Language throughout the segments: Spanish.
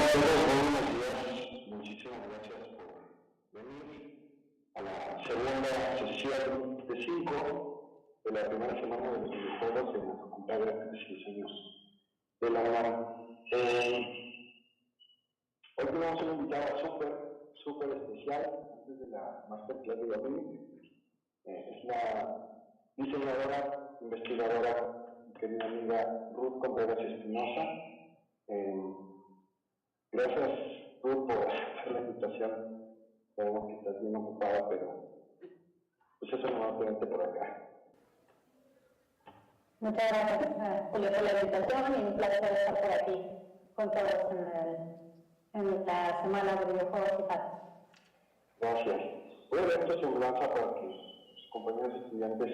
Buenos días, muchísimas gracias por venir a la segunda sesión de 5 de la primera semana de los videojuegos en la Facultad de Artes y Diseños de la UNAM. Hoy tenemos una invitada súper especial antes de la Masterclass de Dominic. Es la diseñadora, investigadora, mi querida amiga Ruth Contreras Espinosa. Gracias, Ruth, por aceptar la invitación. Sabemos que estás bien ocupada, pero pues eso no va a tenerte por acá. Muchas gracias, Julio, por la invitación y un placer estar por aquí con todos en la Semana de Videojuegos FAD. Gracias. Voy a ver tu semblanza para que tus compañeros estudiantes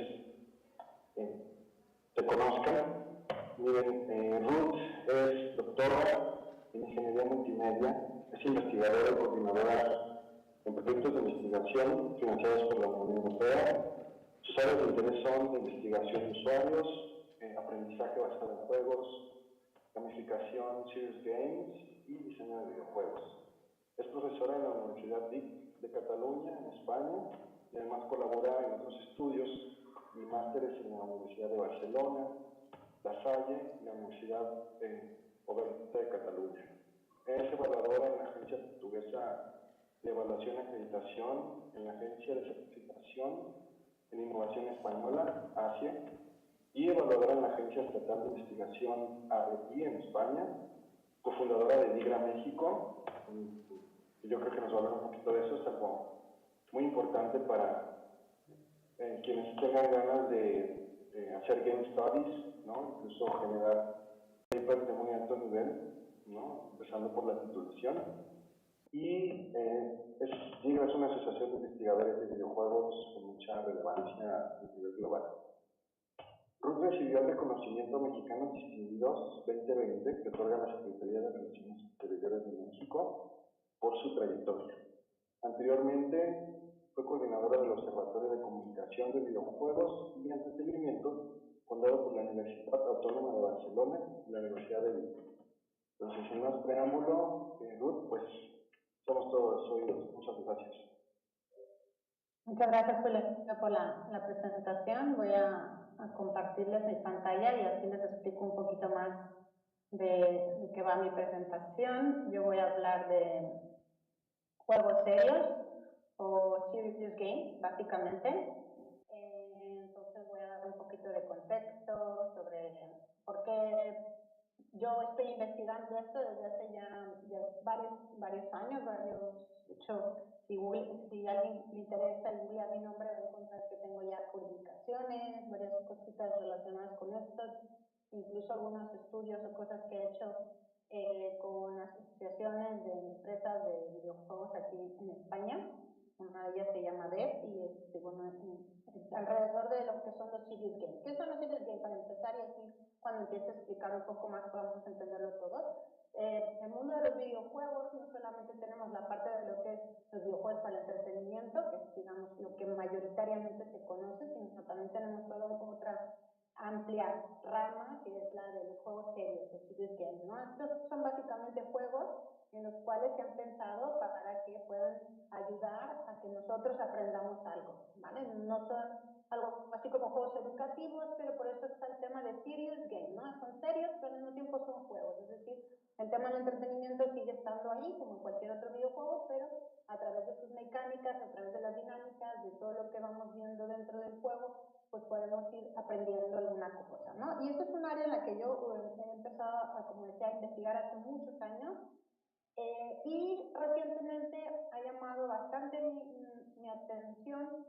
te conozcan. Miren, Ruth es doctora en Ingeniería Multimedia, es investigadora y coordinadora en proyectos de investigación financiados por la Unión Europea. Sus áreas de interés son investigación de usuarios, aprendizaje basado en juegos, gamificación, serious games y diseño de videojuegos. Es profesora en la Universidad DIC de Cataluña, en España, y además colabora en otros estudios y másteres en la Universidad de Barcelona, La Salle y la Universidad Oberta de Cataluña. Es evaluadora en la Agencia Portuguesa de Evaluación y Acreditación, en la Agencia de Certificación en Innovación Española, Asia, y evaluadora en la Agencia Estatal de Investigación ADI en España, cofundadora de Digra México. Y yo creo que nos va a hablar un poquito de eso, es algo muy importante para quienes tengan ganas de hacer game studies, ¿no? Incluso generar papers de muy alto nivel, ¿no? Empezando por la titulación. Y Digra es una asociación de investigadores de videojuegos con mucha relevancia a nivel global. Ruth recibió el reconocimiento Mexicanos Distinguidos 2020 que otorga la Secretaría de Relaciones Exteriores de México por su trayectoria. Anteriormente fue coordinadora del Observatorio de Comunicación de Videojuegos y Entretenimiento, fundado por la Universidad Autónoma de Barcelona y la Universidad de Vigo. Entonces, sin más preámbulo, Ruth, pues somos todos oídos. Muchas gracias. Muchas gracias, Julio, por la presentación. Voy a compartirles mi pantalla y así les explico un poquito más de qué va mi presentación. Yo voy a hablar de juegos serios o serious games, básicamente. Entonces voy a dar un poquito de contexto sobre por qué yo estoy investigando esto desde hace ya varios años. De hecho, si a alguien le interesa y googlear mi nombre, va a encontrar que tengo ya publicaciones, varias cositas relacionadas con esto, incluso algunos estudios o cosas que he hecho con asociaciones de empresas de videojuegos aquí en España. Una de ellas se llama DEF y bueno, alrededor de lo que son los serious games. ¿Qué son los serious games? Para empezar, y así cuando empiece a explicar un poco más podamos entenderlo todo. El mundo de los videojuegos no solamente tenemos la parte de lo que es los videojuegos para el entretenimiento, que es digamos lo que mayoritariamente se conoce, sino también tenemos toda otra amplia rama que es la de los juegos serios, los serious games, ¿no? Estos son básicamente juegos en los cuales se han pensado para que puedan ayudar a que nosotros aprendamos algo, ¿vale? No son algo así como juegos educativos, pero por eso está el tema de serious game, ¿no? Son serios, pero al mismo tiempo son juegos, es decir, el tema del entretenimiento sigue estando ahí, como en cualquier otro videojuego, pero a través de sus mecánicas, a través de las dinámicas, de todo lo que vamos viendo dentro del juego, pues podemos ir aprendiendo alguna cosa, ¿no? Y esto es un área en la que yo he empezado, como decía, a investigar hace muchos años, y recientemente ha llamado bastante mi atención,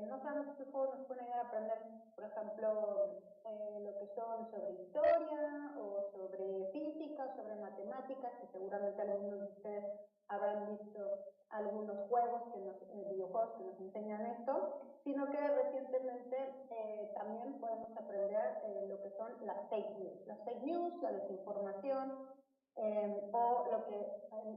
no solamente estos juegos nos pueden ayudar a aprender, por ejemplo, lo que son sobre historia o sobre física o sobre matemáticas, que seguramente algunos de ustedes habrán visto algunos juegos, videojuegos que nos enseñan esto, sino que recientemente también podemos aprender lo que son las fake news. Las fake news, la desinformación, o lo que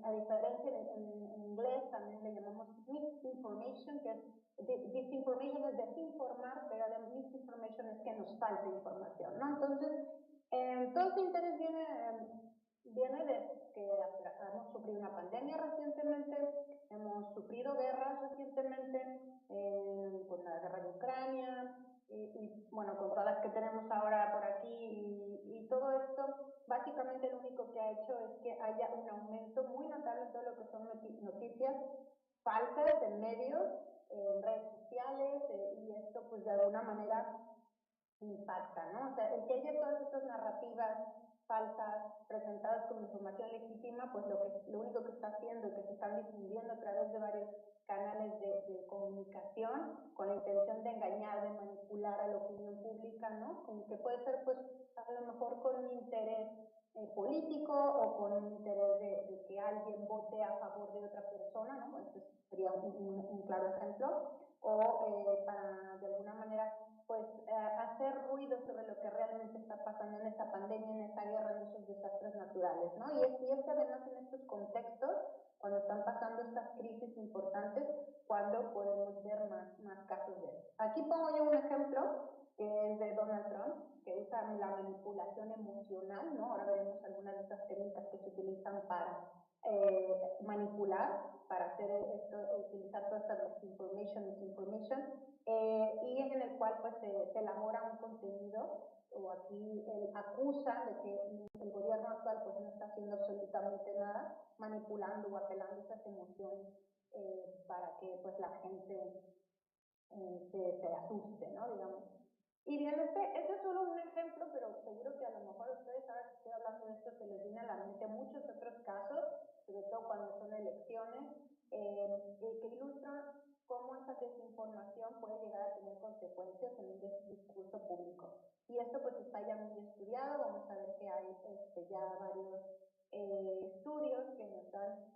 a diferencia en inglés también le llamamos misinformation, que es disinformation es desinformar, pero la misinformation es que nos falta información, ¿no? Entonces, todo este interés viene de que hagamos recientemente con la guerra de Ucrania y bueno, con todas las que tenemos ahora por aquí y todo esto, básicamente lo único que ha hecho es que haya un aumento muy notable en todo lo que son noticias falsas en medios, en redes sociales, y esto pues de alguna manera impacta, ¿no? O sea, el que haya todas estas narrativas falsas presentadas como información legítima, pues lo único que está haciendo y que se están difundiendo a través de varios canales de comunicación con la intención de engañar, de manipular a la opinión pública, ¿no? Como que puede ser pues a lo mejor con un interés político o con un interés de que alguien vote a favor de otra persona, ¿no? Este sería un claro ejemplo, o para de alguna manera pues hacer ruido sobre lo que realmente está pasando en esta pandemia, en esta guerra, en esos desastres naturales, ¿no? Y es que además en estos contextos, cuando están pasando estas crisis importantes, cuando podemos ver más casos de eso. Aquí pongo yo un ejemplo que es de Donald Trump, que usa la manipulación emocional, ¿no? Ahora veremos algunas de estas técnicas que se utilizan para manipular, para hacer esto, utilizar toda esta desinformation, y en el cual pues se elabora un contenido, o aquí él acusa de que el gobierno actual pues no está haciendo absolutamente nada, manipulando o apelando esas emociones para que pues la gente se asuste, ¿no? Digamos. Y bien, este es solo un ejemplo, pero seguro que a lo mejor ustedes, ahora que estoy hablando de esto, se les viene a la mente muchos otros casos, sobre todo cuando son elecciones, que ilustran cómo esa desinformación puede llegar a tener consecuencias en un discurso público. Y esto pues está ya muy estudiado, vamos a ver que hay ya varios estudios que nos dan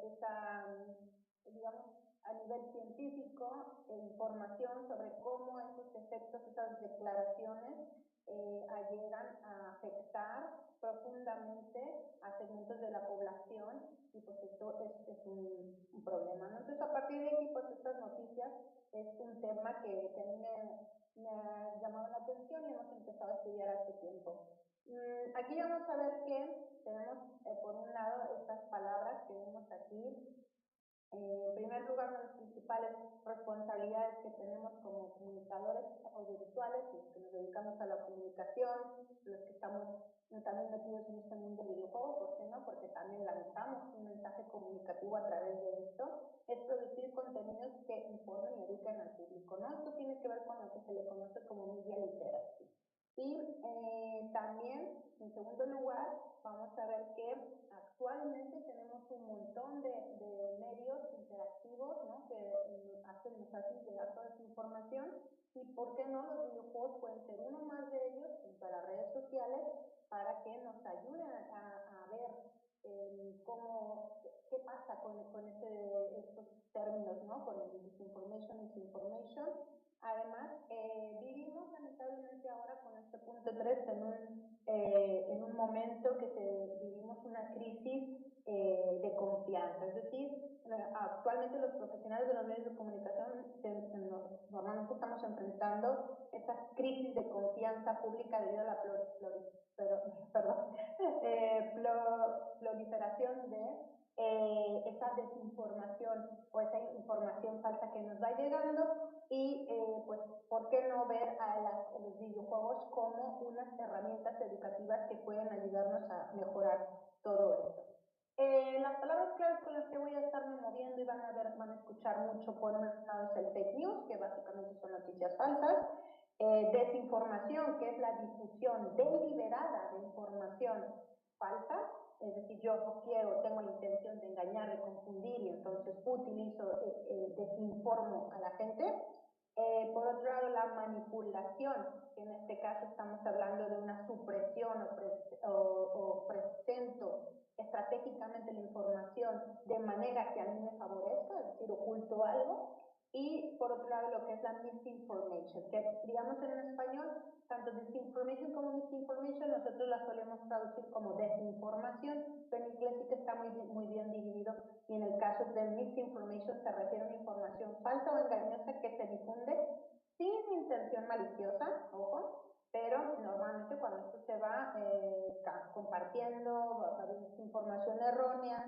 esa, digamos, a nivel científico, información sobre cómo esos efectos, esas declaraciones llegan a afectar profundamente a segmentos de la población y pues esto es un problema, ¿no? Entonces a partir de aquí pues estas noticias es un tema que a mí me ha llamado la atención y hemos empezado a estudiar hace tiempo. Aquí vamos a ver que tenemos por un lado estas palabras que vemos aquí. En primer lugar, una de las principales responsabilidades que tenemos como comunicadores audiovisuales, los que nos dedicamos a la comunicación, los que estamos también metidos en este mundo de videojuegos, ¿por qué no? Porque también lanzamos un mensaje comunicativo a través de esto, es producir contenidos que informen y eduquen al público, ¿no? Esto tiene que ver con lo que se le conoce como media literacy. Y también, en segundo lugar, vamos a ver que actualmente tenemos un montón de medios interactivos, ¿no? Que nos hacen llegar toda esa información y por qué no los videojuegos pueden ser uno más de ellos junto a las redes sociales para que nos ayuden a ver qué pasa con estos términos, ¿no? Con el disinformation, misinformation. Además, vivimos lamentablemente ahora con este punto 3 en un momento que vivimos una crisis de confianza, es decir, actualmente los profesionales de los medios de comunicación normalmente estamos enfrentando estas crisis de confianza pública debido a la proliferación de esa desinformación o esa información falsa que nos va llegando y pues por qué no ver a los videojuegos como unas herramientas educativas que pueden ayudarnos a mejorar todo esto. Las palabras claves con las que voy a estarme moviendo y van a escuchar mucho por un lado es el fake news, que básicamente son noticias falsas, desinformación, que es la difusión deliberada de información falsa, es decir, yo tengo la intención de engañar, de confundir y entonces desinformo a la gente. Por otro lado, la manipulación, que en este caso estamos hablando de una supresión o presento estratégicamente la información de manera que a mí me favorezca, es decir, oculto algo. Y por otro lado, lo que es la misinformation, que digamos en español, tanto disinformation como misinformation, nosotros la solemos traducir como desinformación, pero en inglés sí que está muy bien dividido, y en el caso de misinformation se refiere a una información falsa o engañosa que se difunde sin intención maliciosa, ojo, pero normalmente cuando esto se va compartiendo, va habiendo información errónea,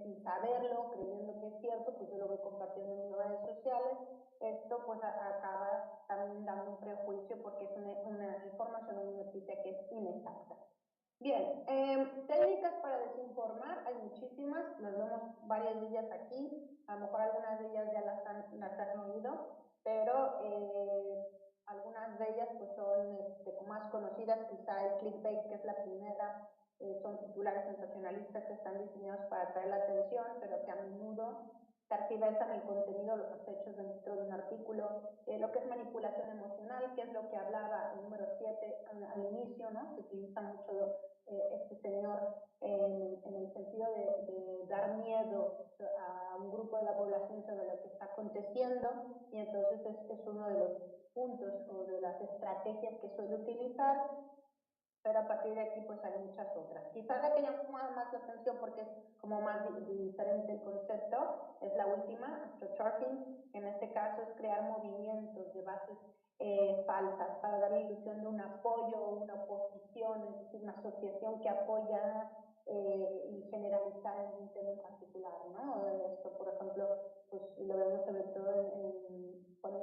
sin saberlo, creyendo que es cierto, pues yo lo voy compartiendo en mis redes sociales. Esto pues acaba también dando un prejuicio porque es una información, una noticia que es inexacta. Bien, técnicas para desinformar, hay muchísimas, las vemos varias de ellas aquí, a lo mejor algunas de ellas ya las han oído, pero algunas de ellas pues son más conocidas, quizá el clickbait, que es la primera, son titulares sensacionalistas que están diseñados para atraer la atención, pero que a menudo tergiversan el contenido, los hechos dentro de un artículo, lo que es manipulación emocional, que es lo que hablaba el número 7 al inicio, ¿no? Se utiliza mucho este señor en el sentido de dar miedo a un grupo de la población sobre lo que está aconteciendo, y entonces es uno de los puntos o de las estrategias que suele utilizar, pero a partir de aquí pues hay muchas otras. Quizás la que llama más la atención porque es como más diferente el concepto es la última, astroturfing, que en este caso es crear movimientos de bases falsas para dar la ilusión de un apoyo o una oposición, es decir, una asociación que apoya y generalizar en un tema en particular, ¿no? Esto, por ejemplo, pues lo vemos sobre todo cuando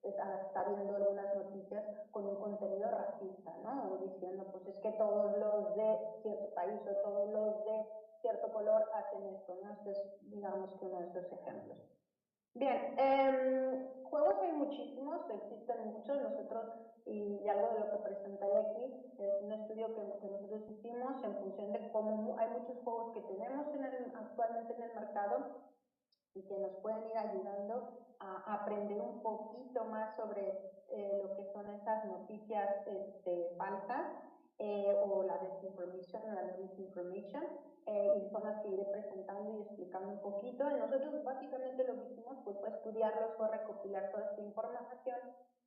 está viendo algunas noticias con un contenido racista, ¿no? Diciendo, pues es que todos los de cierto país o todos los de cierto color hacen esto, ¿no? Este es, digamos, que uno de esos ejemplos. Bien, juegos hay muchísimos, existen muchos, nosotros, y algo de lo que presentaré aquí es un estudio que nosotros hicimos en función de cómo hay muchos juegos que tenemos actualmente en el mercado y que nos pueden ir ayudando a aprender un poquito más sobre lo que son esas noticias falsas o la desinformation o la misinformation, y son las que iré presentando y explicando un poquito. Y nosotros básicamente lo que hicimos pues, fue estudiarlos, fue recopilar toda esta información,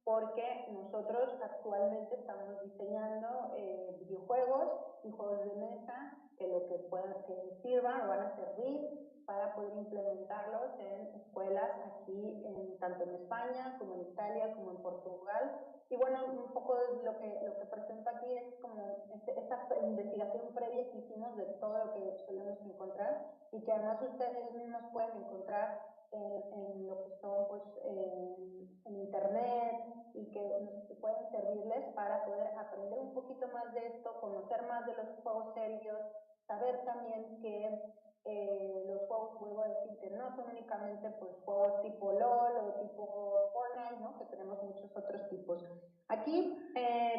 porque nosotros actualmente estamos diseñando videojuegos y juegos de mesa que lo que sirvan o van a servir para poder implementarlos en escuelas aquí, tanto en España como en Italia, como en Portugal. Y bueno, un poco lo que presento aquí es como esta investigación previa que hicimos de todo lo que solemos encontrar y que además ustedes mismos pueden encontrar en lo que son pues en internet y que pueden servirles para poder aprender un poquito más de esto, conocer más de los juegos serios, saber también que los juegos, vuelvo a decir, que no son únicamente pues juegos tipo LOL o tipo Fortnite, ¿no? Que tenemos muchos otros tipos. Aquí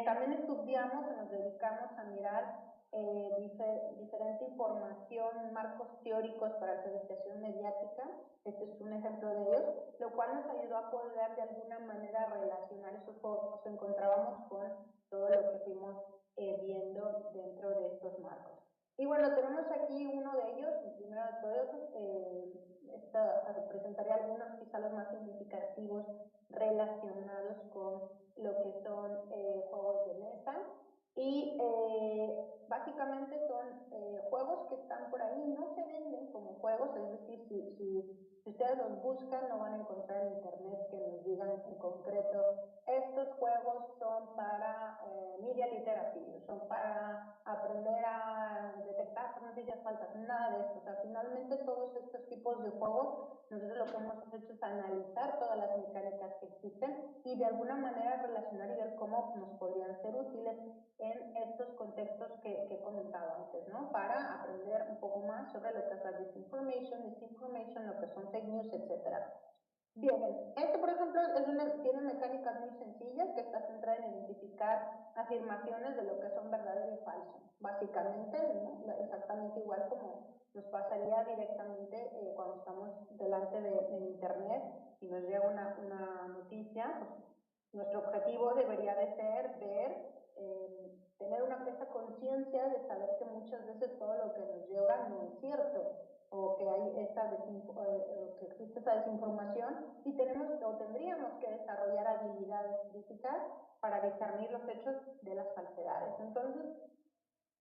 también estudiamos o nos dedicamos a mirar diferente información, marcos teóricos para alfabetización mediática. Este es un ejemplo de ellos, lo cual nos ayudó a poder de alguna manera relacionar esos juegos que nos encontrábamos con todo lo que fuimos viendo dentro de estos marcos. Y bueno, tenemos aquí uno de ellos, el primero de todos, presentaré algunos quizá los más significativos relacionados con lo que son juegos de mesa. Y básicamente son juegos que están por ahí, no se venden como juegos, es decir, si ustedes los buscan no van a encontrar en internet que nos digan en concreto estos juegos son para media literacy, son para aprender a detectar noticias falsas, nada de esto. O sea, finalmente todos estos tipos de juegos, nosotros lo que hemos hecho es analizar todas las mecánicas que existen y de alguna manera relacionar y ver cómo nos podrían ser útiles en estos contextos que he comentado antes, ¿no? Para aprender un poco más sobre lo que es la disinformation, lo que son fake news, etcétera. Bien, este por ejemplo tiene mecánicas muy sencillas que está centrada en identificar afirmaciones de lo que son verdadero y falso. Básicamente, ¿no? Exactamente igual como nos pasaría directamente cuando estamos delante de internet y nos llega una noticia, pues nuestro objetivo debería de ser ver, tener esa conciencia de saber que muchas veces todo lo que nos llega no es cierto, o que hay que existe esa desinformación, y tendríamos que desarrollar habilidades críticas para discernir los hechos de las falsedades. Entonces,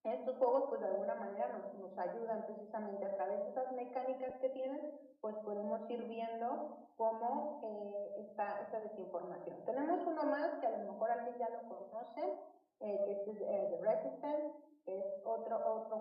estos juegos pues de alguna manera nos ayudan precisamente a través de esas mecánicas que tienen, pues podemos ir viendo cómo está esa desinformación. Tenemos uno más que a lo mejor alguien ya lo conoce, que es The Resistance, que es otro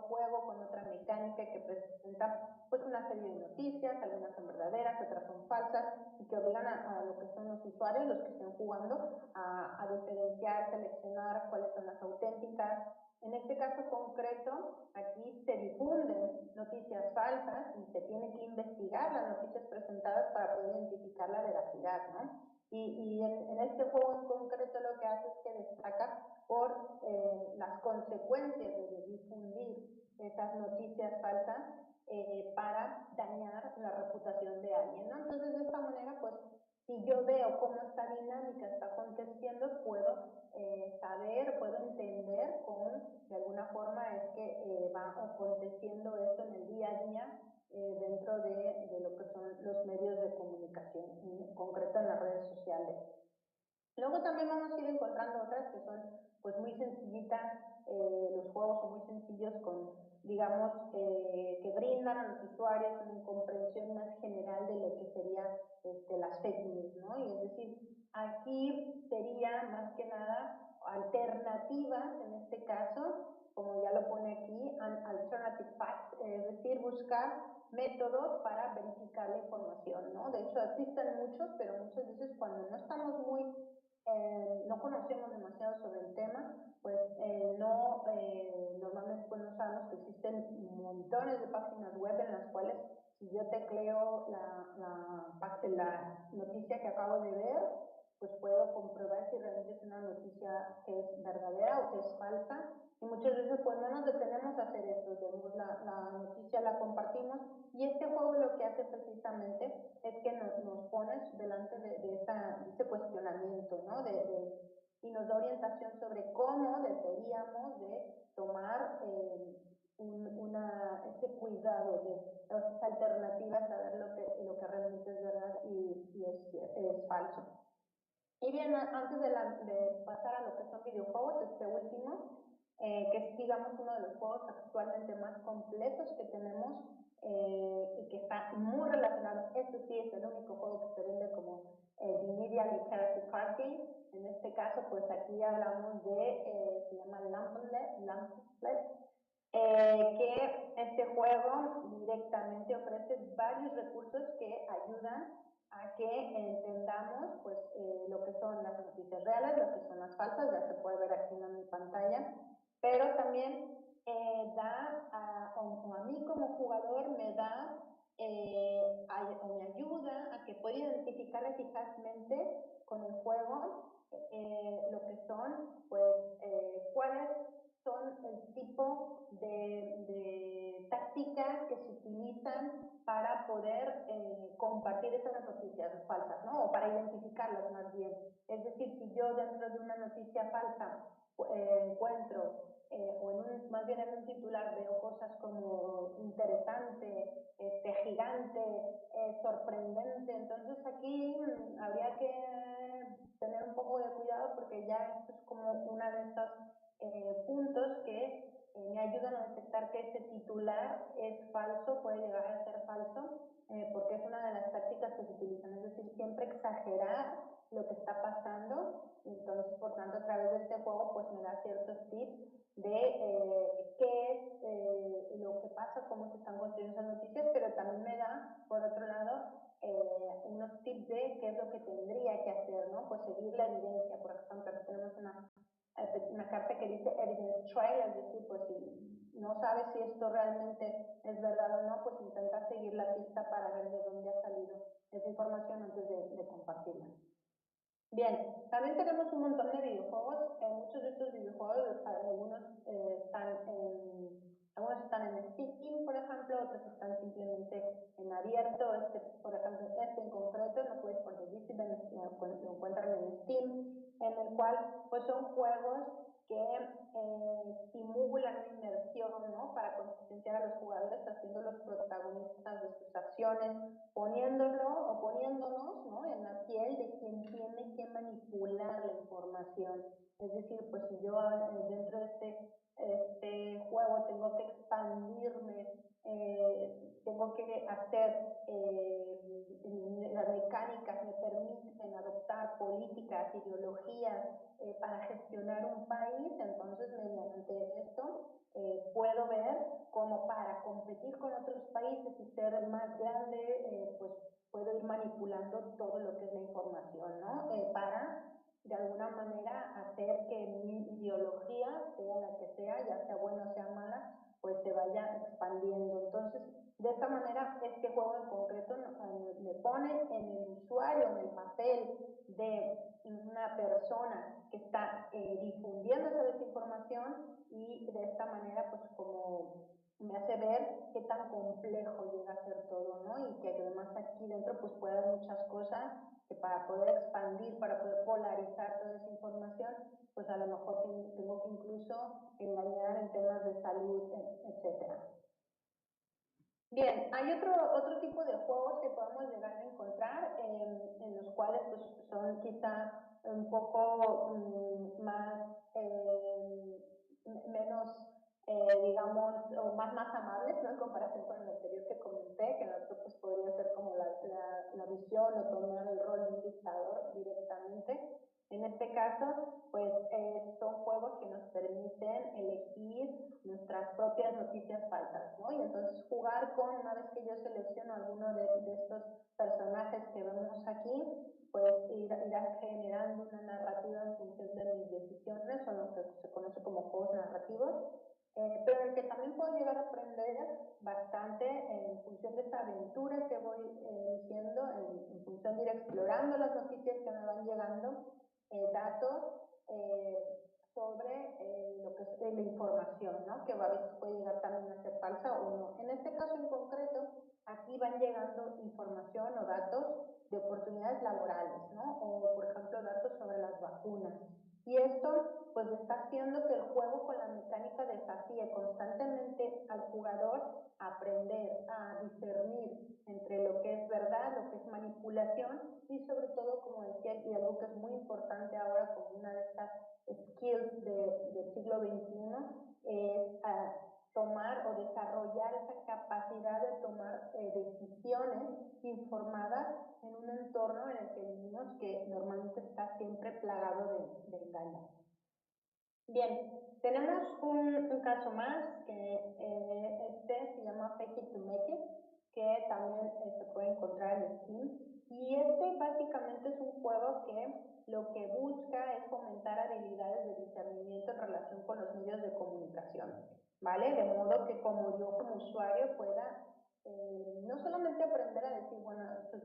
juego con otra mecánica que presenta pues una serie de noticias, algunas son verdaderas, otras son falsas, y que obligan a lo que son los usuarios, los que estén jugando, a diferenciar, seleccionar cuáles son las auténticas. En este caso concreto, aquí se difunden noticias falsas y se tiene que investigar las noticias presentadas para poder identificar la veracidad, ¿no? Y en este juego en concreto lo que hace es que destaca por las consecuencias de difundir esas noticias falsas para dañar la reputación de alguien, ¿no? Entonces, de esta manera, pues, si yo veo cómo esta dinámica está aconteciendo, puedo saber, puedo entender cómo de alguna forma es que va aconteciendo esto en el día a día dentro de lo que son los medios de comunicación, en concreto en las redes sociales. Luego también vamos a ir encontrando otras que son pues muy sencillitas, los juegos son muy sencillos con, digamos, que brindan a los usuarios una comprensión más general de lo que sería las fake news, ¿no? Y es decir, aquí sería más que nada alternativas, en este caso, como ya lo pone aquí, an alternative facts, es decir, buscar métodos para verificar la información, ¿no? De hecho, existen muchos, pero muchas veces cuando no estamos no conocemos demasiado sobre el tema, pues normalmente pues no sabemos que existen montones de páginas web en las cuales si yo tecleo la noticia que acabo de ver, pues puedo comprobar si realmente es una noticia que es verdadera o que es falsa. Y muchas veces pues no nos detenemos a hacer eso, vemos la noticia, la compartimos, y este juego lo que hace precisamente es que nos pones delante de ese cuestionamiento, ¿no? Y nos da orientación sobre cómo deberíamos de tomar ese cuidado de esas alternativas, saber lo que realmente es verdad y es falso. Y bien, antes de pasar a lo que son videojuegos, este último, que es, digamos, uno de los juegos actualmente más completos que tenemos y que está muy relacionado. Este sí es el único juego que se vende como The Media Literacy Card Game. En este caso, pues aquí hablamos se llama Lamplet, que este juego directamente ofrece varios recursos que ayudan a que entendamos pues lo que son las noticias reales, lo que son las falsas, ya se puede ver aquí en mi pantalla, pero también o a mí como jugador me da o me ayuda a que pueda identificar eficazmente con el juego lo que son pues cuáles son el tipo de tácticas que se utilizan para poder compartir esas noticias falsas, ¿no? O para identificarlas más bien. Es decir, si yo dentro de una noticia falsa encuentro, o más bien en un titular veo cosas como interesante, gigante, sorprendente, entonces aquí habría que tener un poco de cuidado porque ya esto es como una de estas puntos que me ayudan a detectar que ese titular es falso, puede llegar a ser falso, porque es una de las tácticas que se utilizan, es decir, siempre exagerar lo que está pasando. Entonces, por tanto, a través de este juego, pues me da ciertos tips de qué es lo que pasa, cómo se están construyendo esas noticias, pero también me da, por otro lado, unos tips de qué es lo que tendría que hacer, ¿no? Pues seguir la evidencia. Por ejemplo, aquí tenemos una carta que dice evidence trail, es decir, pues si no sabes si esto realmente es verdad o no, pues intenta seguir la pista para ver de dónde ha salido esa información antes de compartirla. Bien, también tenemos un montón de videojuegos, muchos de estos videojuegos, algunos están en Steam, por ejemplo, otros están simplemente en abierto, por ejemplo, este en concreto, No Place for the Dissident, lo encuentran en Steam, en el cual pues son juegos que estimulan una inmersión, ¿no? Para concienciar a los jugadores, haciéndolos protagonistas de sus acciones, poniéndolo o poniéndonos, ¿no? En la piel de quien tiene que manipular la información. Es decir, pues si yo dentro de este juego tengo que expandirme, tengo que hacer, las mecánicas me permiten adoptar políticas políticas, ideologías para gestionar un país. Entonces mediante esto puedo ver cómo para competir con otros países y ser más grande, pues puedo ir manipulando todo lo que es la información, ¿no? Para de alguna manera hacer que mi ideología, sea la que sea, ya sea buena o sea mala, pues se vaya expandiendo. Entonces, de esta manera, este juego en concreto me pone en el usuario, en el papel de una persona que está difundiendo esa desinformación, y de esta manera, pues como me hace ver qué tan complejo llega a ser todo, ¿no? Y que además aquí dentro pues puede haber muchas cosas que para poder expandir, para poder polarizar toda esa información, pues a lo mejor tengo que incluso engañar en temas de salud, etcétera. Bien, hay otro tipo de juegos que podemos llegar a encontrar en los cuales pues, son quizá un poco más, menos, digamos, o más amables, ¿no? En comparación con el anterior que comenté, que el otro pues podría ser como la visión o tomar el rol de un dictador directamente. En este caso, pues son juegos que nos permiten elegir nuestras propias noticias falsas, ¿no? Y entonces jugar con, una vez que yo selecciono alguno de estos personajes que vemos aquí, pues ir generando una narrativa en función de mis decisiones, o lo que se conoce como juegos narrativos, pero en el que también puedo llegar a aprender bastante en función de esta aventura que voy diciendo, en función de ir explorando las noticias que me van llegando, datos sobre lo que es la información, ¿no? Que a veces puede llegar también a ser falsa o no. En este caso en concreto, aquí van llegando información o datos de oportunidades laborales, ¿no? O, por ejemplo, datos sobre las vacunas. Y esto, pues, está haciendo que el juego con la mecánica desafíe constantemente al jugador a aprender a discernir entre lo que es verdad, lo que es manipulación, y sobre todo, como decía, y algo que es muy importante ahora como una de estas skills del siglo XXI, es tomar o desarrollar esa capacidad de tomar decisiones informadas en un entorno en el que vivimos que normalmente está siempre plagado de engaños. Bien, tenemos un caso más que este se llama Fake It to Make It, que también se puede encontrar en Steam, y este básicamente es un juego que lo que busca es fomentar habilidades de discernimiento en relación con los medios de comunicación, ¿vale? De modo que como yo como usuario pueda no solamente aprender a decir, bueno, esto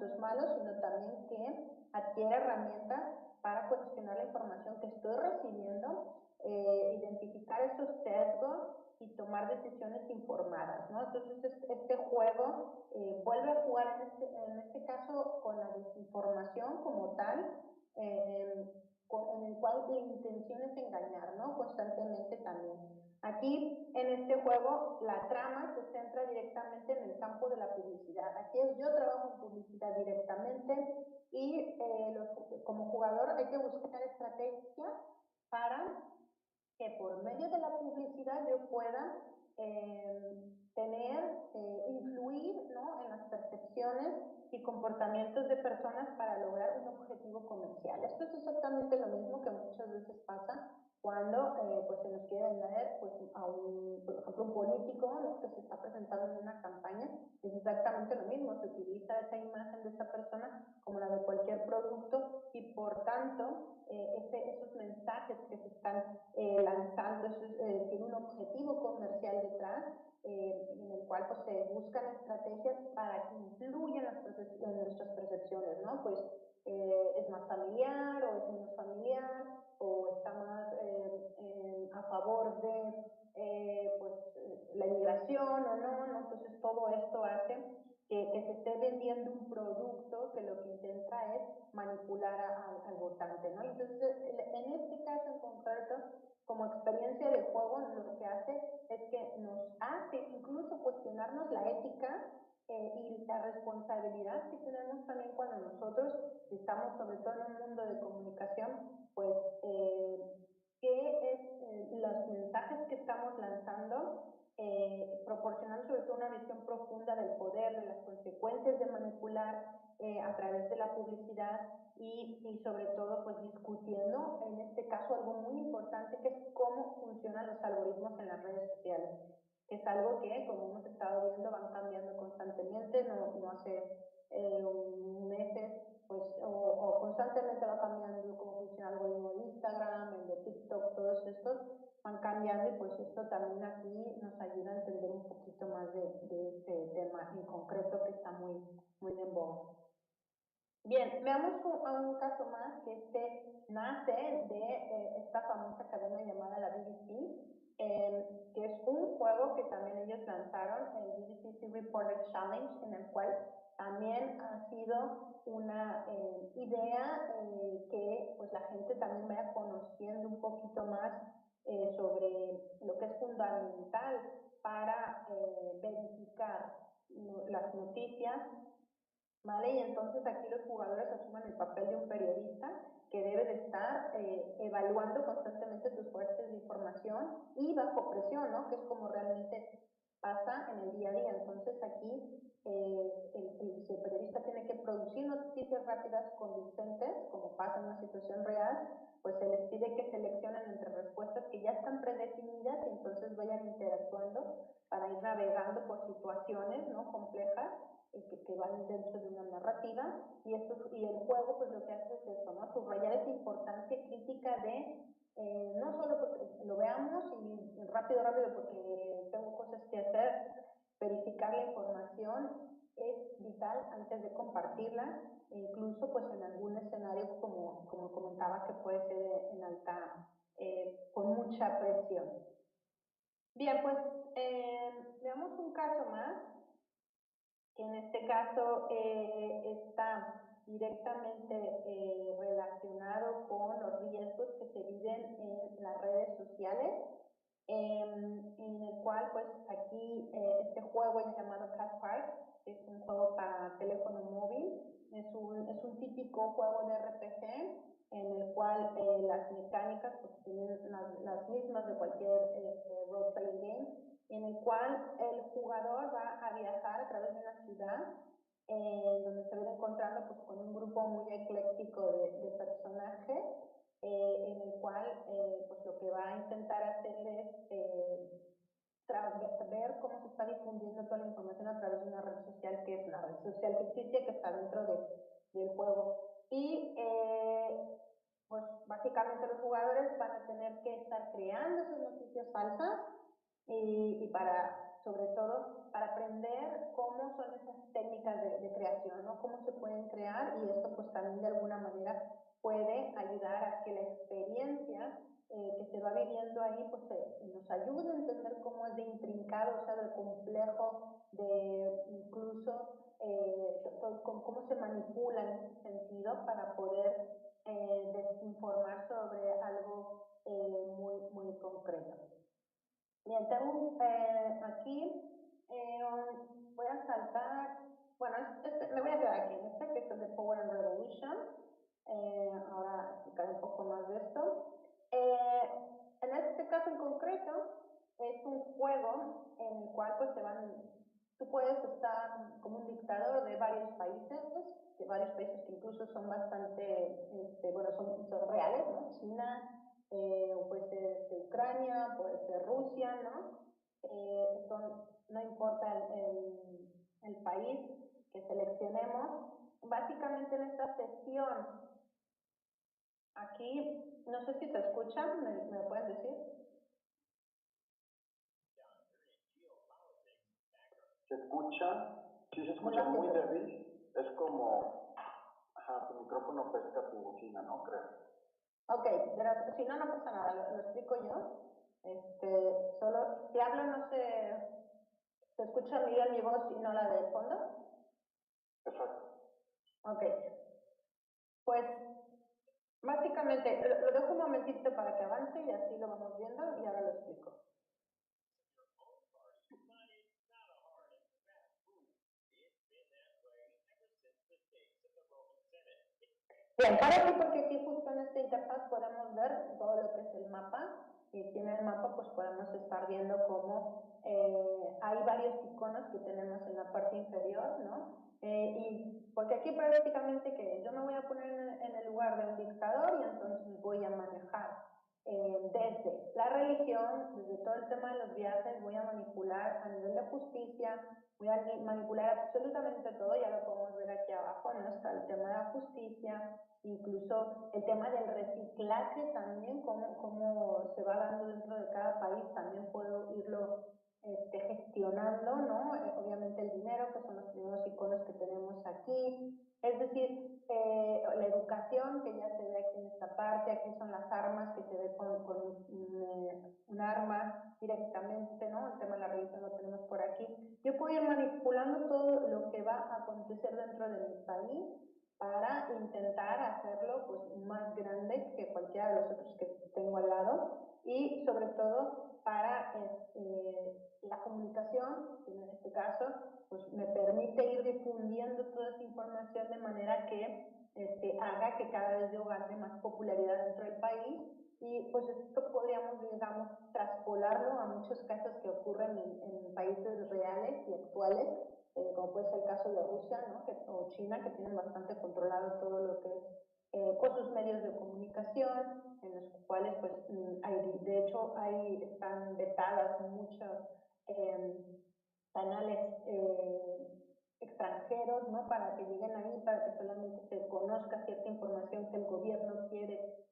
es malo, sino también que adquiera herramientas para cuestionar la información que estoy recibiendo, identificar esos sesgos y tomar decisiones informadas, ¿no? Entonces este juego vuelve a jugar en este caso con la desinformación como tal, en el cual la intención es engañar, ¿no? Constantemente también. Aquí, en este juego, la trama se centra directamente en el campo de la publicidad. Aquí yo trabajo en publicidad directamente y como jugador hay que buscar estrategias para que por medio de la publicidad yo pueda influir, ¿no? En las percepciones y comportamientos de personas para lograr un objetivo comercial. Esto es exactamente lo mismo que muchas veces pasa cuando pues se nos quiere vender pues, por ejemplo, un político, ¿no? Que se está presentando en una campaña. Es exactamente lo mismo, se utiliza esa imagen de esa persona como la de cualquier producto, y por tanto esos mensajes que se están lanzando tiene un objetivo comercial detrás, en el cual pues se buscan estrategias para que influyan en nuestras percepciones, ¿no? Pues es más familiar o es menos familiar, o está más a favor de la inmigración o no, ¿no? Entonces todo esto hace que se esté vendiendo un producto que lo que intenta es manipular al votante, ¿no? Entonces, en este caso en concreto, como experiencia de juego, lo que hace es que nos hace incluso cuestionarnos la ética y la responsabilidad que tenemos también cuando nosotros estamos, sobre todo en un mundo de comunicación, pues qué es los mensajes que estamos lanzando, proporcionando sobre todo una visión profunda del poder, de las consecuencias de manipular a través de la publicidad y sobre todo pues discutiendo en este caso algo muy importante que es cómo funcionan los algoritmos en las redes sociales, que es algo que como hemos estado viendo van cambiando constantemente, no hace meses pues o constantemente va cambiando cómo funciona el algoritmo de Instagram, el de TikTok, todos estos van cambiando y pues esto también aquí nos ayuda a entender un poquito más de este tema en concreto que está muy en boga. Bien, veamos a un caso más que nace de esta famosa cadena llamada la BBC, que es un juego que también ellos lanzaron, el BBC Reporter Challenge, en el cual también ha sido una idea que pues la gente también vaya conociendo un poquito más sobre lo que es fundamental para verificar las noticias, ¿vale? Y entonces aquí los jugadores asumen el papel de un periodista que debe de estar evaluando constantemente sus fuentes de información y bajo presión, ¿no? Que es como realmente pasa en el día a día. Entonces aquí si el periodista tiene que producir noticias rápidas convincentes, como pasa en una situación real, pues se les pide que seleccionen entre respuestas que ya están predefinidas y entonces vayan interactuando para ir navegando por situaciones, ¿no? Complejas que van dentro de una narrativa y el juego pues lo que hace es eso, ¿no? Subrayar esa importancia crítica de no solo porque lo veamos y rápido porque tengo cosas que hacer, verificar la información es vital antes de compartirla, e incluso pues en algún escenario como comentaba que puede ser en alta, con mucha presión. Bien, pues veamos un caso más, que en este caso está directamente relacionado con los riesgos que se viven en las redes sociales, en el cual pues aquí este juego llamado Cat Park es un juego para teléfono móvil, es un típico juego de RPG en el cual las mecánicas pues tienen las mismas de cualquier role playing game, en el cual el jugador va a viajar a través de una ciudad donde se va encontrando pues, con un grupo muy ecléctico de personajes, en el cual pues lo que va a intentar hacer es ver cómo se está difundiendo toda la información a través de una red social que es una red social ficticia que está dentro del juego. Y pues básicamente los jugadores van a tener que estar creando esas noticias falsas y sobre todo para aprender cómo son esas técnicas de creación, ¿no? Cómo se pueden crear y esto pues también de alguna manera puede ayudar a que la experiencia que se va viviendo ahí pues nos ayude a entender cómo es de intrincado, o sea, de complejo, de incluso cómo se manipula en ese sentido para poder desinformar sobre algo muy concreto. Bien, tengo aquí, voy a saltar, bueno, me voy a quedar aquí en que es el de Power and Revolution. Ahora explicaré un poco más de esto. En este caso en concreto, es un juego en el cual pues tú puedes estar como un dictador de varios países que incluso son bastante, bueno, son reales, ¿no? China, o puede ser Ucrania, puede ser Rusia, ¿no? No importa el país que seleccionemos. Básicamente en esta sesión, aquí, no sé si se escucha, ¿me lo pueden decir? ¿Se escucha? Sí, se escucha muy débil. Es como, tu micrófono pesca tu bocina, ¿no? Creo. Ok, pero si no pasa nada, lo explico yo. Solo, si hablo no se escucha bien mi voz y no la del fondo. Exacto. Ok. Pues, básicamente, lo dejo un momentito para que avance y así lo vamos viendo y ahora lo explico. Bien, para aquí porque aquí justo en esta interfaz podemos ver todo lo que es el mapa y aquí en el mapa pues podemos estar viendo cómo hay hay varios iconos que tenemos en la parte inferior, ¿no? Y porque aquí prácticamente que yo me voy a poner en el lugar de un dictador y entonces voy a manejar desde la religión, desde todo el tema de los viajes, voy a manipular a nivel de justicia, voy a manipular absolutamente todo, ya lo podemos ver aquí abajo, ¿no? Está el tema de la justicia, incluso el tema del reciclaje también, cómo se va dando dentro de cada país, también puedo irlo gestionando, ¿no? Obviamente el dinero, que son los primeros iconos que tenemos aquí, es decir, la educación, que ya se ve aquí en esta parte, aquí son las armas, que se ve con un arma directamente, ¿no? El tema de la religión lo tenemos por aquí. Yo puedo ir manipulando todo lo que va a acontecer dentro de mi país para intentar hacerlo pues más grande que cualquiera de los otros que tengo al lado y sobre todo para la comunicación, que en este caso pues me permite ir difundiendo toda esa información de manera que haga que cada vez yo gane más popularidad dentro del país y pues esto podríamos, digamos, traspolarlo a muchos casos que ocurren en países reales y actuales, como puede ser el caso de Rusia, ¿no? O China, que tienen bastante controlado todo lo que es pues sus medios de comunicación, en los cuales pues de hecho están vetadas muchos canales extranjeros, ¿no? Para que lleguen ahí, para que solamente se conozca cierta información que el gobierno quiere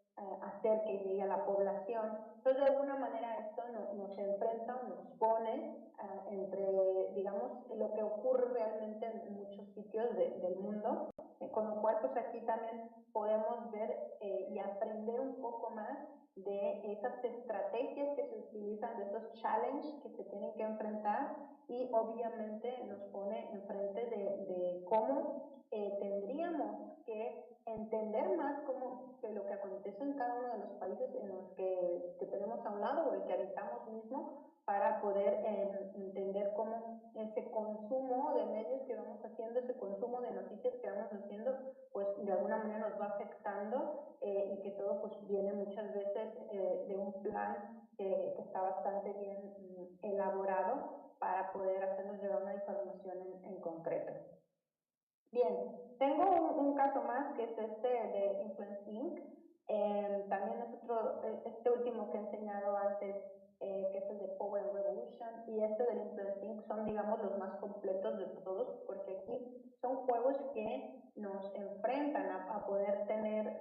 hacer que llegue a la población. Entonces, de alguna manera esto nos enfrenta o nos pone entre, digamos, lo que ocurre realmente en muchos sitios del mundo, con lo cual, pues aquí también podemos ver y aprender un poco más de esas estrategias que se utilizan, de esos challenges que se tienen que enfrentar y obviamente nos pone enfrente de cómo tendríamos que entender más que lo que acontece en cada uno de los países en los que tenemos a un lado o el que habitamos mismo para poder entender cómo ese consumo de medios que vamos haciendo, ese consumo de noticias que vamos haciendo, pues de alguna manera nos va afectando y que todo pues viene muchas veces de un plan que está bastante bien elaborado para poder hacernos llegar una información en concreto. Bien, tengo un caso más que es este de Influence Inc. También es otro, este último que he enseñado antes, que es el de Power and Revolution, y este del Influence Inc. son, digamos, los más completos de todos, porque aquí son juegos que nos enfrentan a poder tener,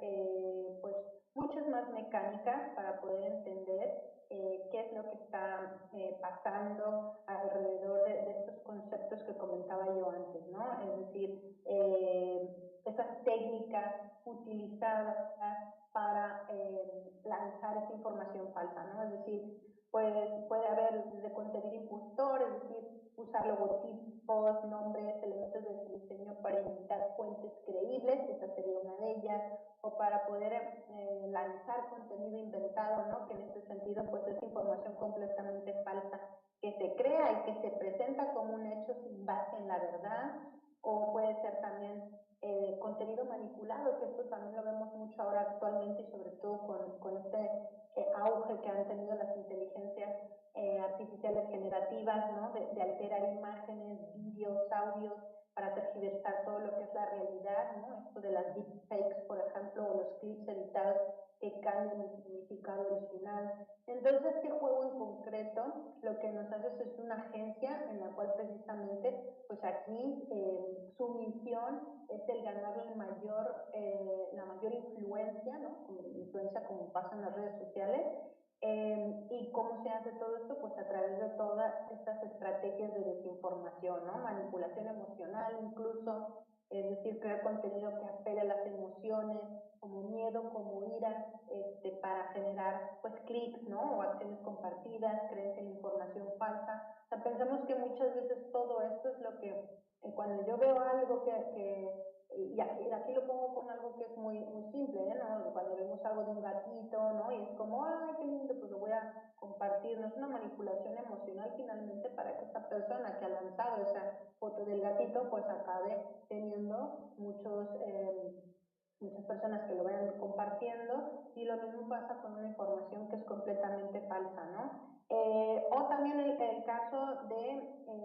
pues, muchas más mecánicas para poder entender qué es lo que está pasando alrededor de estos conceptos que comentaba yo antes, ¿no? Es decir, esas técnicas utilizadas para lanzar esa información falsa, ¿no? Es decir, pues puede haber desde contenido impostor, es decir, usar logotipos, nombres, elementos de diseño para imitar fuentes creíbles, esa sería una de ellas, o para poder lanzar contenido inventado, ¿no? Que en este sentido pues es información completamente falsa que se crea y que se presenta como un hecho sin base en la verdad, o puede ser también contenido manipulado, que esto también lo vemos mucho ahora actualmente y sobre todo con este auge que han tenido las inteligencias artificiales generativas, ¿no? De alterar imágenes, vídeos, audios para tergiversar todo lo que es la realidad, ¿no? Esto de las deepfakes, por ejemplo, o los clips editados que cambian el significado original. Entonces, este juego en concreto lo que nos hace es una agencia en la cual precisamente, pues aquí su misión es el ganar la mayor influencia, ¿no? Como influencia como pasa en las redes sociales. ¿Y cómo se hace todo esto? Pues a través de todas estas estrategias de desinformación, ¿no? Manipulación emocional incluso, es decir, crear contenido que apele a las emociones, como miedo, como ira, para generar pues clics, ¿no? O acciones compartidas, creencia en información falsa. O sea, pensamos que muchas veces todo esto es lo que, cuando yo veo algo y aquí lo pongo con algo que es muy, muy simple, ¿no? Cuando vemos algo de un gatito, ¿no? Y es como, ay, qué lindo, pues lo voy a compartir. No es una manipulación emocional finalmente para que esta persona que ha lanzado esa foto del gatito, pues acabe teniendo muchas personas que lo vayan compartiendo y lo mismo pasa con una información que es completamente falsa, ¿no? O también el caso de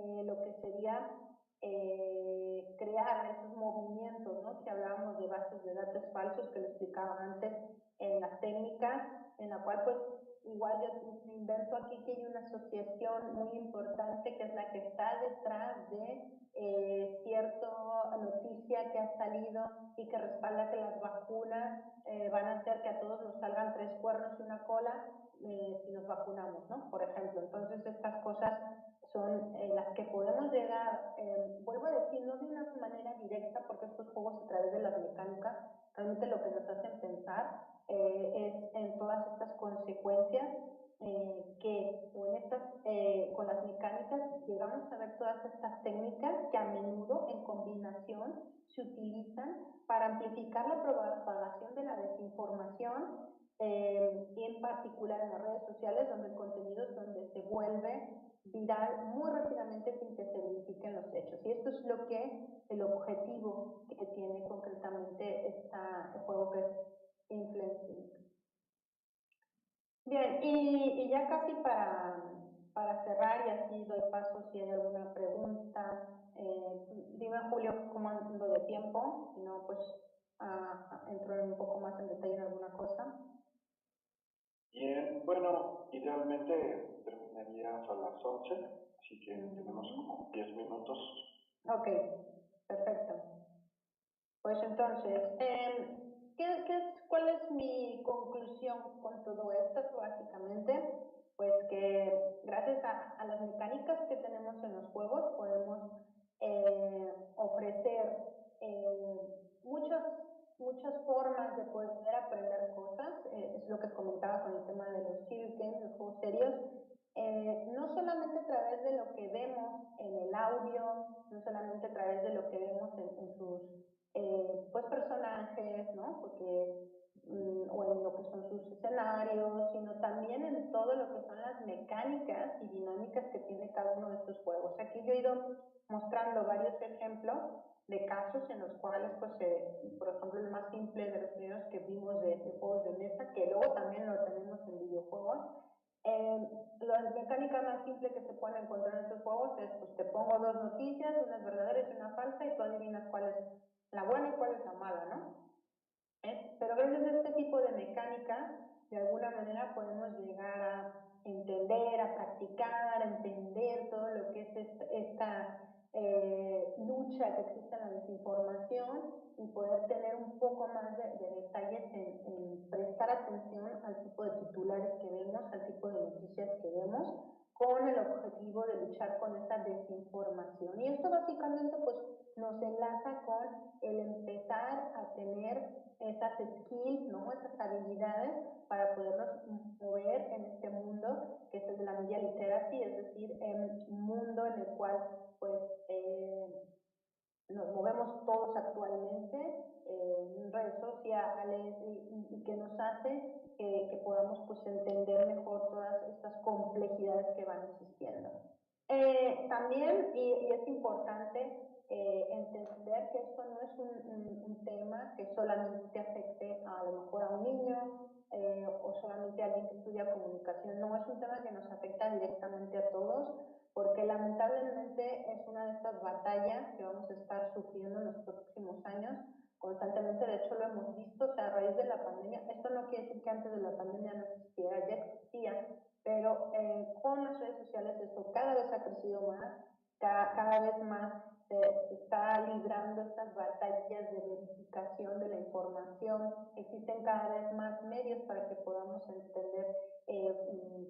pueda crear esos movimientos, ¿no? Si hablábamos de bases de datos falsos, que lo explicaba antes en las técnicas, en la cual pues igual yo invento aquí que hay una asociación muy importante que es la que está detrás de cierta noticia que ha salido y que respalda que las vacunas van a hacer que a todos nos salgan 3 cuernos y una cola si nos vacunamos, ¿no? Por ejemplo, entonces estas cosas son las que podemos llegar, vuelvo a decir, no de una manera directa, porque estos juegos a través de las mecánicas realmente lo que nos hacen pensar es en todas estas consecuencias o en estas, con las mecánicas llegamos a ver todas estas técnicas que a menudo en combinación se utilizan para amplificar la propagación de la desinformación y en particular en las redes sociales donde el contenido es donde se vuelve viral muy rápidamente sin que se verifiquen los hechos. Y esto es lo que el objetivo que tiene concretamente el juego que es Influencing. Bien, y ya casi para cerrar y así doy paso si hay alguna pregunta. Dime, Julio, cómo ando de tiempo, si no, pues entro un poco más en detalle en alguna cosa. Bien, bueno, idealmente terminarías a las 11, así que tenemos como 10 minutos. Ok, perfecto. Pues entonces, ¿cuál es mi conclusión con todo esto? Básicamente, pues que gracias a las mecánicas que tenemos en los juegos podemos ofrecer muchas formas de poder aprender cosas. Es lo que comentaba con el tema de los serious games, los juegos serios. No solamente a través de lo que vemos en el audio, no solamente a través de lo que vemos en sus pues personajes, ¿no? Porque o en lo que son sus escenarios, sino también en todo lo que son las mecánicas y dinámicas que tiene cada uno de estos juegos. Aquí yo he ido mostrando varios ejemplos de casos en los cuales, pues, por ejemplo, el más simple de los primeros que vimos de juegos de mesa, que luego también lo tenemos en videojuegos. La mecánica más simple que se puede encontrar en estos juegos es, pues te pongo 2 noticias, una es verdadera y una falsa, y tú adivinas cuál es la buena y cuál es la mala, ¿no? Pero gracias a este tipo de mecánica, de alguna manera podemos llegar a entender, a practicar, a entender todo lo que es esta lucha que existe en la desinformación y poder tener un poco más de detalles en prestar atención al tipo de titulares que vemos, al tipo de noticias que vemos, con el objetivo de luchar con esa desinformación. Y esto básicamente pues nos enlaza con el empezar a tener esas skills, ¿no? Esas habilidades para podernos mover en este mundo que es el de la media literacy, es decir, un mundo en el cual pues nos movemos todos actualmente en redes sociales y que nos hace que podamos pues entender mejor todas estas complejidades que van existiendo. También, y es importante entender que esto no es un tema que solamente afecte a lo mejor a un niño o solamente a alguien que estudia comunicación, no, es un tema que nos afecta directamente a todos, porque lamentablemente es una de estas batallas que vamos a estar sufriendo en los próximos años constantemente. De hecho lo hemos visto, o sea, a raíz de la pandemia. Esto no quiere decir que antes de la pandemia no existiera, ya existía, pero con las redes sociales esto cada vez ha crecido más, cada vez más se está librando estas batallas de verificación de la información. Existen cada vez más medios para que podamos entender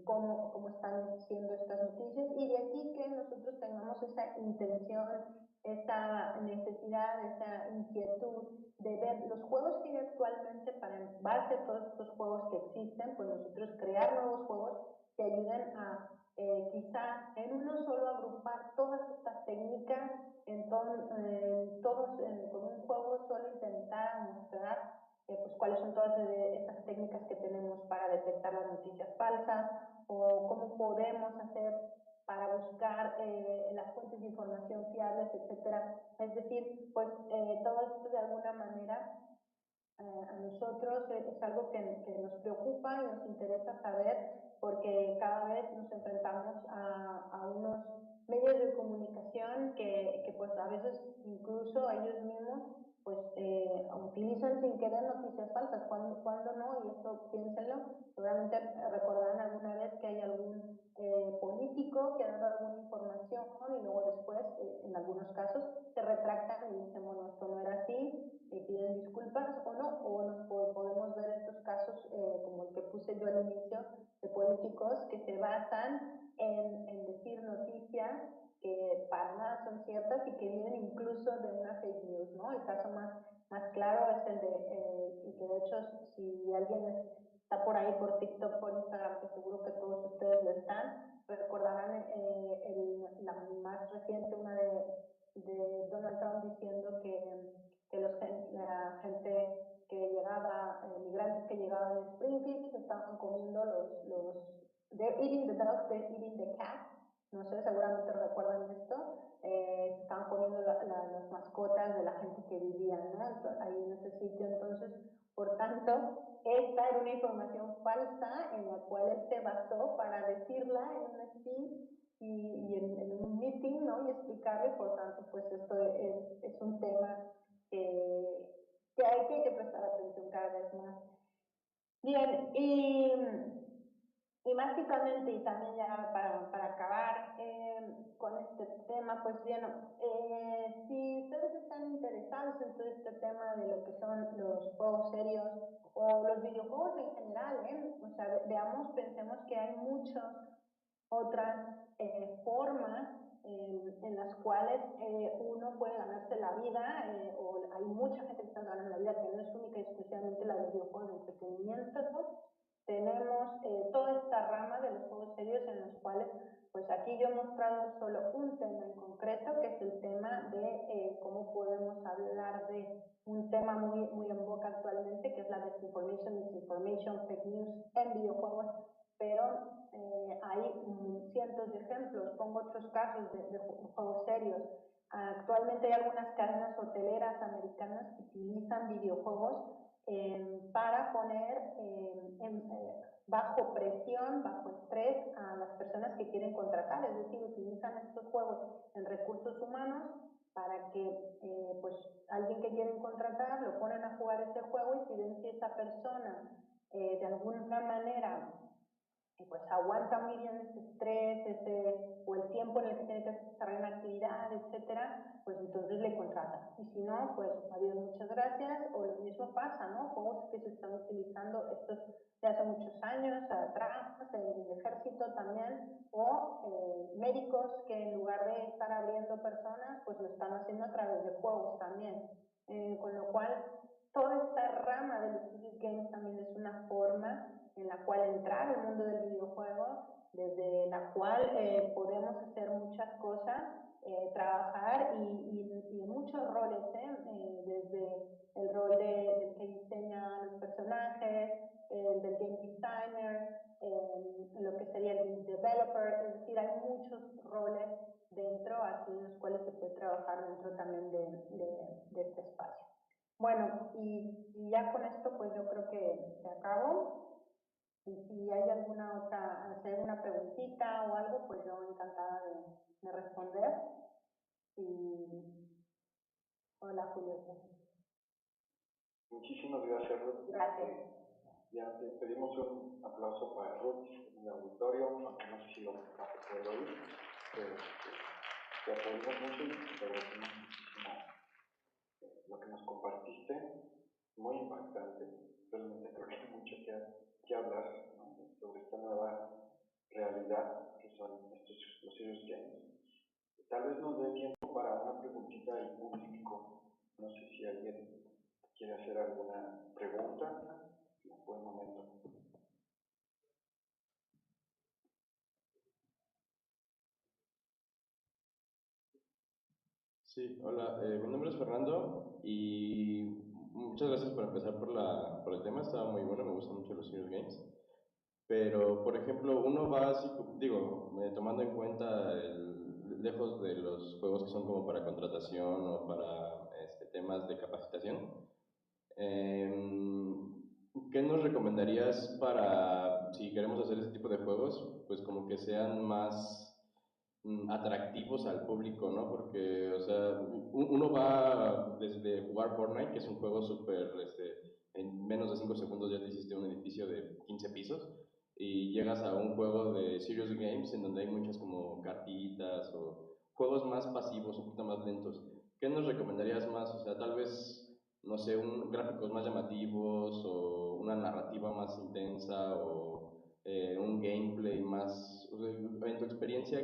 cómo están siendo estas noticias, y de aquí que nosotros tengamos esa intención, esa necesidad, esa inquietud de ver los juegos que hay actualmente para, en base a todos estos juegos que existen, pues nosotros crear nuevos juegos que ayuden a quizá en uno solo agrupar todas estas técnicas, con un juego solo intentar mostrar pues cuáles son todas esas técnicas que tenemos para detectar las noticias falsas, o cómo podemos hacer para buscar las fuentes de información fiables, etcétera. Es decir, pues todo esto de alguna manera a nosotros es algo que nos preocupa y nos interesa saber, porque cada vez nos enfrentamos a unos medios de comunicación que pues a veces incluso ellos mismos pues utilizan sin querer noticias falsas, cuando no, y esto piénsenlo, seguramente recordarán alguna vez que hay algún político que ha dado alguna información y luego después, en algunos casos, se retractan y dicen, bueno, esto no era así, piden disculpas o no, o nos podemos ver estos casos como el que puse yo al inicio, de políticos que se basan en decir noticias que para nada son ciertas y que vienen incluso de una fake news, ¿no? El caso más claro es el de, y que de hecho si alguien está por ahí por TikTok, por Instagram, que seguro que todos ustedes lo están, recordarán la más reciente, una de Donald Trump diciendo que la gente que llegaba, migrantes que llegaban a Springfield, se estaban comiendo they're eating the dogs, they're eating the cats, no sé, seguramente recuerdan esto, se estaban comiendo las mascotas de la gente que vivía, ¿no? Entonces, ahí en ese sitio, entonces, por tanto, esta era una información falsa en la cual él se basó para decirla en un speech y en un meeting, ¿no? Y explicarle, por tanto, pues esto es un tema que hay que prestar atención cada vez más. Bien, y básicamente, y también ya para acabar con este tema, pues bien, si ustedes están interesados en todo este tema de lo que son los juegos serios o los videojuegos en general, o sea, veamos, pensemos que hay muchas otras formas en las cuales uno puede ganarse la vida, o hay mucha gente que está ganando la vida que no es única y exclusivamente la de videojuegos de entretenimiento. Tenemos toda esta rama de los juegos serios en los cuales, pues aquí yo he mostrado solo un tema en concreto, que es el tema de cómo podemos hablar de un tema muy en boca actualmente, que es la desinformation, misinformation, fake news en videojuegos, pero hay cientos de ejemplos. Pongo otros casos de juegos serios. Actualmente hay algunas cadenas hoteleras americanas que utilizan videojuegos para poner bajo presión, bajo estrés a las personas que quieren contratar, es decir, utilizan estos juegos en recursos humanos para que pues alguien que quieren contratar lo ponen a jugar ese juego y si ven si esa persona de alguna manera pues aguanta muy bien ese estrés, o el tiempo en el que tiene que desarrollar una actividad, etcétera, pues entonces le contratan. Y si no, pues adiós, muchas gracias, o lo mismo pasa, ¿no? Juegos que se están utilizando estos de hace muchos años atrás, en el ejército también, o médicos que en lugar de estar abriendo personas, pues lo están haciendo a través de juegos también. Con lo cual, toda esta rama de los video games también es una forma en la cual entrar al mundo del videojuego, desde la cual podemos hacer muchas cosas, trabajar y en muchos roles, desde el rol del que diseña los personajes, del game designer, lo que sería el game developer, es decir, hay muchos roles dentro aquí en los cuales se puede trabajar dentro también de este espacio. Bueno, y ya con esto pues yo creo que acabo. Y si hay alguna otra, si hay alguna preguntita o algo, pues yo encantada de responder. Y hola Julio. Muchísimas gracias, Ruth. Gracias. Ya pedimos un aplauso para Ruth en el auditorio, aunque no sé si lo vas a poder oír, pero te aplaudimos mucho y te agradecemos muchísimo lo que nos compartiste, muy impactante. Realmente creo que hay mucho que hablar, ¿no? Sobre esta nueva realidad que son los serious games. Tal vez nos dé tiempo para una preguntita del público. No sé si alguien quiere hacer alguna pregunta. Buen momento. Sí, hola, mi nombre es Fernando y muchas gracias por empezar por el tema, estaba muy bueno, me gustan mucho los serious games. Pero, por ejemplo, uno va así, digo, tomando en cuenta lejos de los juegos que son como para contratación o para temas de capacitación, ¿qué nos recomendarías para, si queremos hacer ese tipo de juegos, pues como que sean atractivos al público, ¿no? Porque, o sea, uno va desde jugar Fortnite, que es un juego súper, en menos de 5 segundos ya te hiciste un edificio de 15 pisos, y llegas a un juego de Serious Games en donde hay muchas como cartitas o juegos más pasivos, un poquito más lentos. ¿Qué nos recomendarías más? O sea, tal vez, no sé, gráficos más llamativos o una narrativa más intensa o un gameplay más... O sea, en tu experiencia,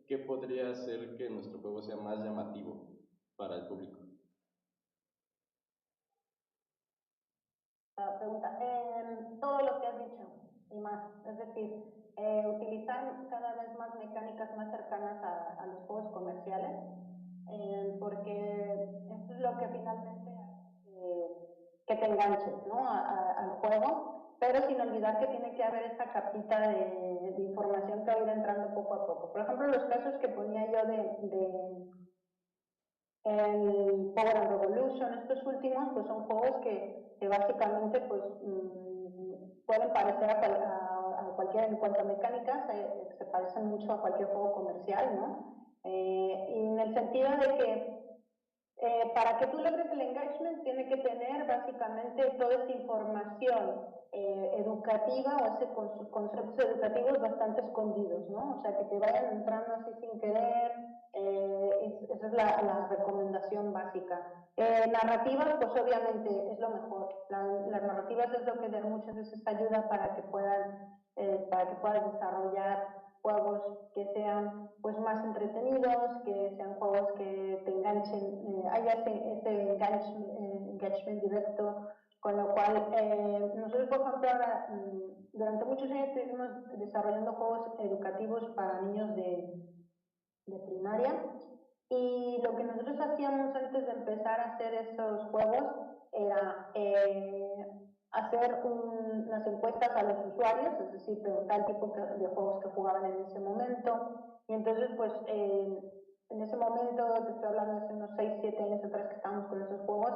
¿qué podría hacer que nuestro juego sea más llamativo para el público? La pregunta, todo lo que has dicho y más, es decir, utilizar cada vez más mecánicas más cercanas a los juegos comerciales, porque esto es lo que finalmente hace que te enganches, ¿no? Al juego, pero sin olvidar que tiene que haber esa capita de información que va a ir entrando poco a poco. Por ejemplo, los casos que ponía yo de el Power and Revolution, estos últimos, pues son juegos que básicamente pues pueden parecer a cualquier, en cuanto a mecánicas, se parecen mucho a cualquier juego comercial, ¿no? Y en el sentido de que para que tú logres el engagement tiene que tener básicamente toda esta información educativa o ese conceptos educativos bastante escondidos, ¿no? O sea, que te vayan entrando así sin querer, esa es la recomendación básica. Narrativas, pues obviamente es lo mejor. Las narrativas es lo que muchas veces ayuda para que puedas desarrollar juegos que sean pues más entretenidos, que sean juegos que te enganchen, haya ese engagement directo, con lo cual nosotros por ejemplo ahora durante muchos años estuvimos desarrollando juegos educativos para niños de primaria y lo que nosotros hacíamos antes de empezar a hacer esos juegos era hacer unas encuestas a los usuarios, es decir, preguntar el tipo de juegos que jugaban en ese momento. Y entonces, pues, en ese momento, te estoy hablando hace unos 6 7 años atrás que estábamos con esos juegos,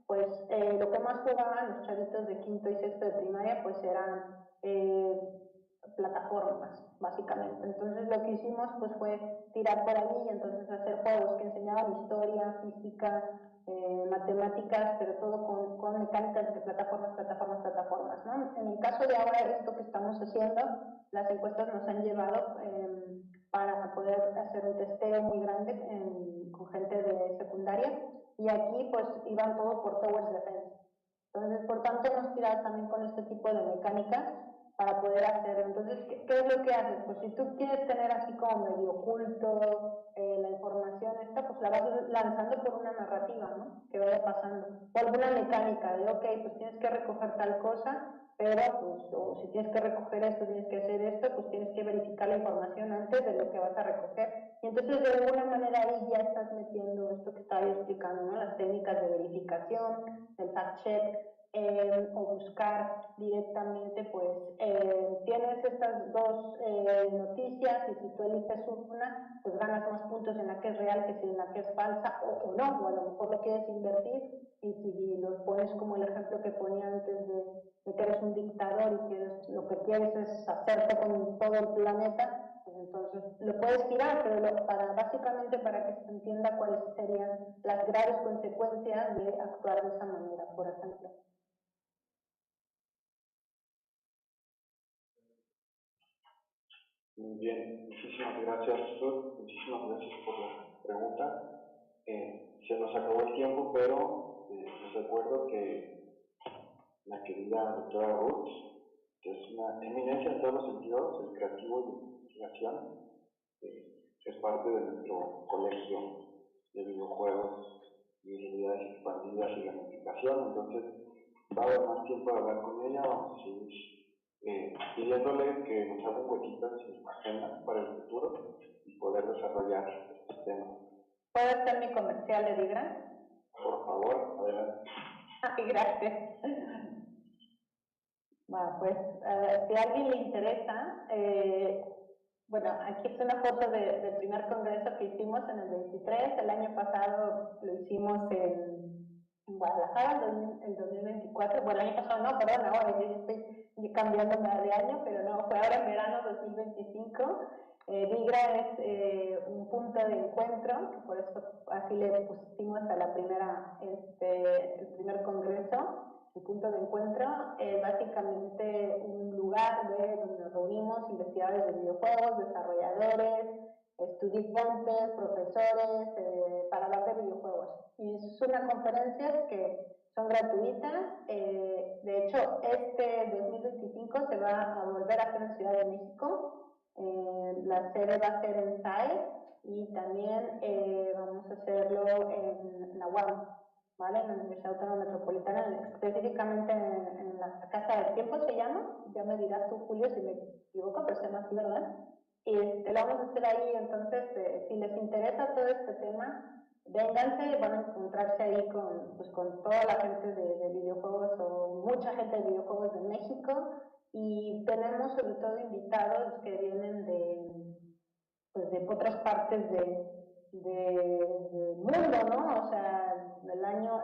pues lo que más jugaban los chavitos de quinto y sexto de primaria, pues eran plataformas, básicamente. Entonces lo que hicimos pues fue tirar por ahí y entonces hacer juegos que enseñaban historia, física, matemáticas, pero todo con mecánicas de plataformas, ¿no? En el caso de ahora, esto que estamos haciendo, las encuestas nos han llevado para poder hacer un testeo muy grande con gente de secundaria y aquí pues iban todo por Towers Defense. Entonces, por tanto, hemos tirado también con este tipo de mecánicas para poder hacerlo. Entonces, ¿qué es lo que haces? Pues si tú quieres tener así como medio oculto la información esta, pues la vas lanzando por una narrativa, ¿no? Que vaya pasando. O alguna mecánica de, ok, pues tienes que recoger tal cosa, pero pues, o si tienes que recoger esto, tienes que hacer esto, pues tienes que verificar la información antes de lo que vas a recoger. Y entonces, de alguna manera ahí ya estás metiendo esto que estaba yo explicando, ¿no? Las técnicas de verificación, el fact check, o buscar directamente, pues tienes estas dos noticias y si tú eliges una, pues ganas más puntos en la que es real que si en la que es falsa o no, o a lo mejor lo quieres invertir y si los pones como el ejemplo que ponía antes de que eres un dictador y quieres, lo que quieres es hacerte con todo el planeta, pues entonces lo puedes tirar, pero básicamente para que se entienda cuáles serían las graves consecuencias de actuar de esa manera, por ejemplo. Muy bien, muchísimas gracias, Ruth. Muchísimas gracias por la pregunta. Se nos acabó el tiempo, pero les recuerdo que la querida doctora Ruth, que es una eminencia en todos los sentidos, el creativo y la investigación, es parte de nuestro colegio de videojuegos y realidades expandidas y gamificación. Entonces, va a haber más tiempo de hablar con ella. Vamos a seguir pidiéndole que nos haga un huequito en su agenda para el futuro y poder desarrollar estos temas. ¿Puedo hacer mi comercial de Digra? Por favor, adelante. Ay, gracias. Bueno, pues si a alguien le interesa, bueno, aquí es una foto del primer congreso que hicimos en el 23, el año pasado lo hicimos en Guadalajara, el 2024, bueno, el año pasado no, perdón, ahora yo estoy cambiándome de año, pero no, fue ahora en verano 2025, Digra es un punto de encuentro, que por eso así le pusimos a la primera, el primer congreso. El punto de encuentro es básicamente un lugar donde nos reunimos investigadores de videojuegos, desarrolladores, estudiantes, profesores, para hablar de videojuegos. Y es una conferencia que son gratuitas. De hecho, este 2025 se va a volver a hacer en Ciudad de México. La sede va a ser en SAE y también vamos a hacerlo en la UAM, ¿vale? En la Universidad Autónoma Metropolitana, específicamente en la Casa del Tiempo se llama. Ya me dirás tú, Julio, si me equivoco, pero se llama así, ¿verdad? Y lo vamos a hacer ahí. Entonces, si les interesa todo este tema, vénganse, van a encontrarse ahí con toda la gente de videojuegos, o mucha gente de videojuegos de México, y tenemos sobre todo invitados que vienen de otras partes del mundo, ¿no? O sea,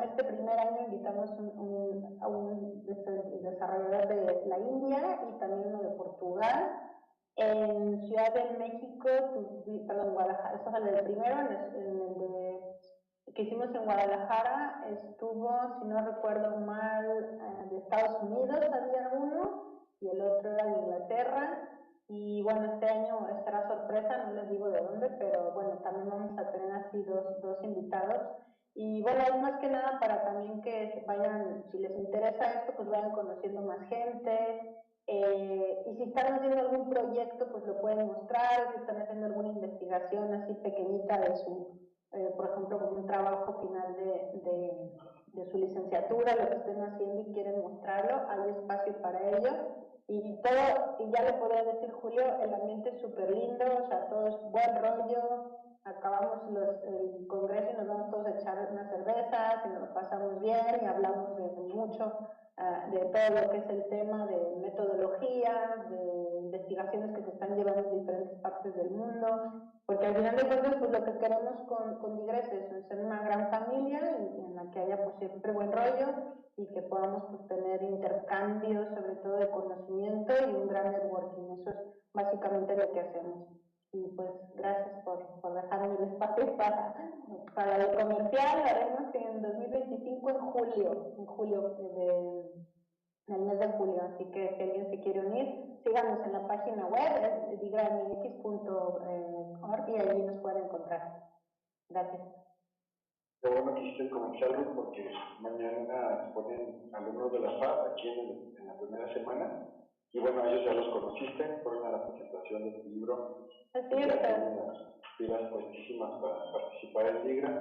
este primer año invitamos a un desarrollador de la India y también uno de Portugal. En Ciudad de México, perdón, Guadalajara, eso fue el primero, que hicimos en Guadalajara estuvo, si no recuerdo mal, de Estados Unidos había uno y el otro era de Inglaterra. Y bueno, este año estará sorpresa, no les digo de dónde, pero bueno, también vamos a tener así dos invitados. Y bueno, es más que nada para también que vayan, si les interesa esto, pues vayan conociendo más gente. Y si están haciendo algún proyecto, pues lo pueden mostrar. Si están haciendo alguna investigación así pequeñita de por ejemplo, como un trabajo final de su licenciatura, lo que estén haciendo y quieren mostrarlo, hay espacio para ello. Y ya le podría decir, Julio, el ambiente es súper lindo, o sea, todo es buen rollo. Acabamos el congreso y nos vamos todos a echar unas cervezas y nos lo pasamos bien y hablamos de mucho, de todo lo que es el tema de metodologías, de investigaciones que se están llevando en diferentes partes del mundo, porque al final de cuentas, pues lo que queremos con Digres es ser una gran familia en la que haya pues siempre buen rollo y que podamos pues tener intercambios, sobre todo de conocimiento y un gran networking. Eso es básicamente lo que hacemos. Y pues gracias por dejarme el espacio para el comercial. Lo haremos en 2025 en julio del mes de julio. Así que si alguien se quiere unir, síganos en la página web, es digramx.org, y allí nos pueden encontrar. Gracias. Qué bueno que hiciste el comercial, porque mañana exponen alumnos de la FAD aquí en la primera semana. Y bueno, ellos ya los conociste, fueron a la presentación de tu libro. Así ya es. tienen las pilas puestísimas para participar en Digra.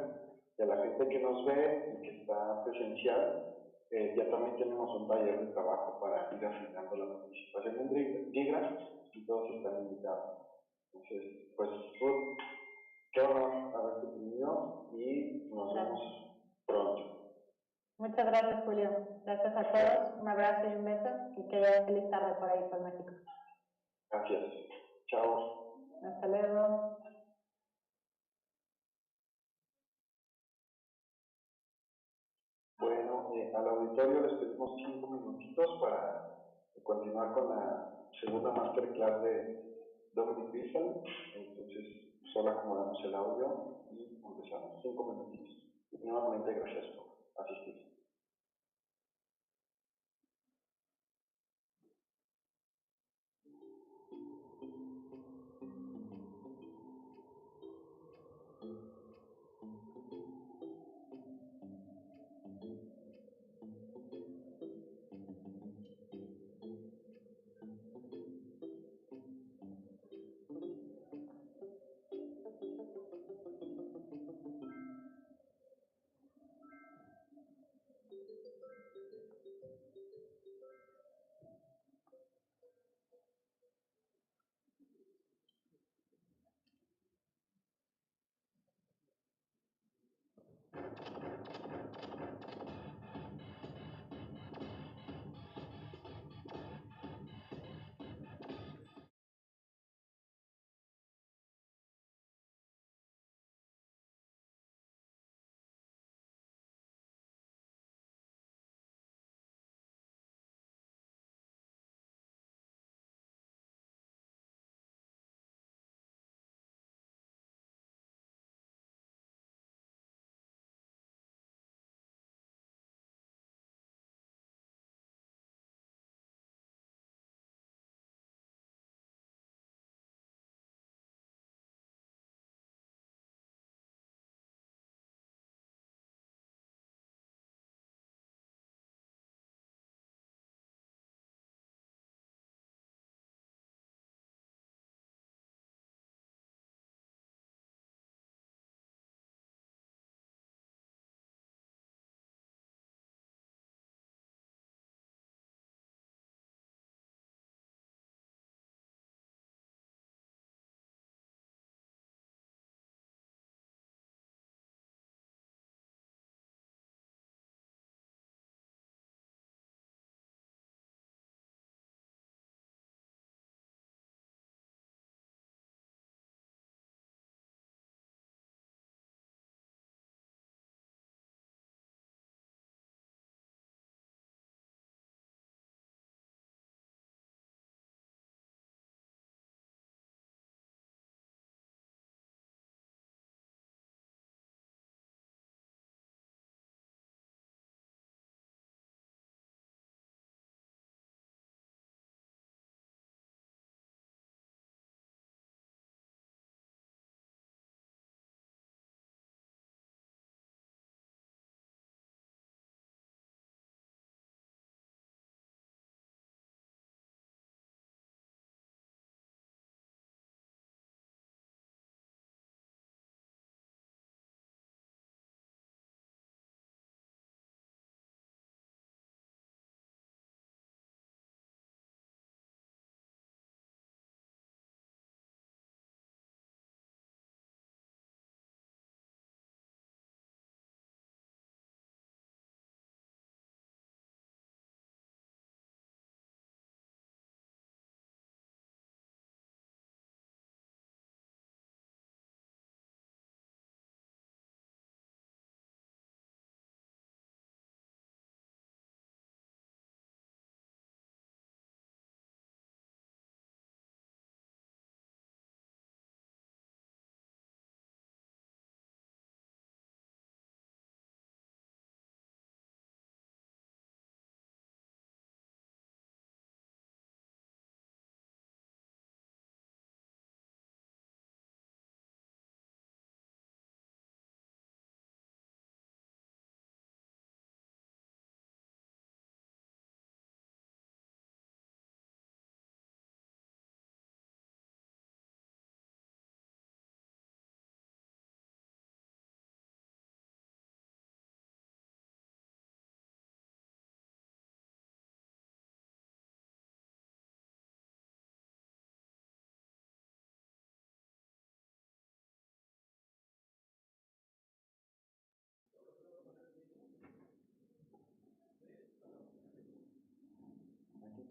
Y a la gente que nos ve y que está presencial, ya también tenemos un taller de trabajo para ir afinando la participación en Digra, y todos están invitados. Entonces, pues, qué honor haberte tenido y nos vemos pronto. Muchas gracias, Julio. Gracias a todos. Un abrazo y un beso y que haya feliz tarde por ahí por México. Gracias. Chao. Hasta luego. Bueno, al auditorio les pedimos 5 minutitos para continuar con la segunda masterclass de Dominic Bissell. Entonces, solo acomodamos el audio y empezamos. 5 minutitos. Y nuevamente, gracias por asistir.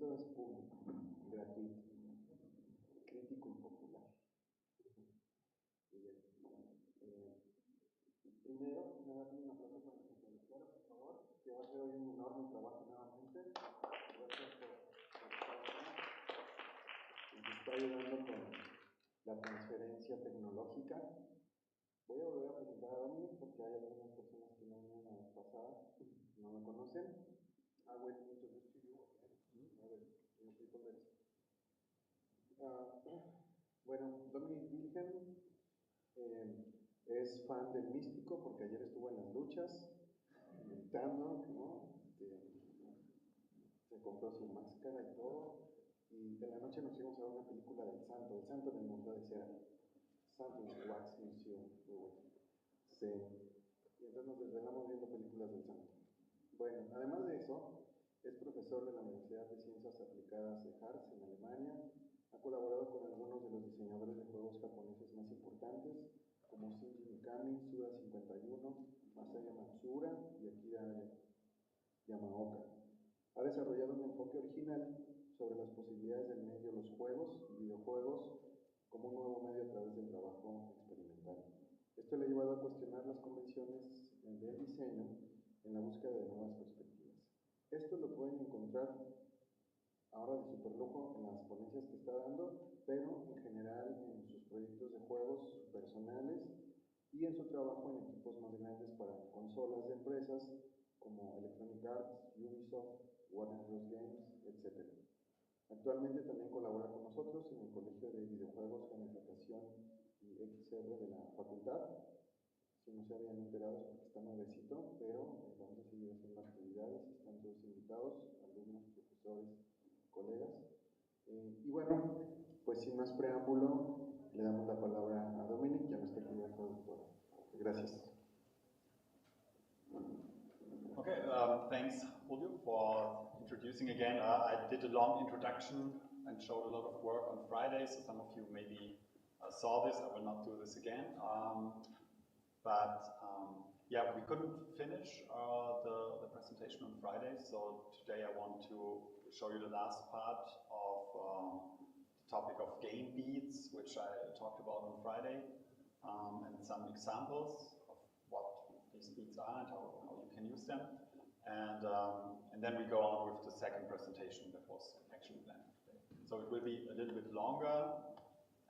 conocimiento es público, gratuito, crítico y popular. Muy bien. Primero, me da un aplauso para el secretario, por favor, que va a hacer hoy un enorme trabajo nuevamente. Gracias por estar aquí. Nos está ayudando con la transferencia tecnológica. Voy a volver a presentar a Dominic porque hay algunas personas que no vinieron la vez pasada, no lo conocen. I will introduce to you again. Bueno, Dominic Wilhelm es fan del místico porque ayer estuvo en las luchas, gritando, ¿no? Se compró su máscara y todo. Y en la noche nos fuimos a ver una película del santo del Museo de Cera. Santo in the Wax Museum. Sí. Y entonces nos desvelamos viendo películas del santo. Bueno, además de eso, es profesor de la Universidad de Ciencias Aplicadas de Harz en Alemania. Ha colaborado con algunos de los diseñadores de juegos japoneses más importantes, como Shinji Mikami, Suda 51, Masaya Matsura y Akira Yamaoka. Ha desarrollado un enfoque original sobre las posibilidades del medio los juegos y videojuegos como un nuevo medio a través del trabajo experimental. Esto le ha llevado a cuestionar las convenciones del diseño en la búsqueda de nuevas perspectivas. Esto lo pueden encontrar ahora de superlujo en las ponencias que está dando, pero en general en sus proyectos de juegos personales y en su trabajo en equipos más grandes para consolas de empresas como Electronic Arts, Ubisoft, Warner Bros. Games, etc. Actualmente también colabora con nosotros en el Colegio de Videojuegos, Gamificación y XR de la facultad. Si no se habían enterado es porque está nuevecito, pero vamos a seguir haciendo actividades, están todos invitados, alumnos, profesores, colegas. Y bueno, pues sin más preámbulo, le damos la palabra a Dominic, ya nuestra querida productora. Gracias. Okay, thanks, Julio, for introducing again. I did a long introduction and showed a lot of work on Friday, so some of you maybe saw this. I will not do this again. Yeah, we couldn't finish the presentation on Friday, so today I want to show you the last part of the topic of game beats, which I talked about on Friday, and some examples of what these beats are and how you can use them. And then we go on with the second presentation that was actually planned today. So it will be a little bit longer.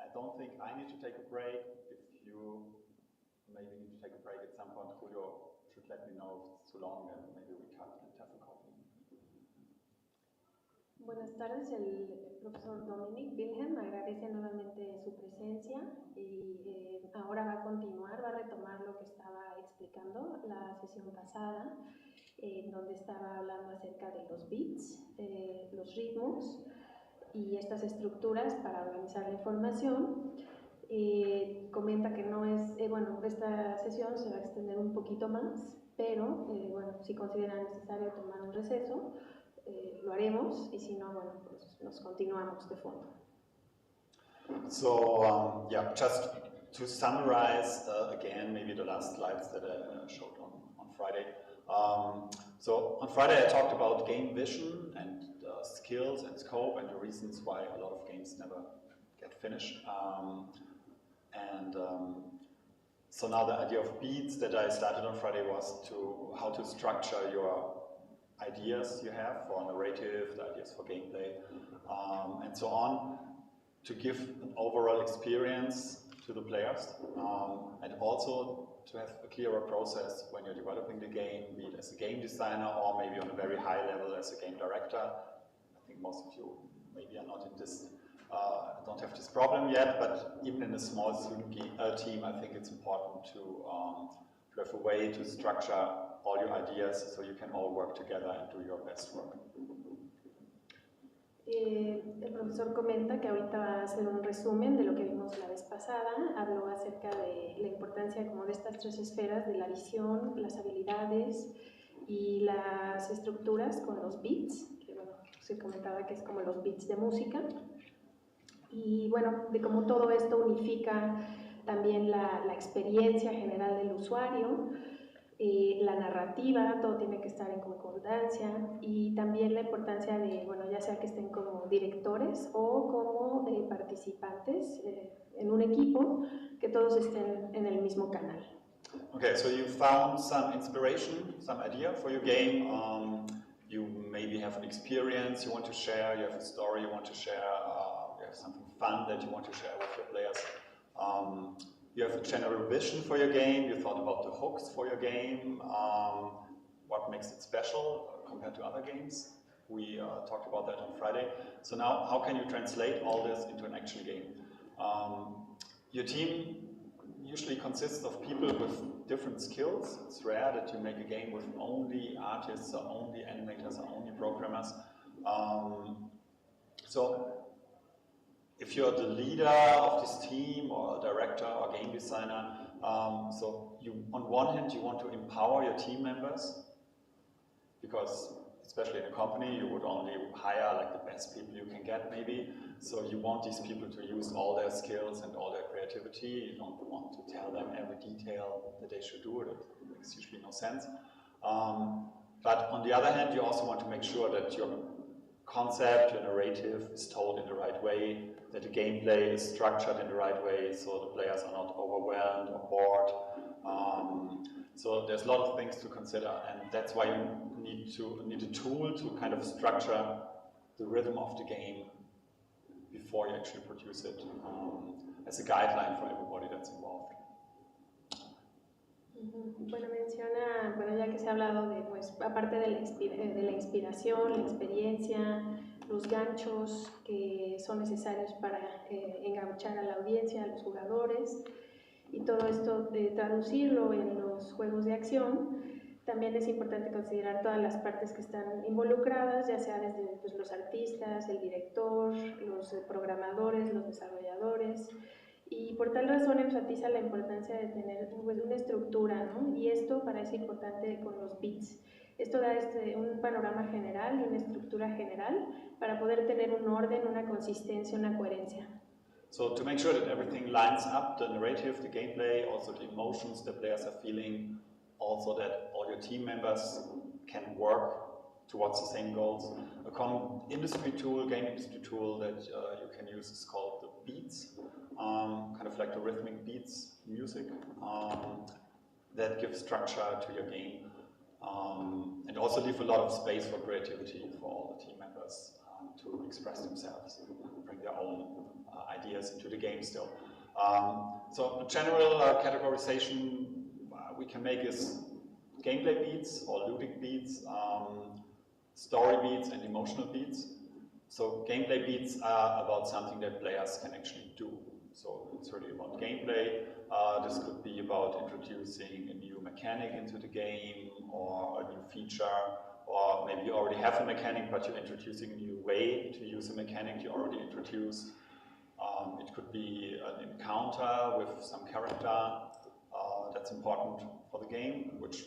I don't think I need to take a break. If you maybe need to take a break at some point, Julio should let me know if it's too long, and maybe we cut and have a coffee. Buenas tardes, el profesor Dominic Wilhelm agradece nuevamente su presencia y ahora va a continuar, va a retomar lo que estaba explicando la sesión pasada, donde estaba hablando acerca de los beats, los ritmos y estas estructuras para organizar la información. Comenta que no es, bueno, esta sesión se va a extender un poquito más, pero bueno, si considera necesario tomar un receso, lo haremos, y si no, bueno, pues nos continuamos de fondo. So, yeah, just to summarize again, maybe the last slides that I showed on Friday. So on Friday I talked about game vision and skills and scope and the reasons why a lot of games never get finished. So now the idea of beats that I started on Friday was how to structure your ideas you have for narrative, the ideas for gameplay, and so on, to give an overall experience to the players, and also to have a clearer process when you're developing the game, be it as a game designer or maybe on a very high level as a game director. I think most of you maybe are not in this, don't have this problem yet, but even in a small student team, I think it's important to have a way to structure all your ideas so you can all work together and do your best work. El profesor comenta que ahorita va a hacer un resumen de lo que vimos la vez pasada. Habló acerca de la importancia como de estas tres esferas, de la visión, las habilidades y las estructuras con los beats, que bueno, se comentaba que es como los beats de música. Y bueno, de cómo todo esto unifica también la experiencia general del usuario, la narrativa, todo tiene que estar en concordancia, y también la importancia de, bueno, ya sea que estén como directores o como participantes en un equipo, que todos estén en el mismo canal. Okay, so you found some inspiration, some idea for your game. You maybe have an experience you want to share, you have a story you want to share, you have something fun that you want to share with your players. You have a general vision for your game, you thought about the hooks for your game, what makes it special compared to other games. We talked about that on Friday. So now, how can you translate all this into an actual game? Your team usually consists of people with different skills. It's rare that you make a game with only artists, or only animators, or only programmers. So if you're the leader of this team, or a director, or game designer, so you, on one hand, you want to empower your team members, because especially in a company, you would only hire like the best people you can get, maybe. So you want these people to use all their skills and all their creativity. You don't want to tell them every detail that they should do. It makes usually no sense. But on the other hand, you also want to make sure that your concept, your narrative is told in the right way, that the gameplay is structured in the right way, so the players are not overwhelmed or bored. So there's a lot of things to consider, and that's why you need a tool to kind of structure the rhythm of the game before you actually produce it, as a guideline for everybody that's involved. Bueno, menciona, bueno, ya que se ha hablado de, pues, aparte de la inspiración, la experiencia, los ganchos que son necesarios para enganchar a la audiencia, a los jugadores, y todo esto de traducirlo en los juegos de acción, también es importante considerar todas las partes que están involucradas, ya sea desde pues, los artistas, el director, los programadores, los desarrolladores, y por tal razón enfatiza la importancia de tener pues, una estructura, ¿no? Y esto parece importante con los bits. Esto da un panorama general y una estructura general para poder tener un orden, una consistencia, una coherencia. So to make sure that everything lines up, the narrative, the gameplay, also the emotions the players are feeling, also that all your team members can work towards the same goals. A common industry tool, game industry tool that you can use is called the beats, kind of like the rhythmic beats music that gives structure to your game, and also leave a lot of space for creativity for all the team members to express themselves, bring their own ideas into the game still. So a general categorization we can make is gameplay beats or ludic beats, story beats and emotional beats. So gameplay beats are about something that players can actually do. So it's really about gameplay. This could be about introducing a new mechanic into the game, or a new feature, or maybe you already have a mechanic but you're introducing a new way to use a mechanic you already introduced. It could be an encounter with some character that's important for the game, which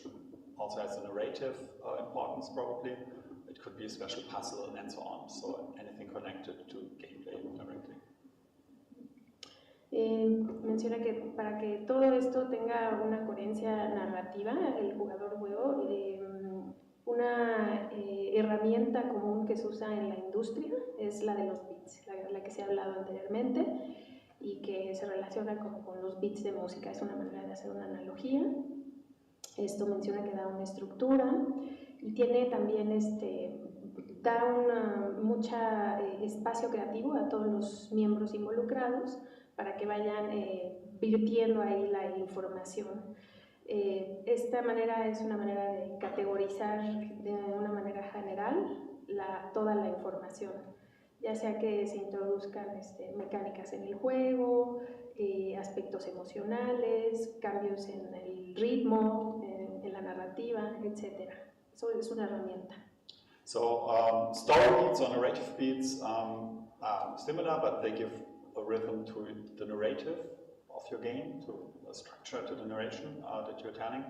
also has a narrative importance probably. It could be a special puzzle and so on, so anything connected to gameplay directly. Menciona que para que todo esto tenga una coherencia narrativa, el jugador juego, una herramienta común que se usa en la industria es la de los bits, la que se ha hablado anteriormente y que se relaciona como con los bits de música. Es una manera de hacer una analogía. Esto menciona que da una estructura y tiene también da mucho espacio creativo a todos los miembros involucrados para que vayan virtiendo ahí la información. Esta manera es una manera de categorizar de una manera general toda la información, ya sea que se introduzcan mecánicas en el juego, aspectos emocionales, cambios en el ritmo, en la narrativa, etc. Eso es una herramienta. So story beats or narrative beats are similar, but they give a rhythm to the narrative of your game, to a structure to the narration that you're telling.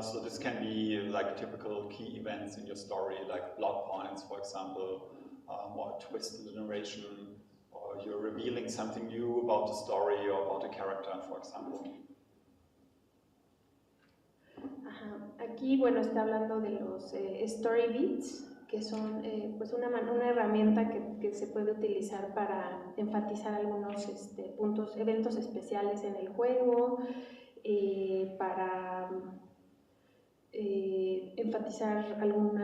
So this can be like typical key events in your story, like plot points, for example, or a twist in the narration, or you're revealing something new about the story or about a character, for example. Aquí, bueno, está hablando de los story beats, que son pues una herramienta que se puede utilizar para enfatizar algunos eventos especiales en el juego, para enfatizar algún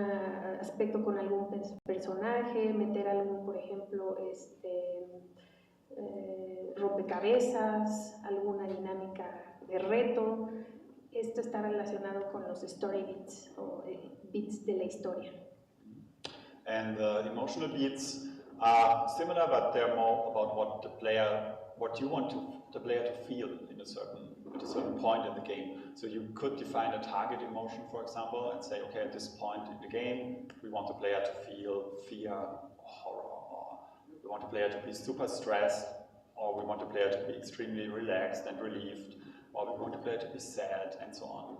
aspecto con algún personaje, meter algún, por ejemplo, rompecabezas, alguna dinámica de reto. Esto está relacionado con los story beats o beats de la historia. And the emotional beats are similar, but they're more about what you want the player to feel at a certain point in the game. So you could define a target emotion, for example, and say, okay, at this point in the game, we want the player to feel fear or horror, or we want the player to be super stressed, or we want the player to be extremely relaxed and relieved, or we want the player to be sad, and so on.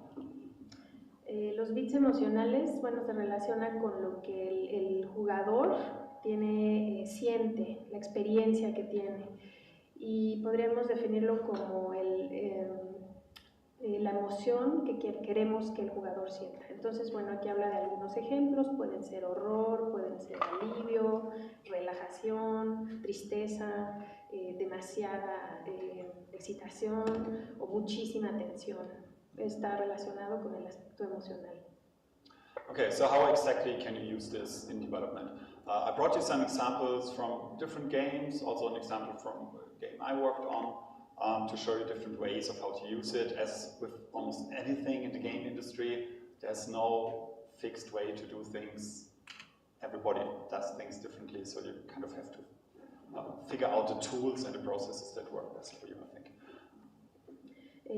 Los bits emocionales, bueno, se relacionan con lo que el jugador tiene, siente, la experiencia que tiene. Y podríamos definirlo como la emoción que queremos que el jugador sienta. Entonces, bueno, aquí habla de algunos ejemplos, pueden ser horror, pueden ser alivio, relajación, tristeza, demasiada excitación o muchísima tensión. Está relacionado con el aspecto emocional. Okay, so how exactly can you use this in development? I brought you some examples from different games, also an example from a game I worked on, to show you different ways of how to use it. As with almost anything in the game industry, there's no fixed way to do things. Everybody does things differently, so you kind of have to figure out the tools and the processes that work best for you, I think.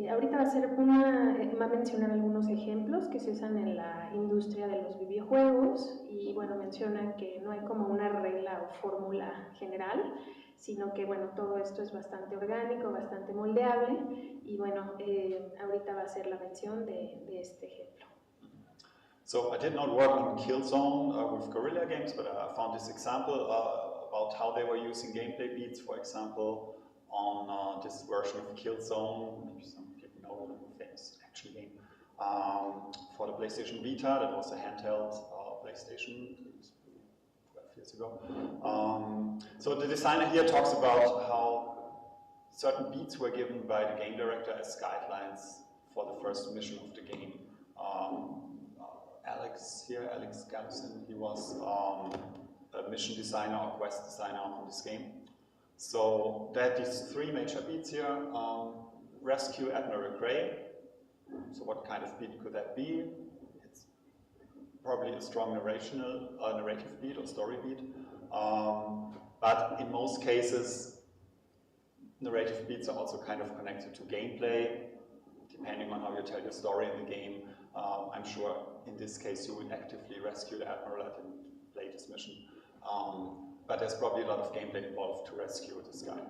Ahorita va a mencionar algunos ejemplos que se usan en la industria de los videojuegos y bueno, menciona que no hay como una regla o fórmula general, sino que bueno, todo esto es bastante orgánico, bastante moldeable y bueno, ahorita va a ser la mención de este ejemplo. So I did not work on Killzone with Guerrilla Games, but I found this example about how they were using gameplay beats, for example, on this version of Killzone. Maybe some people know the famous action game for the PlayStation Vita. That was a handheld PlayStation 12 years ago. So the designer here talks about how certain beats were given by the game director as guidelines for the first mission of the game. Alex Gallison, he was a mission designer or quest designer on this game. So they had these three major beats here. Rescue Admiral Grey. So what kind of beat could that be? It's probably a strong narrative beat or story beat. But in most cases, narrative beats are also kind of connected to gameplay, depending on how you tell your story in the game. I'm sure in this case you would actively rescue the Admiral. I didn't play this mission. But there's probably a lot of gameplay involved to rescue this guy.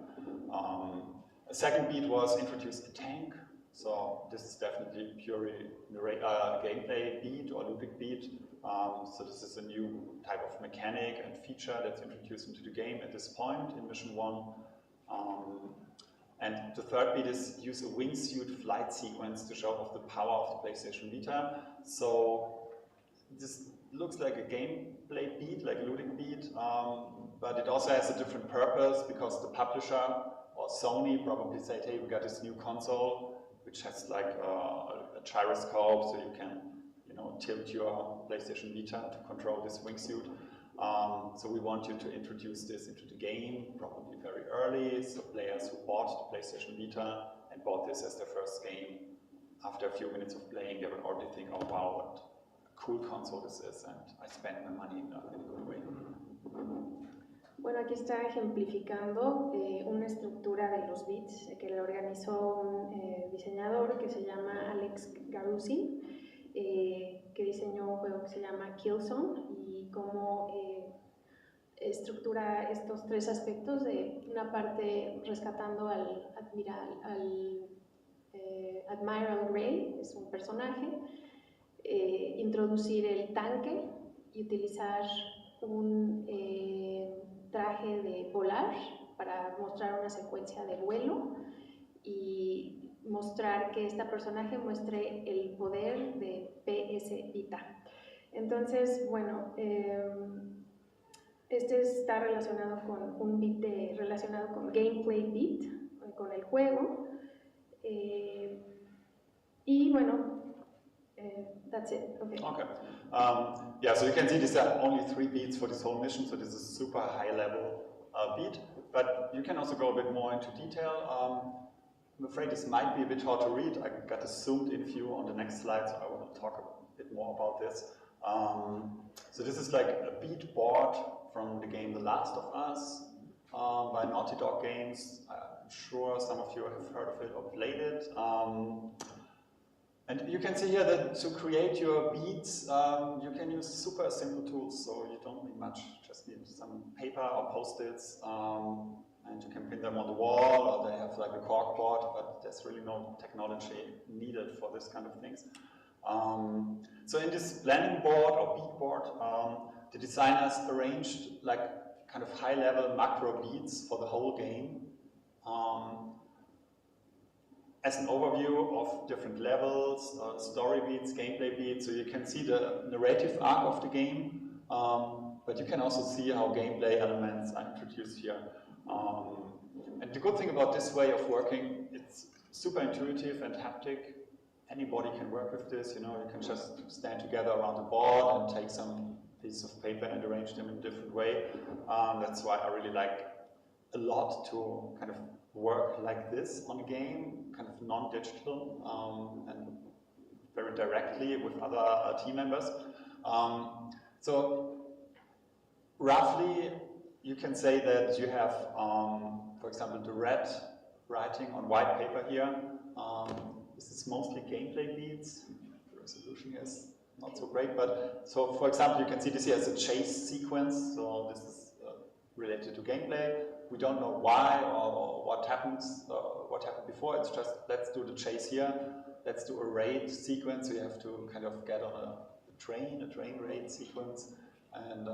A second beat was introduce a tank. So this is definitely purely gameplay beat or looping beat. So this is a new type of mechanic and feature that's introduced into the game at this point in mission 1. And the third beat is use a wingsuit flight sequence to show off the power of the PlayStation Vita. So this looks like a gameplay beat, like a looting beat, but it also has a different purpose because the publisher or Sony probably said, hey, we got this new console which has like a gyroscope, so you can, tilt your PlayStation Vita to control this wingsuit. So we want you to introduce this into the game, probably very early, so players who bought the PlayStation Vita and bought this as their first game, after a few minutes of playing, they will already think, oh wow, what a cool console this is, and I spent my money in a good way. Bueno, aquí está ejemplificando una estructura de los beats que le organizó un diseñador que se llama Alex Gallison, que diseñó un juego que se llama Killzone y cómo estructura estos tres aspectos de una parte rescatando al Admiral Grey, es un personaje, introducir el tanque y utilizar un traje de volar para mostrar una secuencia de vuelo y mostrar que este personaje muestre el poder de chiquitita. Entonces, bueno, este está relacionado con un beat relacionado con gameplay beat, con el juego. Y bueno, that's it. Okay. Yeah, so you can see these are only 3 beats for this whole mission, so this is a super high level beat. But you can also go a bit more into detail. I'm afraid this might be a bit hard to read. I got a zoomed in view on the next slide, so I will talk a bit more about this. So this is like a beat board from the game The Last of Us by Naughty Dog Games. I'm sure some of you have heard of it or played it. And you can see here that to create your beats, you can use super simple tools, so you don't need much, just need some paper or post-its, and you can pin them on the wall, or they have like a corkboard, but there's really no technology needed for this kind of things. So in this blending board or beat board, the designers arranged like kind of high-level macro beats for the whole game. As an overview of different levels, story beats, gameplay beats, so you can see the narrative arc of the game, but you can also see how gameplay elements are introduced here. And the good thing about this way of working, it's super intuitive and haptic. Anybody can work with this, you know, you can just stand together around the board and take some pieces of paper and arrange them in a different way. That's why I really like a lot to kind of work like this on a game, kind of non-digital and very directly with other team members. So roughly you can say that you have, for example, the red writing on white paper here. This is mostly gameplay beats. The resolution here is not so great, but so for example, you can see this here as a chase sequence. So this is related to gameplay. We don't know why or what happens, what happened before. It's just let's do the chase here. Let's do a raid sequence. So you have to kind of get on a train raid sequence, and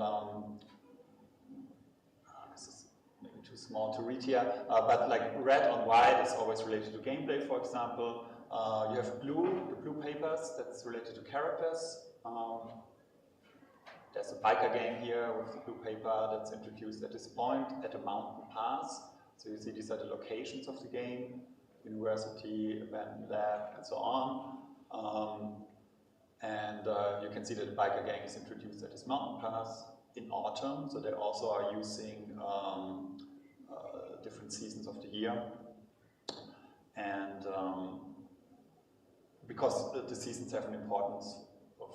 this is maybe too small to read here. But like red on white is always related to gameplay. For example, you have the blue papers that's related to characters. There's a biker game here with the blue paper that's introduced at this point at a mountain pass. So you see these are the locations of the game, university, abandoned lab, and so on. You can see that the biker gang is introduced at this mountain pass in autumn. So they also are using different seasons of the year. And because the seasons have an importance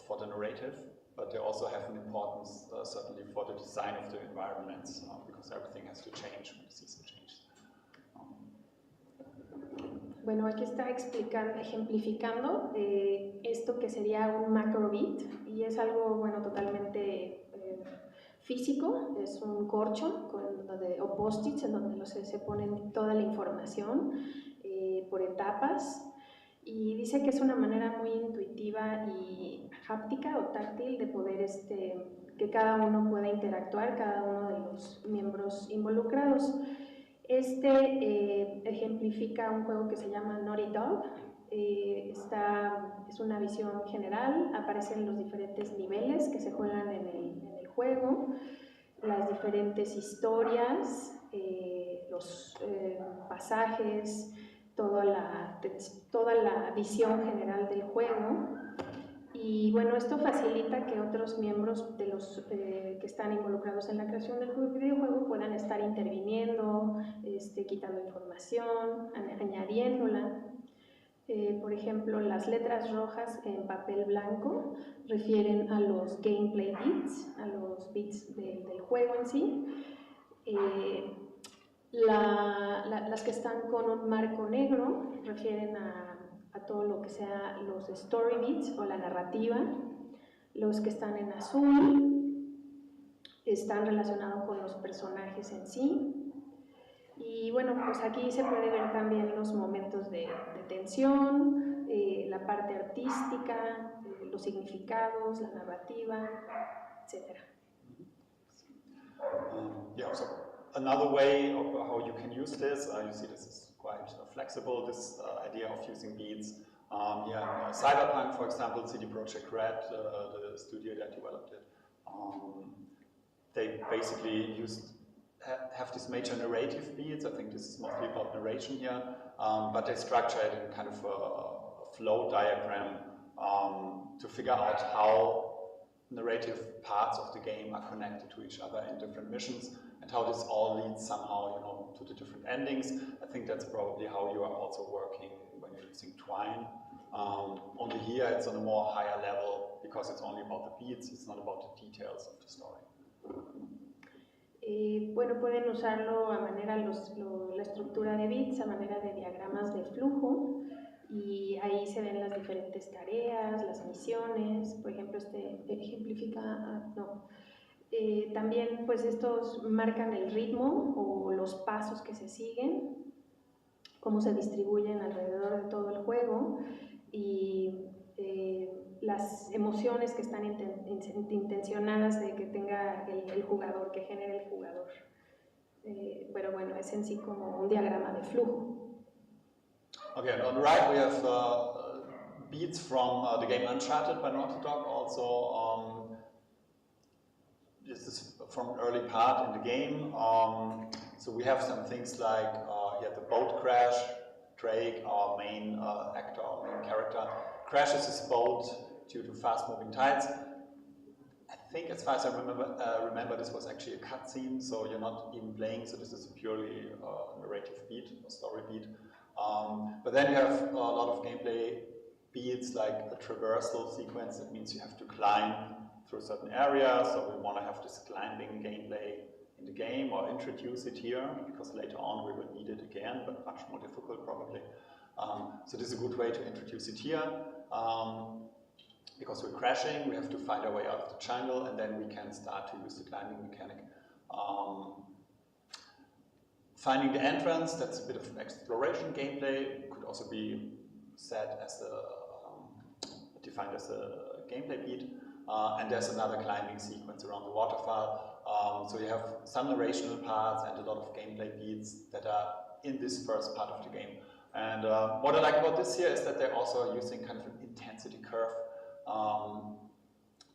for the narrative, but they also have an importance certainly for the design of the environments, because everything has to change when the season changes. Bueno, aquí está ejemplificando esto que sería un macro beat, y es algo, bueno, totalmente físico. Es un corcho o post-its en donde se ponen toda la información por etapas. Y dice que es una manera muy intuitiva y háptica o táctil de poder que cada uno pueda interactuar, cada uno de los miembros involucrados. Ejemplifica un juego que se llama Naughty Dog. Es una visión general, aparecen los diferentes niveles que se juegan en el juego, las diferentes historias, los pasajes, toda la visión general del juego. Y bueno, esto facilita que otros miembros de los que están involucrados en la creación del videojuego puedan estar interviniendo, quitando información, añadiéndola. Por ejemplo, las letras rojas en papel blanco refieren a los gameplay beats, a los beats del juego en sí. Las que están con un marco negro refieren a todo lo que sea los story beats o la narrativa. Los que están en azul están relacionados con los personajes en sí. Y bueno, pues aquí se puede ver también los momentos de tensión, la parte artística, los significados, la narrativa, etc. Yeah, so another way of how you can use this, you see this is quite flexible, this idea of using beats. Yeah, Cyberpunk, for example, CD Projekt Red, the studio that developed it, they basically have these major narrative beats. I think this is mostly about narration here, but they structure it in kind of a flow diagram to figure out how narrative parts of the game are connected to each other in different missions, and how this all leads somehow, to the different endings. I think that's probably how you are also working when you're using Twine. Only here it's on a more higher level because it's only about the beats, it's not about the details of the story. Bueno, pueden usarlo a manera, la estructura de bits, a manera de diagramas de flujo, y ahí se ven las diferentes tareas, las misiones. Por ejemplo, este ejemplifica, también pues estos marcan el ritmo o los pasos que se siguen, cómo se distribuyen alrededor de todo el juego, y las emociones que están intencionadas de que tenga el jugador, que genere el jugador. Pero bueno, es en sí como un diagrama de flujo. Okay, and on the right we have beats from the game Uncharted by Naughty Dog. Also, this is from an early part in the game. So we have some things like the boat crash. Drake, our main actor, our main character, crashes his boat due to fast-moving tides. I think, as far as I remember, this was actually a cutscene, so you're not even playing. So this is a purely narrative beat, a story beat. But then you have a lot of gameplay beats, like a traversal sequence. That means you have to climb through certain areas. So we want to have this climbing gameplay in the game, or introduce it here, because later on we will need it again, but much more difficult probably. So this is a good way to introduce it here. Because we're crashing, we have to find our way out of the jungle, and then we can start to use the climbing mechanic. Finding the entrance, that's a bit of exploration gameplay. Could also be set as defined as a gameplay beat. And there's another climbing sequence around the waterfall. So you have some narrational parts and a lot of gameplay beats that are in this first part of the game. And what I like about this here is that they're also using kind of an intensity curve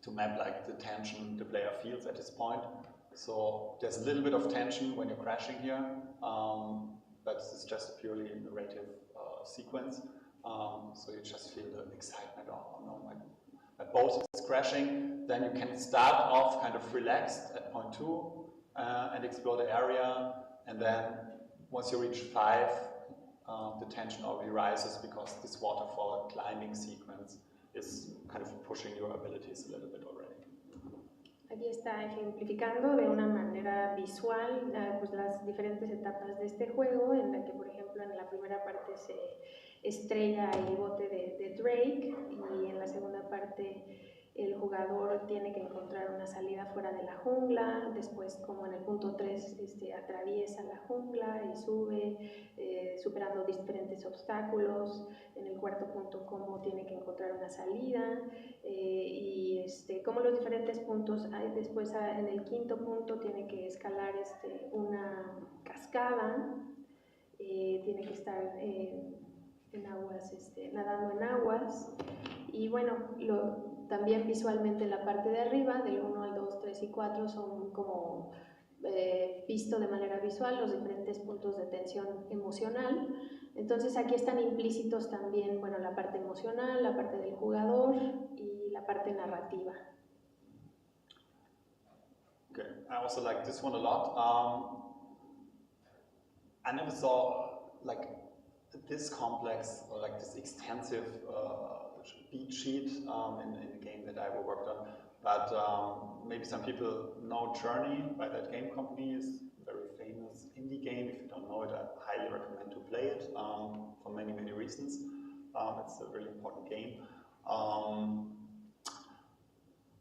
to map like the tension the player feels at this point. So there's a little bit of tension when you're crashing here, but this is just a purely narrative sequence. So you just feel the excitement, oh no, my boat is crashing. Then you can start off kind of relaxed at point 2 and explore the area, and then once you reach 5, the tension already rises because this waterfall climbing sequence is kind of pushing your abilities a little bit already. Aquí está ejemplificando de una manera visual pues las diferentes etapas de este juego, en la que por ejemplo en la primera parte se estrella el bote de Drake, y en la segunda parte el jugador tiene que encontrar una salida fuera de la jungla. Después, como en el punto 3, atraviesa la jungla y sube superando diferentes obstáculos. En el cuarto punto, cómo tiene que encontrar una salida, y cómo los diferentes puntos. Después, en el quinto punto, tiene que escalar una cascada, tiene que estar en aguas, nadando en aguas. Y bueno, también visualmente en la parte de arriba, del 1 al 2, 3 y 4, son como visto de manera visual los diferentes puntos de tensión emocional. Entonces aquí están implícitos también, bueno, la parte emocional, la parte del jugador y la parte narrativa. Okay, I also like this one a lot. I never saw like this complex or like this extensive beat sheet in the game that I worked on, but maybe some people know Journey by that game company. It's a very famous indie game. If you don't know it, I highly recommend to play it for many, many reasons. It's a really important game.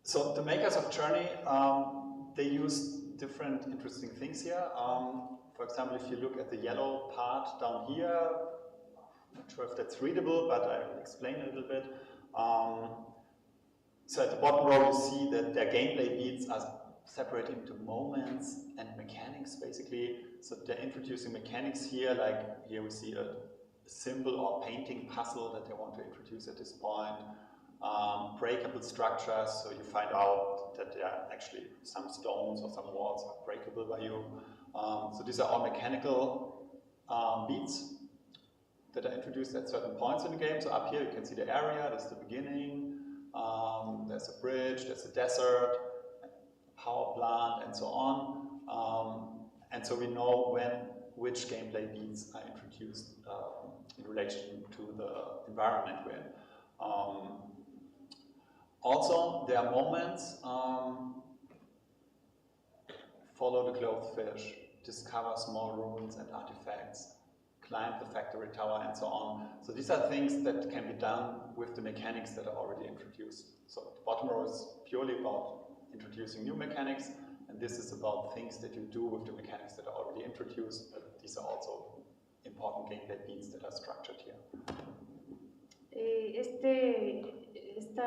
So the makers of Journey, they use different interesting things here. For example, if you look at the yellow part down here, I'm not sure if that's readable, but I'll explain a little bit. So at the bottom row you see that their gameplay beats are separated into moments and mechanics basically. So they're introducing mechanics here, like here we see a symbol or painting puzzle that they want to introduce at this point. Breakable structures, so you find out that there are actually some stones or some walls are breakable by you. So these are all mechanical beats that are introduced at certain points in the game. So up here you can see the area, that's the beginning, there's a bridge, there's a desert, power plant, and so on. And so we know which gameplay beats are introduced in relation to the environment we're in. Also, there are moments, follow the glowfish, discover small ruins and artifacts, climb the factory tower, and so on. So these are things that can be done with the mechanics that are already introduced. So the bottom row is purely about introducing new mechanics, and this is about things that you do with the mechanics that are already introduced, but these are also important gameplay beats that are structured here. Esta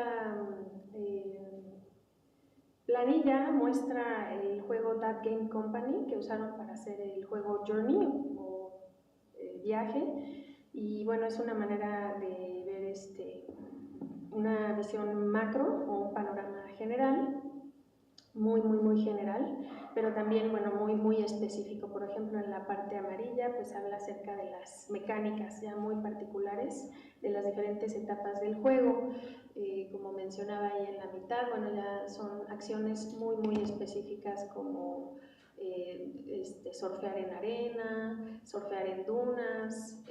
planilla muestra el juego That Game Company que usaron para hacer el juego Journey o viaje, y bueno, es una manera de ver una visión macro o un panorama general, muy general, pero también, bueno, muy específico. Por ejemplo, en la parte amarilla pues habla acerca de las mecánicas ya muy particulares de las diferentes etapas del juego. Como mencionaba ahí en la mitad, bueno, ya son acciones muy específicas como surfear en arena, surfear en dunas,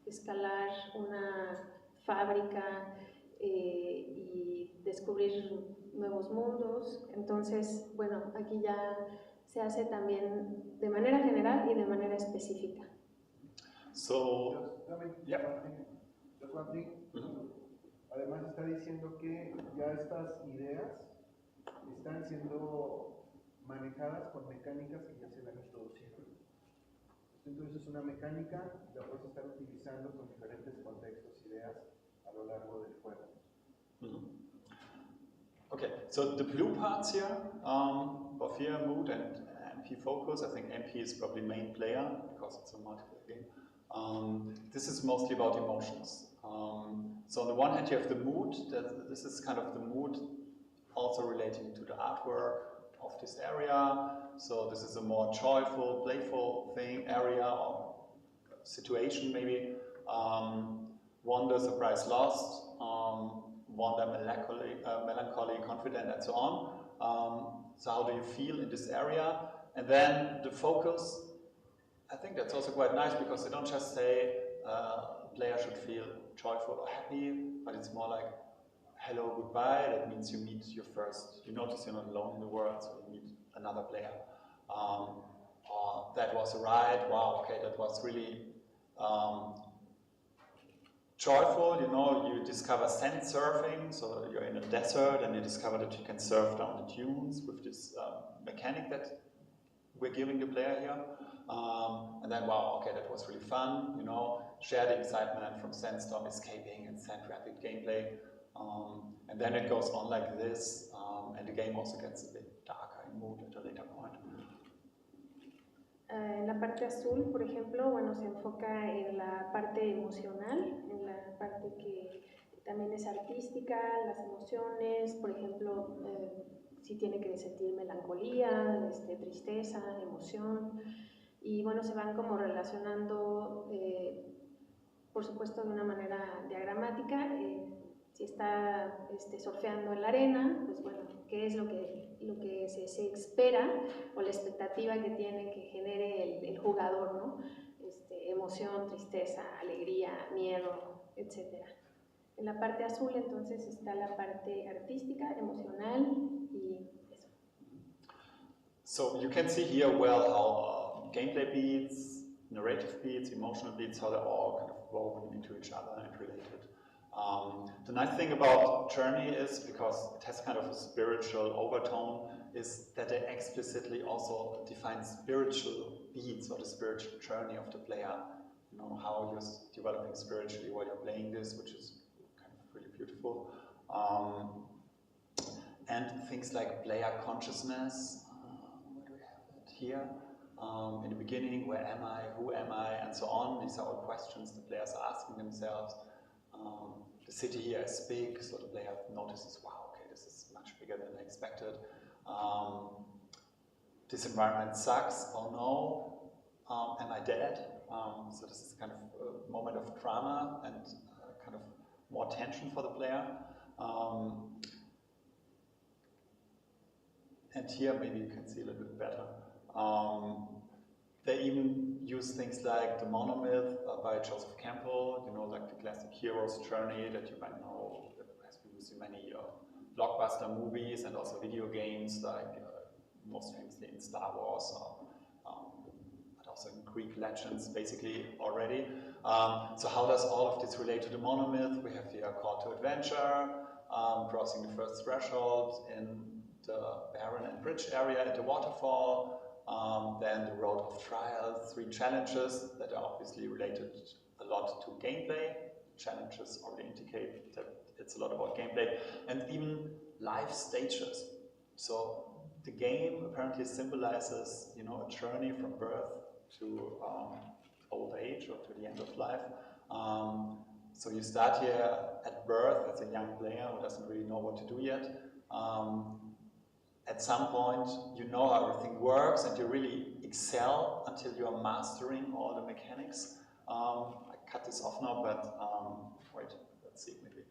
escalar una fábrica y descubrir nuevos mundos. Entonces, bueno, aquí ya se hace también de manera general y de manera específica. So, just one thing. Además está diciendo que ya estas ideas están siendo manejadas con mecánicas que ya se le han introducido. Entonces es una mecánica que la puedes estar utilizando con diferentes contextos, ideas a lo largo del juego. Okay, so the blue parts here, both here, mood and MP focus. I think MP is probably main player because it's a multiplayer game. This is mostly about emotions. So on the one hand you have the mood, this is kind of the mood also relating to the artwork of this area. So this is a more joyful, playful area or situation maybe. Wonder, surprise, lost, wonder, melancholy, confident, and so on. So how do you feel in this area? And then the focus, I think that's also quite nice because they don't just say player should feel joyful or happy, but it's more like hello, goodbye. That means you meet your first, you notice you're not alone in the world, so you meet another player. Or that was a ride, wow, okay, that was really joyful, you know, you discover sand surfing, so you're in a desert and you discover that you can surf down the dunes with this mechanic that we're giving the player here. And then, wow, okay, that was really fun, you know, share the excitement from sandstorm escaping and sand rapid gameplay. And then it goes on like this, and the game also gets a bit darker in mood at a later point. En la parte azul, por ejemplo, bueno, se enfoca en la parte emocional, en la parte que también es artística, las emociones, por ejemplo, si tiene que sentir melancolía, tristeza, emoción, y bueno, se van como relacionando, por supuesto, de una manera diagramática. Si está surfeando en la arena, pues bueno, ¿qué es lo que se espera o la expectativa que tiene que genere el jugador, ¿no? Emoción, tristeza, alegría, miedo, etc. En la parte azul, entonces, está la parte artística, emocional y eso. So you can see here well how gameplay beats, narrative beats, emotional beats, how they're all kind of woven into each other and related. The nice thing about Journey is, because it has kind of a spiritual overtone, is that they explicitly also define spiritual beats or the spiritual journey of the player. You know, how you're developing spiritually while you're playing this, which is kind of really beautiful. And things like player consciousness, where do we have it here? in the beginning, where am I, who am I, and so on. These are all questions the players are asking themselves. The city here is big, so the player notices, wow, okay, this is much bigger than I expected. This environment sucks, oh no, am I dead? So this is kind of a moment of drama and kind of more tension for the player. And here maybe you can see a little bit better. They even use things like the monomyth by Joseph Campbell, you know, like the classic hero's journey that you might know has been used in many blockbuster movies and also video games, like most famously in Star Wars, but also in Greek legends, basically already. So how does all of this relate to the monomyth? We have the call to adventure, crossing the first threshold in the barren and bridge area at the waterfall. Then the road of trials, 3 challenges that are obviously related a lot to gameplay. Challenges already indicate that it's a lot about gameplay, and even life stages. So the game apparently symbolizes, you know, a journey from birth to old age or to the end of life. So you start here at birth as a young player who doesn't really know what to do yet. At some point, you know how everything works and you really excel until you are mastering all the mechanics. I cut this off now, but wait, let's see, maybe.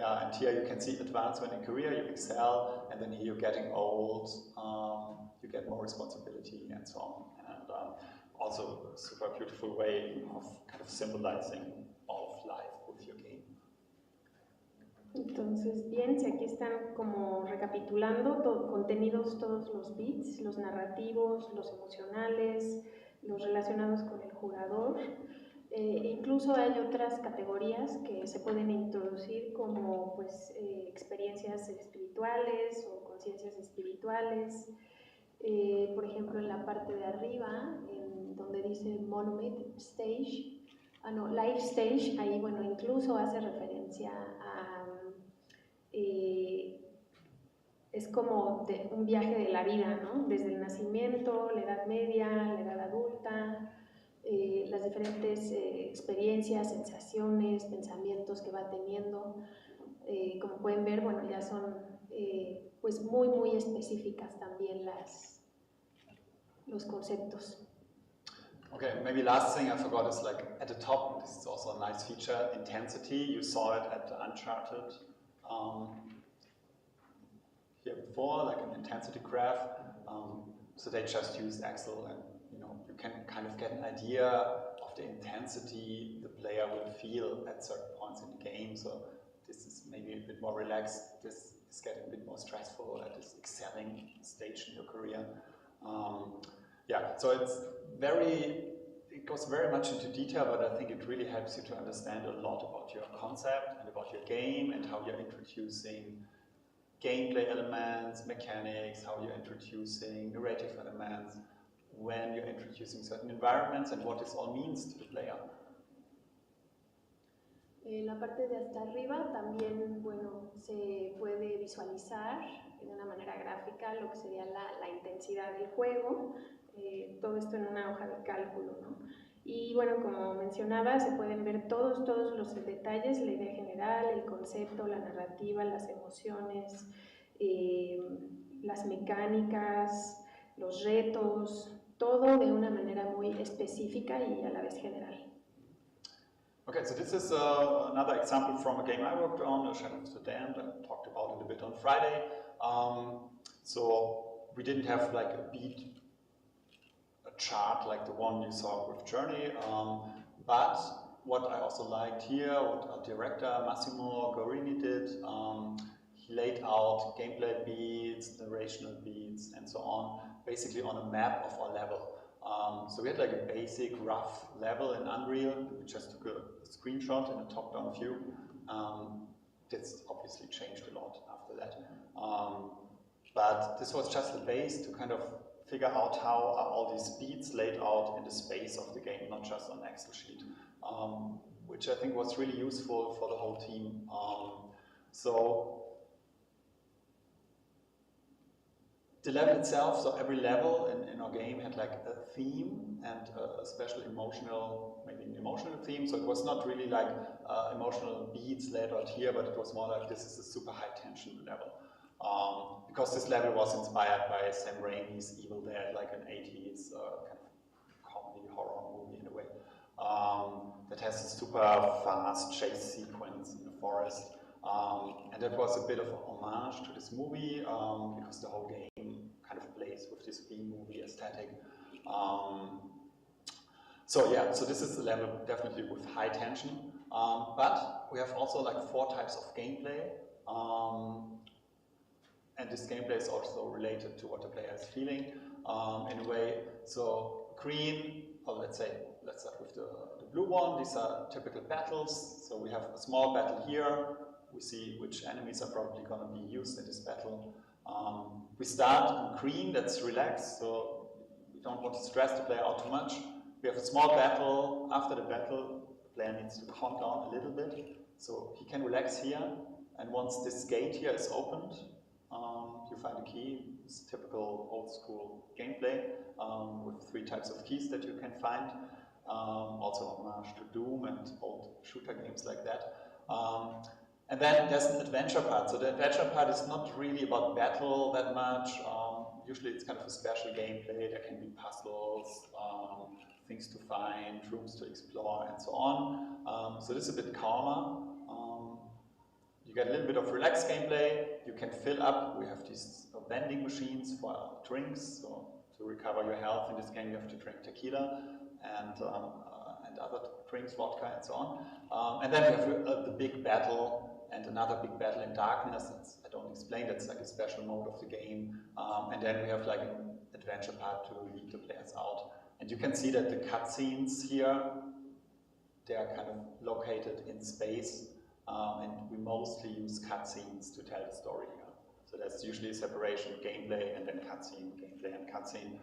And here you can see advancement in career, you excel, and then here you're getting old, you get more responsibility and so on. And also a super beautiful way of kind of symbolizing all of life with your game. Entonces, bien, si aquí están como recapitulando contenidos, todos los bits, los narrativos, los emocionales, los relacionados con el jugador. Incluso hay otras categorías que se pueden introducir como pues, experiencias espirituales o conciencias espirituales. Por ejemplo, en la parte de arriba, en donde dice Monomyth Stage, Life Stage, ahí bueno, incluso hace referencia a es como un viaje de la vida, ¿no? Desde el nacimiento, la edad media, la edad adulta, las diferentes experiencias, sensaciones, pensamientos que va teniendo. Como pueden ver, bueno, ya son pues muy específicas también los conceptos. Okay, maybe last thing I forgot is like at the top, this is also a nice feature, intensity. You saw it at the Uncharted here before, like an intensity graph. So they just use Excel, and you know, you can kind of get an idea of the intensity the player will feel at certain points in the game. So this is maybe a bit more relaxed, this is getting a bit more stressful at this excelling stage in your career. Yeah, so it goes very much into detail, but I think it really helps you to understand a lot about your concept and about your game and how you're introducing gameplay elements, mechanics, how you're introducing narrative elements, when you're introducing certain environments, and what this all means to the player. En la parte de hasta arriba también, bueno, se puede visualizar de una manera gráfica lo que sería la intensidad del juego, todo esto en una hoja de cálculo, ¿no? Y bueno, como mencionaba, se pueden ver todos los detalles, la idea general, el concepto, la narrativa, las emociones, las mecánicas, los retos, todo de una manera muy específica y a la vez general. Okay, so this is another example from a game I worked on, Shadow of the Damned. I talked about it a bit on Friday. So we didn't have like a chart like the one you saw with Journey, but what I also liked here, what our director Massimo Gorini did, he laid out gameplay beats, narrational beats, and so on, basically on a map of our level. So we had like a basic rough level in Unreal. We just took a screenshot in a top-down view. This obviously changed a lot after that. But this was just the base to kind of figure out how are all these beats laid out in the space of the game, not just on an Excel sheet. which I think was really useful for the whole team. So the level itself, so every level in our game had like a theme and a special emotional, maybe an emotional theme. So it was not really like emotional beats laid out here, but it was more like this is a super high tension level. Because this level was inspired by Sam Raimi's Evil Dead, like an 80s kind of comedy horror movie in a way. That has a super fast chase sequence in the forest. And that was a bit of an homage to this movie because the whole game kind of plays with this B-movie aesthetic. So yeah, so this is the level definitely with high tension. But we have also like 4 types of gameplay. And this gameplay is also related to what the player is feeling in a way. So green, or let's start with the blue one. These are typical battles. So we have a small battle here. We see which enemies are probably going to be used in this battle. We start in green, that's relaxed, so we don't want to stress the player out too much. We have a small battle. After the battle, the player needs to calm down a little bit, so he can relax here. And once this gate here is opened, you find a key. It's typical old school gameplay with 3 types of keys that you can find. Also homage to Doom and old shooter games like that. And then there's an adventure part. So the adventure part is not really about battle that much. Usually it's kind of a special gameplay. There can be puzzles, things to find, rooms to explore, and so on. So this is a bit calmer. You get a little bit of relaxed gameplay. You can fill up. We have these vending machines for drinks. So to recover your health in this game, you have to drink tequila and other drinks, vodka, and so on. And then we have the big battle and another big battle in darkness. I don't explain, that's like a special mode of the game. And then we have like an adventure part to lead the players out. And you can see that the cutscenes here, they are kind of located in space. And we mostly use cutscenes to tell the story here. So there's usually a separation of gameplay and then cutscene, gameplay and cutscene.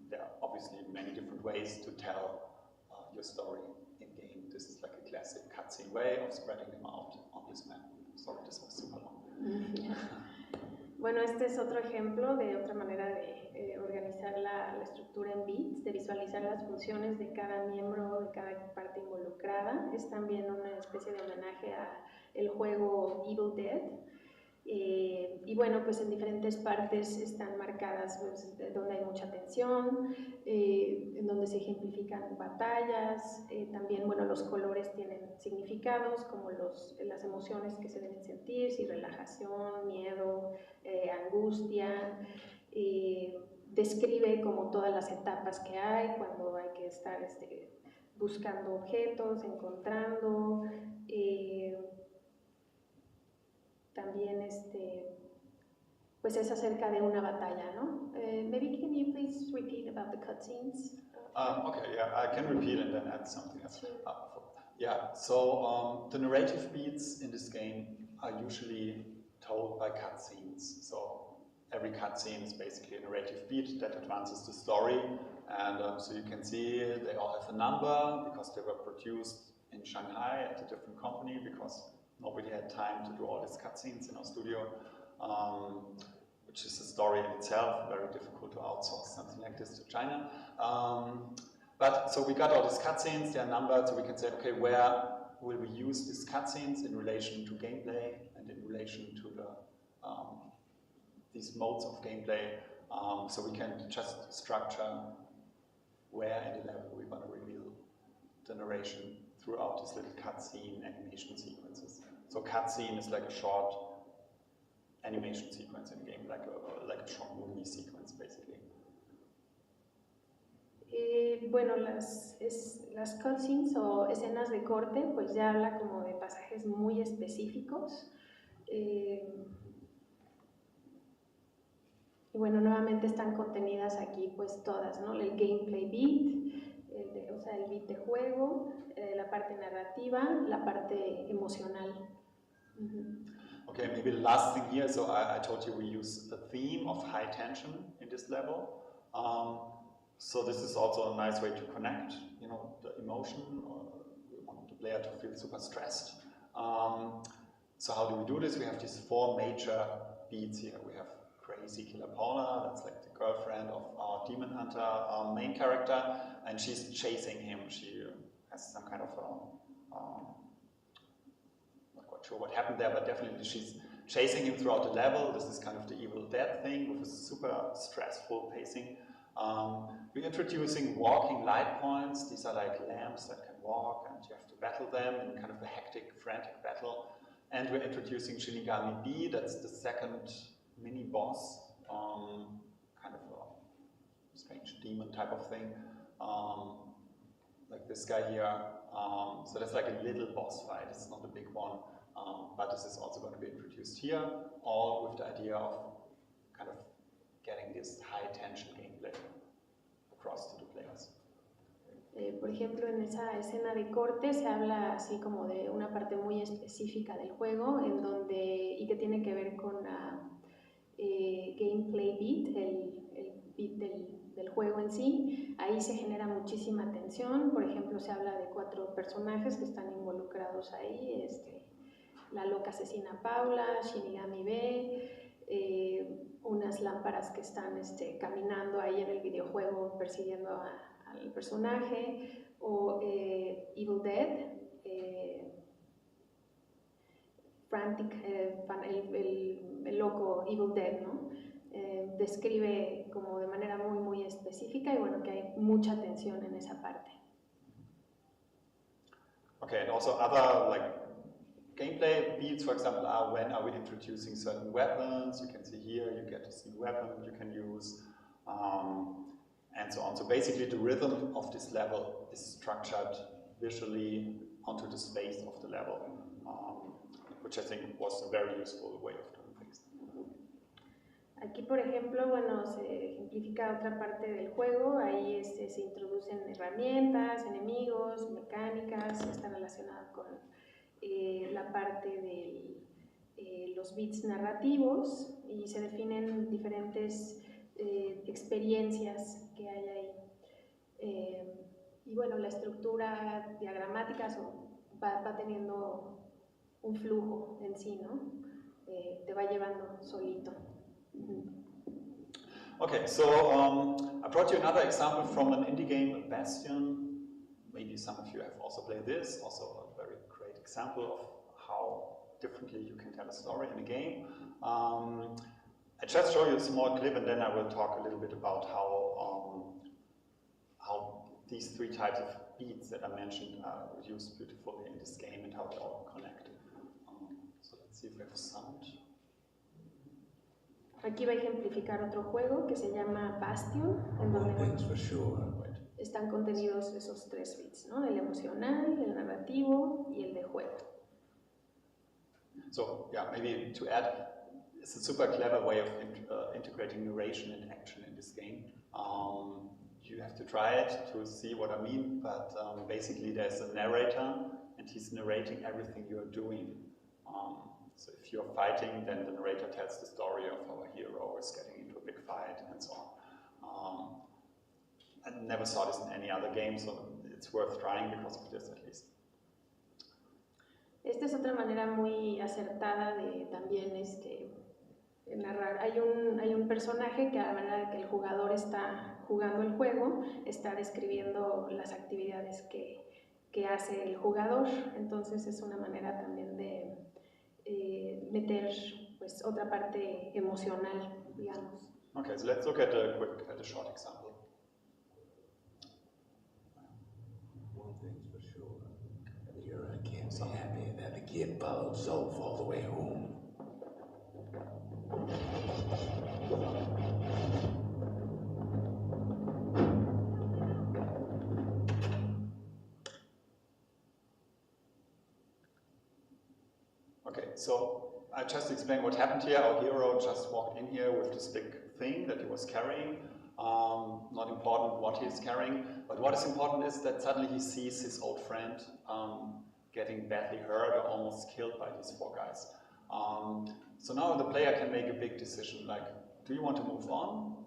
There are obviously many different ways to tell your story in-game. This is like a classic cutscene way of spreading them out on this map. Sorry, this was super long. Bueno, este es otro ejemplo de otra manera de organizar la estructura en bits, de visualizar las funciones de cada miembro, de cada parte involucrada. Es también una especie de homenaje a el juego Evil Dead. Y bueno, pues en diferentes partes están marcadas pues, donde hay mucha tensión, en donde se ejemplifican batallas, también bueno, los colores tienen significados como las emociones que se deben sentir, si relajación, miedo, angustia, describe como todas las etapas que hay, cuando hay que estar buscando objetos, encontrando, también pues es acerca de una batalla, ¿no? Maybe can you please repeat about the cutscenes? Okay, yeah, I can repeat and then add something else. Yeah, so the narrative beats in this game are usually told by cutscenes. So every cutscene is basically a narrative beat that advances the story. And so you can see they all have a number because they were produced in Shanghai at a different company because nobody had time to do all these cutscenes in our studio, which is a story in itself, very difficult to outsource something like this to China. But so we got all these cutscenes, they are numbered, so we can say, okay, where will we use these cutscenes in relation to gameplay and in relation to these modes of gameplay. So we can just structure where in the level we want to reveal the narration throughout these little cutscene animation sequences. So cutscene is like a short animation sequence in game, like a short movie sequence, basically. Bueno, las cutscenes o escenas de corte, pues ya habla como de pasajes muy específicos. Y bueno, nuevamente están contenidas aquí pues todas, ¿no? El gameplay beat, o sea, el beat de juego, la parte narrativa, la parte emocional. Okay, maybe the last thing here, so I told you we use a theme of high tension in this level. So this is also a nice way to connect, you know, the emotion player to feel super stressed. So how do we do this? We have these 4 major beats here. We have Crazy Killer Paula, that's like the girlfriend of our Demon Hunter, our main character, and she's chasing him. She has some kind of not quite sure what happened there, but definitely she's chasing him throughout the level. This is kind of the Evil Dead thing with a super stressful pacing. We're introducing walking light points. These are like lamps that can walk, and you have to battle them in kind of a hectic, frantic battle. And we're introducing Shinigami B, that's the second mini-boss, kind of a strange demon type of thing, like this guy here. So that's like a little boss fight, it's not a big one, but this is also going to be introduced here, all with the idea of kind of getting this high-tension gameplay across to the players. Por ejemplo, en esa escena de corte se habla así como de una parte muy específica del juego y que tiene que ver con la gameplay beat, el beat del juego en sí. Ahí se genera muchísima tensión. Por ejemplo, se habla de 4 personajes que están involucrados ahí, la loca asesina Paula, Shinigami B, unas lámparas que están caminando ahí en el videojuego persiguiendo al personaje, o Evil Dead, Frantic, el loco Evil Dead, ¿no? Describe como de manera muy específica y bueno, que hay mucha tensión en esa parte. Okay, and also other like gameplay beats, for example, are when are we introducing certain weapons. You can see here, you get to see weapons you can use, and so on. So basically the rhythm of this level is structured visually onto the space of the level, which I think was a very useful way of doing things. Aquí, por ejemplo, bueno, se ejemplifica otra parte del juego. Ahí se introducen herramientas, enemigos, mecánicas, está relacionado con la parte de los bits narrativos y se definen diferentes experiencias que hay ahí. Y bueno, la estructura diagramática va teniendo un flujo en sí, ¿no? Te va llevando solito. Okay, so I brought you another example from an indie game, Bastion. Maybe some of you have also played this, also a very great example of how differently you can tell a story in a game. I just show you a small clip and then I will talk a little bit about how these 3 types of beats that I mentioned are used beautifully in this game and how they all connect. So let's see if we have sound. Aquí va a ejemplificar otro juego que se llama Bastion, en donde están contenidos esos 3 bits, ¿no? El emocional, el narrativo y el de juego. So yeah, maybe to add, it's a super clever way of integrating narration and action in this game. You have to try it to see what I mean, but basically there's a narrator and he's narrating everything you're doing. So if you're fighting, then the narrator tells the story of how a hero is getting into a big fight and so on. I never saw this in any other game, so it's worth trying because of this at least. Esta es otra manera muy acertada de también narrar. Hay un personaje que a la manera de que el jugador está jugando el juego, está describiendo las actividades que hace el jugador. Entonces es una manera también de meter pues otra parte emocional, digamos. Okay, so let's look at a short example. One thing's for sure, here I can't be happy that the kid followed Zolf all the way home. Okay, so I just explained what happened here. Our hero just walked in here with this big thing that he was carrying. Not important what he's carrying, but what is important is that suddenly he sees his old friend getting badly hurt or almost killed by these 4 guys. So now the player can make a big decision, like, do you want to move on?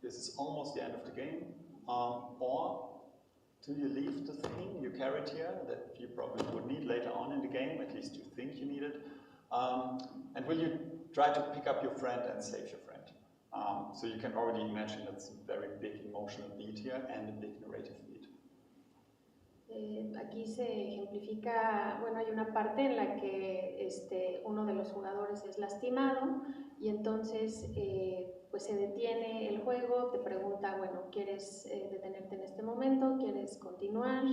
This is almost the end of the game. Or do you leave the thing you carried here that you probably would need later on in the game, at least you think you need it? And will you try to pick up your friend and save your friend? So you can already imagine that's a very big emotional beat here and a big narrative beat. Aquí se ejemplifica, bueno, hay una parte en la que uno de los jugadores es lastimado y entonces pues se detiene el juego, te pregunta, bueno, ¿quieres detenerte en este momento? ¿Quieres continuar?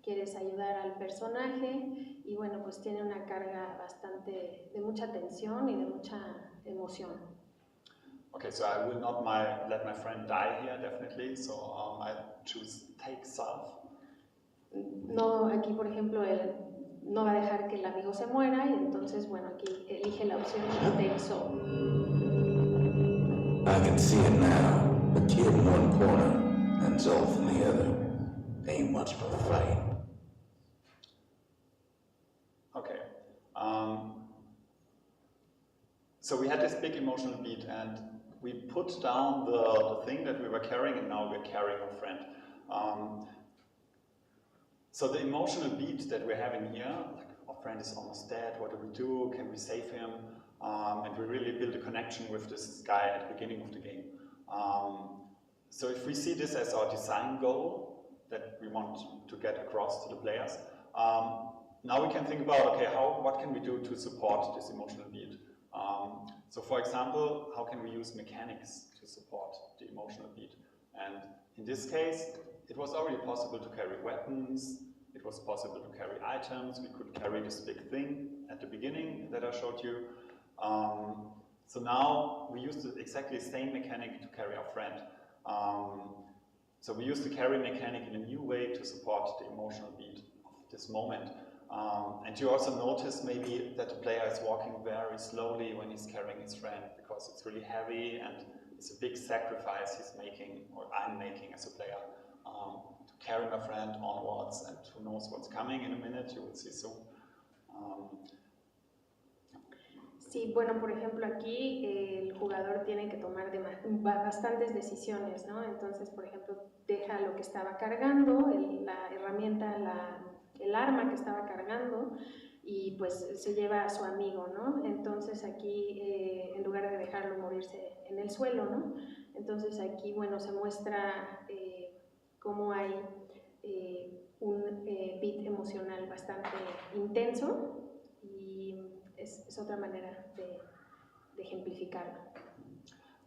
¿Quieres ayudar al personaje? Y bueno, pues tiene una carga bastante de mucha tensión y de mucha emoción. Okay, so I will not let my friend die here, definitely, so I choose take self. No, aquí por ejemplo él no va a dejar que el amigo se muera y entonces bueno, aquí elige la opción de take soul. I can see it now. The kid in one corner and Zolf in the other. Ain't much of a fight. Okay. So we had this big emotional beat and we put down the thing that we were carrying and now we're carrying a friend. So the emotional beat that we're having here, like our friend is almost dead, what do? Can we save him? And we really build a connection with this guy at the beginning of the game. So if we see this as our design goal that we want to get across to the players, now we can think about, okay, what can we do to support this emotional beat? So for example, how can we use mechanics to support the emotional beat? And in this case, it was already possible to carry weapons, it was possible to carry items, we could carry this big thing at the beginning that I showed you. So now we use exactly the same mechanic to carry our friend. So we use the carry mechanic in a new way to support the emotional beat of this moment. And you also notice maybe that the player is walking very slowly when he's carrying his friend because it's really heavy and it's a big sacrifice he's making, or I'm making as a player, to carry my friend onwards, and who knows what's coming in a minute, you will see soon. Sí, bueno, por ejemplo, aquí el jugador tiene que tomar bastantes decisiones, ¿no? Entonces, por ejemplo, deja lo que estaba cargando, la herramienta, el arma que estaba cargando, y pues se lleva a su amigo, ¿no? Entonces aquí, en lugar de dejarlo morirse en el suelo, ¿no? Entonces aquí, bueno, se muestra cómo hay un beat emocional bastante intenso, y es otra manera de ejemplificarlo.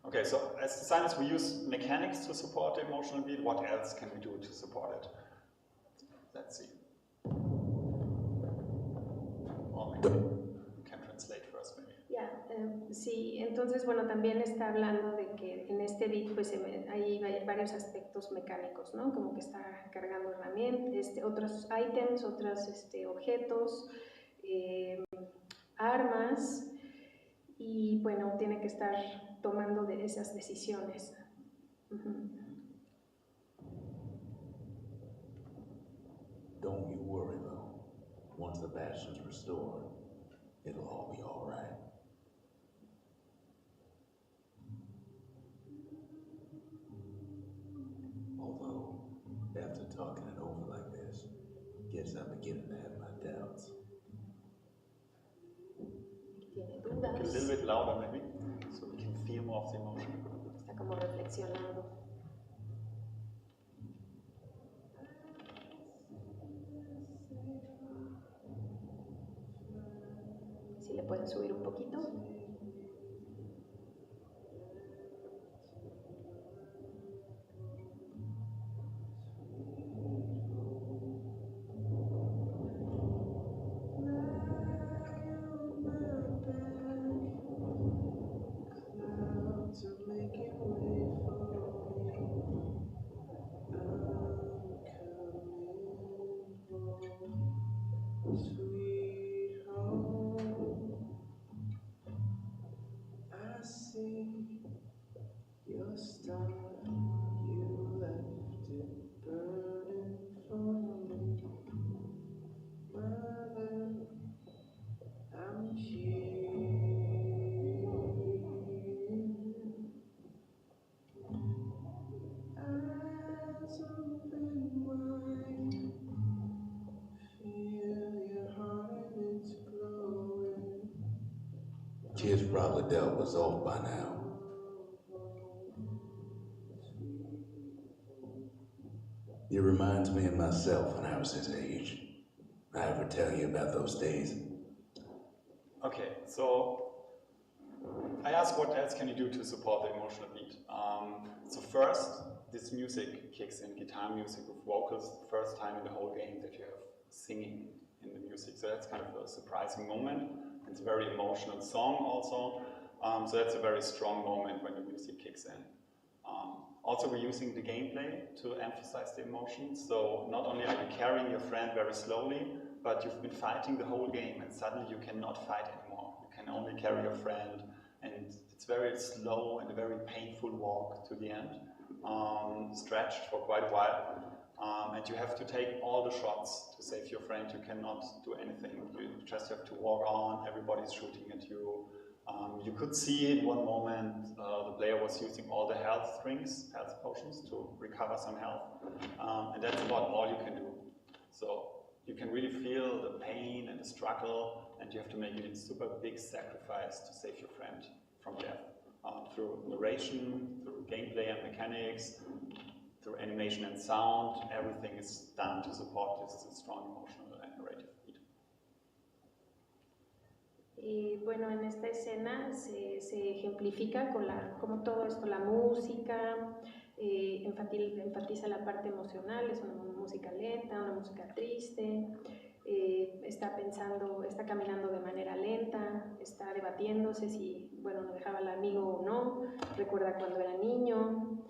Okay, so as designers we use mechanics to support the emotional beat. What else can we do to support it? Let's see. Or maybe you can translate first, maybe. Yeah, sí, entonces bueno, también está hablando de que en este beat pues hay varios aspectos mecánicos, ¿no? Como que está cargando herramientas, otros ítems, otros objetos, armas, y bueno, tiene que estar tomando de esas decisiones. Don't you worry though. Once the bastion's restored, it'll all be all right. Although, after talking it over like this, guess I'm beginning to have my doubts. Tiene dudas. A little bit louder maybe, so we can feel more of the emotion. Está como reflexionando. Si le pueden subir un poquito. Kid's probably dealt with Zolf by now. He reminds me of myself when I was his age. I ever tell you about those days? Okay, so I asked what else can you do to support the emotional beat. So first, this music kicks in, guitar music with vocals, the first time in the whole game that you have singing in the music. So that's kind of a surprising moment. It's a very emotional song also. So that's a very strong moment when the music kicks in. Also, we're using the gameplay to emphasize the emotions. So not only are you carrying your friend very slowly, but you've been fighting the whole game and suddenly you cannot fight anymore. You can only carry your friend, and it's very slow and a very painful walk to the end, stretched for quite a while. And you have to take all the shots to save your friend. You cannot do anything. You just have to walk on, everybody's shooting at you. You could see in one moment the player was using all the health drinks, health potions, to recover some health. And that's about all you can do. So you can really feel the pain and the struggle, and you have to make a super big sacrifice to save your friend from death. Through narration, through gameplay and mechanics, through animation and sound, everything is done to support this strong emotional and narrative beat. Y bueno, en esta escena se ejemplifica con como todo esto, la música, enfatiza la parte emocional, es una música lenta, una música triste, está caminando de manera lenta, está debatiéndose si, bueno, no dejaba al amigo o no, recuerda cuando era niño,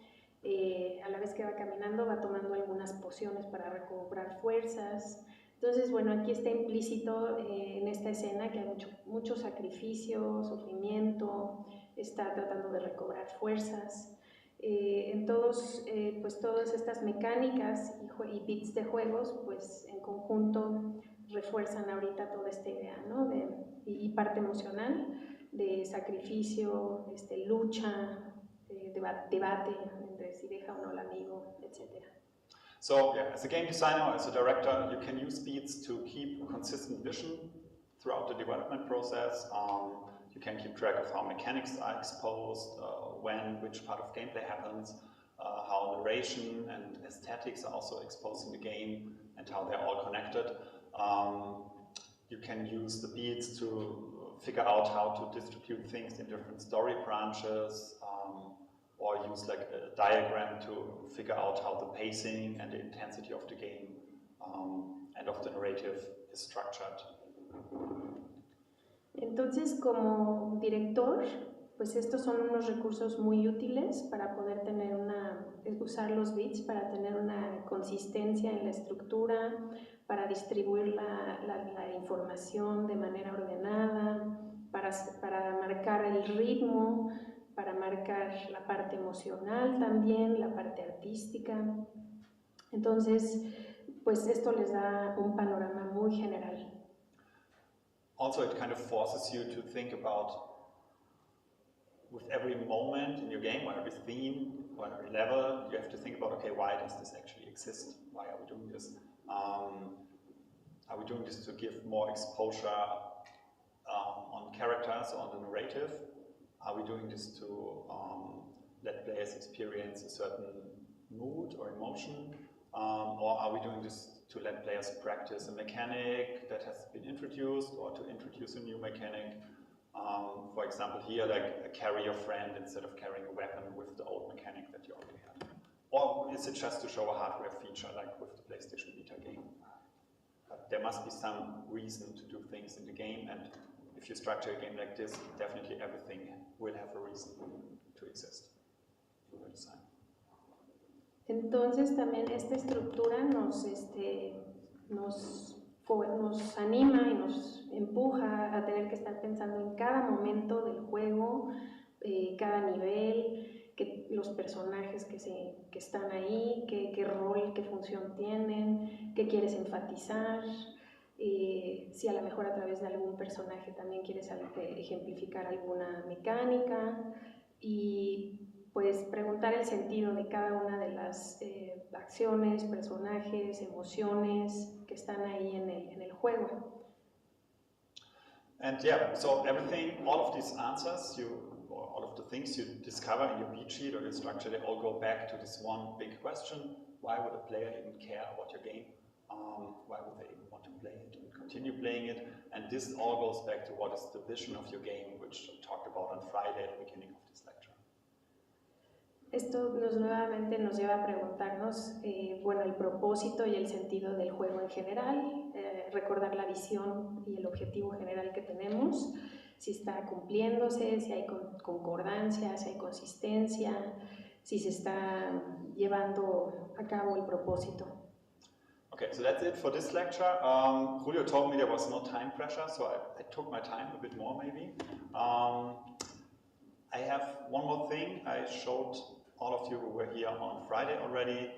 a la vez que va caminando va tomando algunas pociones para recobrar fuerzas. Entonces, bueno, aquí está implícito en esta escena que hay mucho sacrificio, sufrimiento, está tratando de recobrar fuerzas. Pues todas estas mecánicas y bits de juegos, pues en conjunto refuerzan ahorita toda esta idea, ¿no? Y parte emocional de sacrificio, lucha, debate entre si deja o no al amigo, etc. So yeah, as a game designer, as a director, you can use beats to keep a consistent vision throughout the development process. You can keep track of how mechanics are exposed, which part of gameplay happens, how narration and aesthetics are also exposed in the game, and how they're all connected. You can use the beats to figure out how to distribute things in different story branches, or use like a diagram to figure out how the pacing and the intensity of the game and of the narrative is structured. Entonces, como director, pues estos son unos recursos muy útiles para poder usar los bits para tener una consistencia en la estructura, para distribuir la información de manera ordenada, para marcar el ritmo, para marcar la parte emocional también, la parte artística. Entonces, pues esto les da un panorama muy general. Also, it kind of forces you to think about, with every moment in your game, or every theme, or every level, you have to think about, okay, why does this actually exist? Why are we doing this? Are we doing this to give more exposure on characters, on the narrative? Are we doing this to let players experience a certain mood or emotion? Or are we doing this to let players practice a mechanic that has been introduced, or to introduce a new mechanic? For example, here, like carry your friend instead of carrying a weapon with the old mechanic that you already have. Or is it just to show a hardware feature like with the PlayStation Vita game? But there must be some reason to do things in the game, and if you structure a game like this, definitely everything will have a reason to exist in your design. Entonces también esta estructura nos anima y nos empuja a tener que estar pensando en cada momento del juego, cada nivel, los personajes que están ahí, qué rol, qué función tienen, qué quieres enfatizar, si a lo mejor a través de algún personaje también quieres ejemplificar alguna mecánica, y pues preguntar el sentido de cada una de las acciones, personajes, emociones que están ahí en el juego. And yeah, so everything, all of these answers, or all of the things you discover in your beat sheet or your structure, they all go back to this one big question: why would a player even care about your game? Why would they even want to play it and continue playing it? And this all goes back to what is the vision of your game, which I talked about on Friday at the beginning of this lecture. Esto nuevamente nos lleva a preguntarnos, bueno, el propósito y el sentido del juego en general, recordar la visión y el objetivo general que tenemos, si está cumpliéndose, si hay concordancia, si hay consistencia, si se está llevando a cabo el propósito. Okay, so that's it for this lecture. Julio told me there was no time pressure, so I took my time a bit more maybe. I have one more thing. I showed all of you who were here on Friday already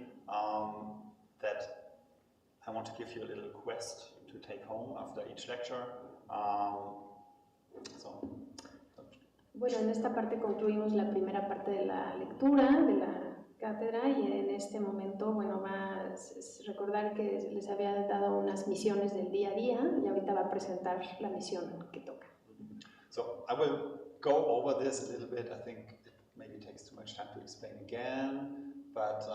that I want to give you a little quest to take home after each lecture. Bueno, en esta parte concluimos la primera parte de la lectura de la cátedra y en este momento, bueno, va a recordar que les había dado unas misiones del día a día y ahorita va a presentar la misión que toca. So I will go over this a little bit. I think it maybe takes too much time to explain again, but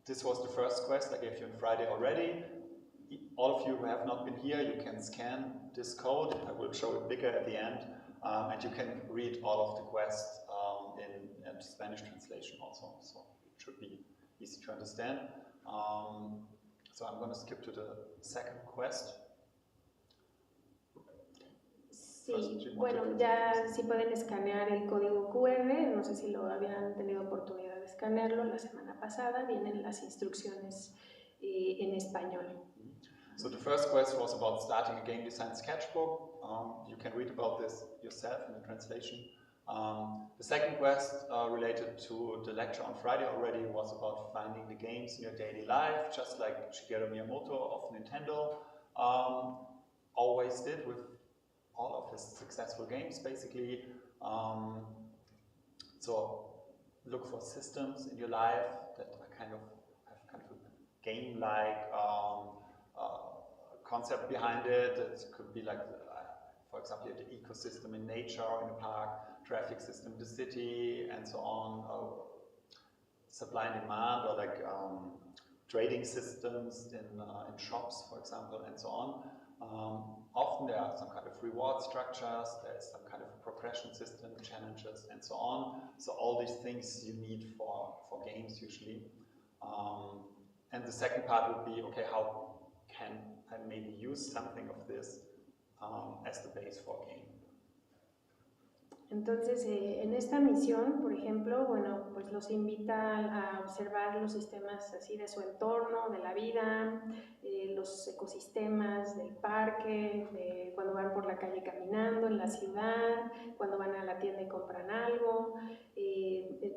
this was the first quest I gave you on Friday already. All of you who have not been here, you can scan this code. I will show it bigger at the end, and you can read all of the quests in Spanish translation also, so it should be easy to understand. So I'm going to skip to the second quest. Sí, bueno, ya sí pueden escanear el código QR, no sé si lo habían tenido oportunidad de escanearlo la semana pasada, vienen las instrucciones en español. So the first quest was about starting a game design sketchbook. You can read about this yourself in the translation. The second quest related to the lecture on Friday already was about finding the games in your daily life, just like Shigeru Miyamoto of Nintendo always did with all of his successful games, basically. So look for systems in your life that are have kind of a game-like concept behind it. It could be like, for example, the ecosystem in nature or in a park, traffic system in the city, and so on. Supply and demand, or like trading systems in shops, for example, and so on. Often there are some kind of reward structures, there is some kind of progression system, challenges, and so on. So all these things you need for games usually. And the second part would be, okay, how can I maybe use something of this as the base for a game? Entonces, en esta misión, por ejemplo, bueno, pues los invita a observar los sistemas así de su entorno, de la vida, los ecosistemas del parque, de cuando van por la calle caminando, en la ciudad, cuando van a la tienda y compran algo,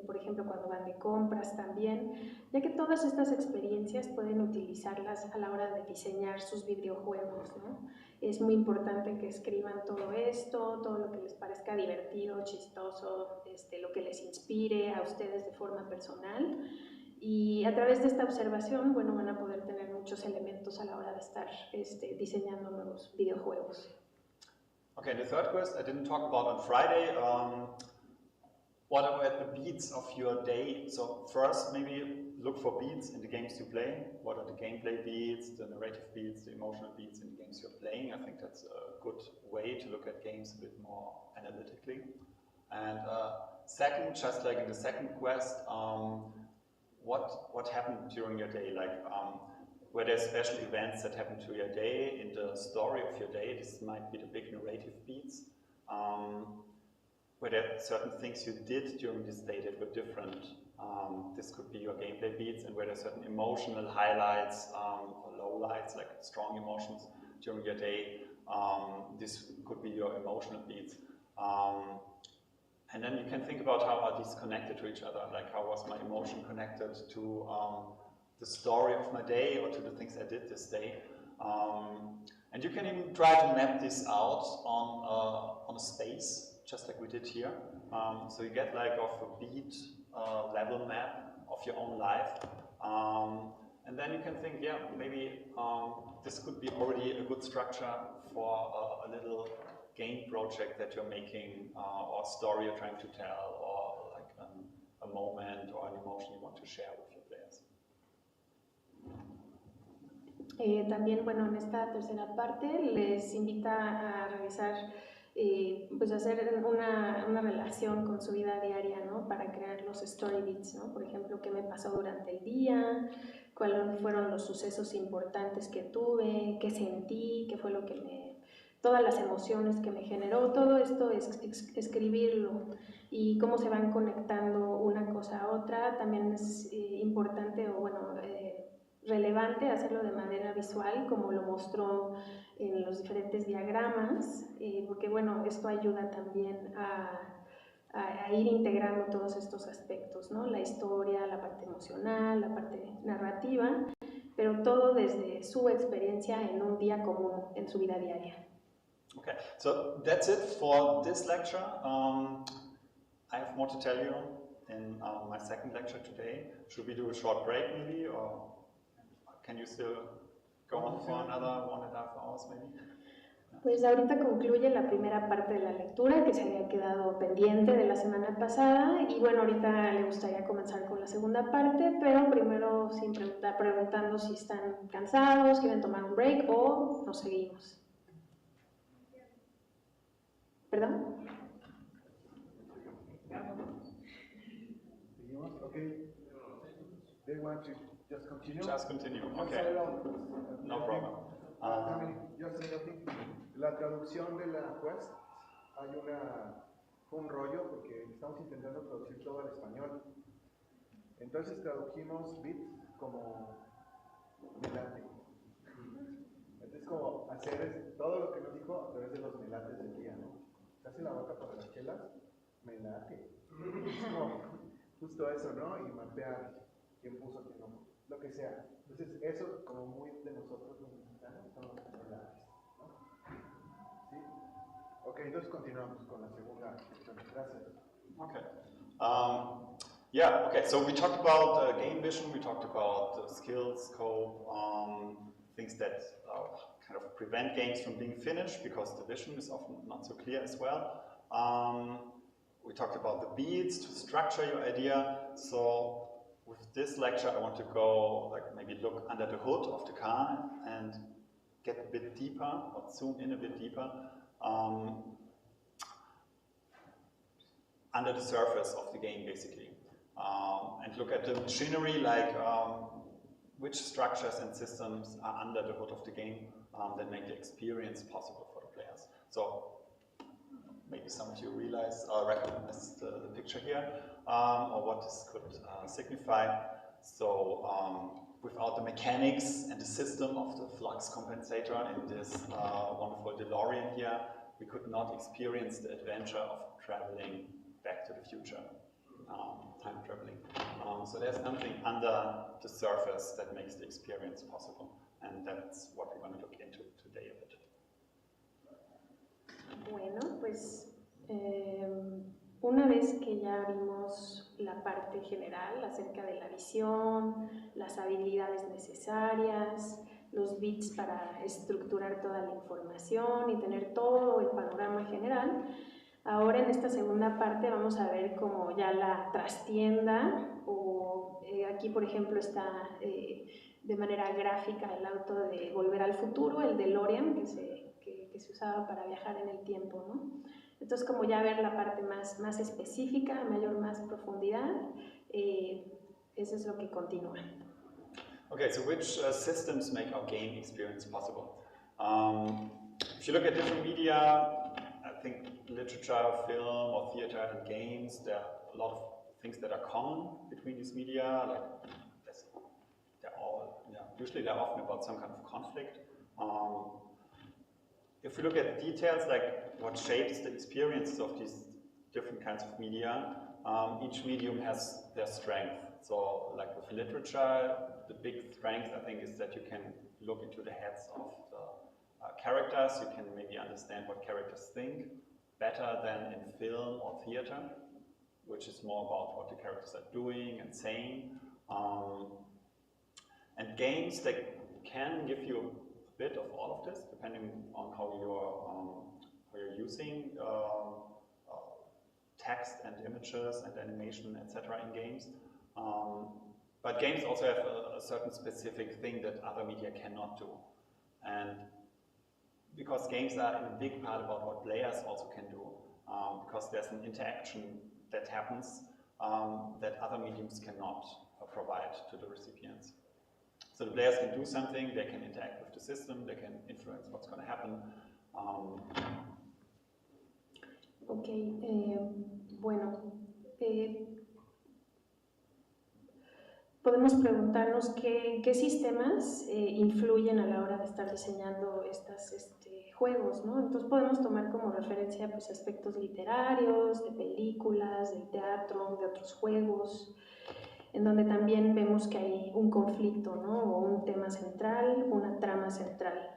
por ejemplo, cuando van de compras también, ya que todas estas experiencias pueden utilizarlas a la hora de diseñar sus videojuegos, ¿no? Es muy importante que escriban todo esto, todo lo que les parezca divertido, chistoso, lo que les inspire a ustedes de forma personal. Y a través de esta observación, bueno, van a poder tener muchos elementos a la hora de estar diseñando nuevos videojuegos. Okay, the third quest I didn't talk about on Friday. What are the beats of your day? So first, maybe look for beats in the games you play. What are the gameplay beats, the narrative beats, the emotional beats in the games you're playing? I think that's a good way to look at games a bit more analytically. And second, just like in the second quest, what happened during your day? Like, were there special events that happened to your day in the story of your day? This might be the big narrative beats. Were there certain things you did during this day that were different? This could be your gameplay beats, and were there certain emotional highlights or lowlights, like strong emotions during your day? This could be your emotional beats. And then you can think about how are these connected to each other, like how was my emotion connected to the story of my day or to the things I did this day. And you can even try to map this out on a space, just like we did here. So you get like a beat level map of your own life. And then you can think, yeah, maybe this could be already a good structure for a little game project that you're making, or story you're trying to tell, or like a moment or an emotion you want to share with your players. También, bueno, en esta tercera parte les invita a revisar, pues hacer una relación con su vida diaria, ¿no? Para crear los story beats, ¿no? Por ejemplo, qué me pasó durante el día, cuáles fueron los sucesos importantes que tuve, qué sentí, qué fue lo que todas las emociones que me generó, todo esto es escribirlo y cómo se van conectando una cosa a otra. También es importante, o bueno, relevante hacerlo de manera visual, como lo mostró en los diferentes diagramas, porque bueno, esto ayuda también a ir integrando todos estos aspectos, ¿no? La historia, la parte emocional, la parte narrativa, pero todo desde su experiencia en un día común, en su vida diaria. Okay, so that's it for this lecture. I have more to tell you in my second lecture today. Should we do a short break maybe, or can you still go on for another 1.5 hours maybe? Pues ahorita concluye la primera parte de la lectura que se había quedado pendiente de la semana pasada, y bueno, ahorita le gustaría comenzar con la segunda parte, pero primero siempre está preguntando si están cansados, quieren tomar un break o nos seguimos. ¿Perdón? Seguimos, okay. They want to just continue? Just continue, okay. No problem. Just nothing. La traducción de la quest, fue un rollo porque estamos intentando traducir todo al español. Entonces tradujimos bit como melate. Entonces como hacer todo lo que nos dijo a través de los melates del día, ¿no? Se hace la boca para las chelas, melate. Es como justo eso, ¿no? Y mapear quién puso, quién no, lo que sea. Entonces eso como muy de nosotros los mexicanos son los melates, ¿no? ¿Sí? Ok, entonces continuamos con la segunda sección. Gracias. Okay. Yeah, okay, so we talked about game vision, we talked about skills, scope, things that kind of prevent games from being finished because the vision is often not so clear as well. We talked about the beats to structure your idea. So with this lecture I want to go, like maybe look under the hood of the car and get a bit deeper, or zoom in a bit deeper. Under the surface of the game, basically, and look at the machinery, like which structures and systems are under the hood of the game that make the experience possible for the players. So maybe some of you realize or recognize the picture here, or what this could signify. So without the mechanics and the system of the flux compensator in this wonderful DeLorean here, we could not experience the adventure of traveling back to the future, time traveling. So there's something under the surface that makes the experience possible, and that's what we're going to look into today a bit. Bueno, pues una vez que ya vimos la parte general acerca de la visión, las habilidades necesarias, los bits para estructurar toda la información y tener todo el panorama general, ahora en esta segunda parte vamos a ver como ya la trastienda, o aquí por ejemplo está de manera gráfica el auto de Volver al Futuro, el DeLorean que se usaba para viajar en el tiempo, ¿no? Entonces como ya ver la parte más específica, más profundidad, eso es lo que continúa. Okay, so which systems make our game experience possible? If you look at different media, I think literature, film, or theater and games, there are a lot of things that are common between these media. Like usually they're often about some kind of conflict. If we look at the details, like what shapes the experiences of these different kinds of media, each medium has their strength. So, like with literature, the big strength I think is that you can look into the heads of the characters. You can maybe understand what characters think better than in film or theater, which is more about what the characters are doing and saying. And And games, they can give you a bit of all of this, depending on how you're using text and images and animation, etc. in games. But games also have a certain specific thing that other media cannot do. And because games are in a big part about what players also can do, because there's an interaction that happens that other mediums cannot provide to the recipients. So the players can do something, they can interact with the system, they can influence what's going to happen. Ok, bueno, podemos preguntarnos qué sistemas influyen a la hora de estar diseñando estos juegos, ¿no? Entonces podemos tomar como referencia pues, aspectos literarios, de películas, del teatro, de otros juegos, en donde también vemos que hay un conflicto, ¿no? O un tema central, una trama central.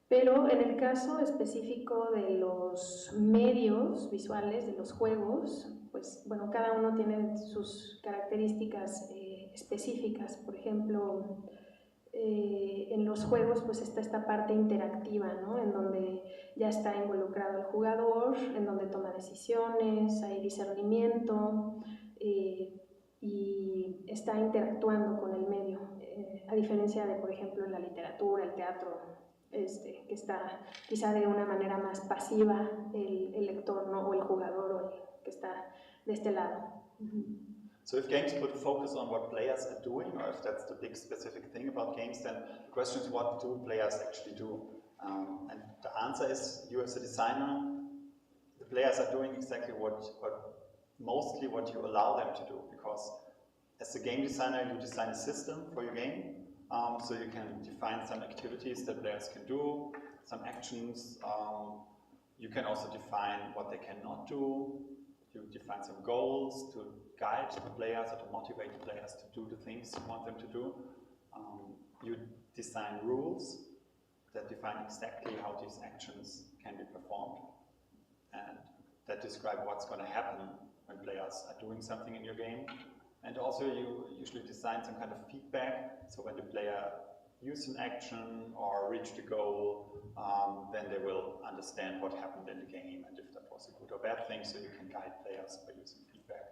Pero en el caso específico de los medios visuales, de los juegos, pues bueno, cada uno tiene sus características específicas. Por ejemplo, en los juegos pues está esta parte interactiva, ¿no? En donde ya está involucrado el jugador, en donde toma decisiones, hay discernimiento y está interactuando con el medio, a diferencia de, por ejemplo, en la literatura, el teatro, que está quizá de una manera más pasiva el lector, ¿no? O el jugador, o el que está de este lado. So if games put focus on what players are doing, or if that's the big specific thing about games, then the question is, what do players actually do? And the answer is, you as a designer, the players are doing exactly mostly what you allow them to do, because as a game designer, you design a system for your game, so you can define some activities that players can do, some actions. You can also define what they cannot do. You define some goals to guide the players or to motivate the players to do the things you want them to do. You design rules that define exactly how these actions can be performed, and that describe what's going to happen when players are doing something in your game. And also you usually design some kind of feedback, so when the player use an action or reach the goal, then they will understand what happened in the game and if that was a good or bad thing, so you can guide players by using feedback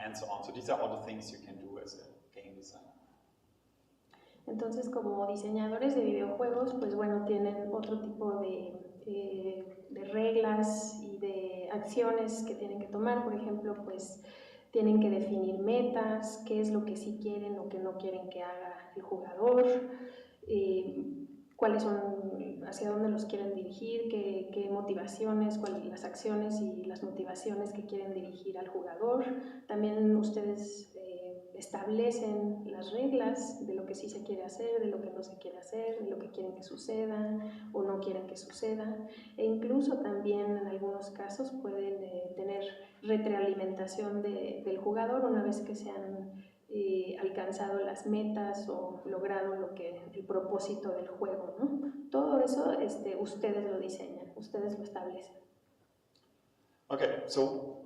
and so on. So these are all the things you can do as a game designer. Entonces, como diseñadores de videojuegos, pues bueno, tienen otro tipo de reglas y de acciones que tienen que tomar. Por ejemplo, pues tienen que definir metas, qué es lo que sí quieren o que no quieren que haga el jugador, cuáles son, hacia dónde los quieren dirigir, qué motivaciones, cuáles las acciones y las motivaciones que quieren dirigir al jugador. También ustedes establecen las reglas de lo que sí se quiere hacer, de lo que no se quiere hacer, de lo que quieren que suceda o no quieren que suceda, e incluso también en algunos casos pueden tener retroalimentación del jugador una vez que se han alcanzado las metas o logrado el propósito del juego, ¿no? Todo eso ustedes lo diseñan, ustedes lo establecen. Okay, so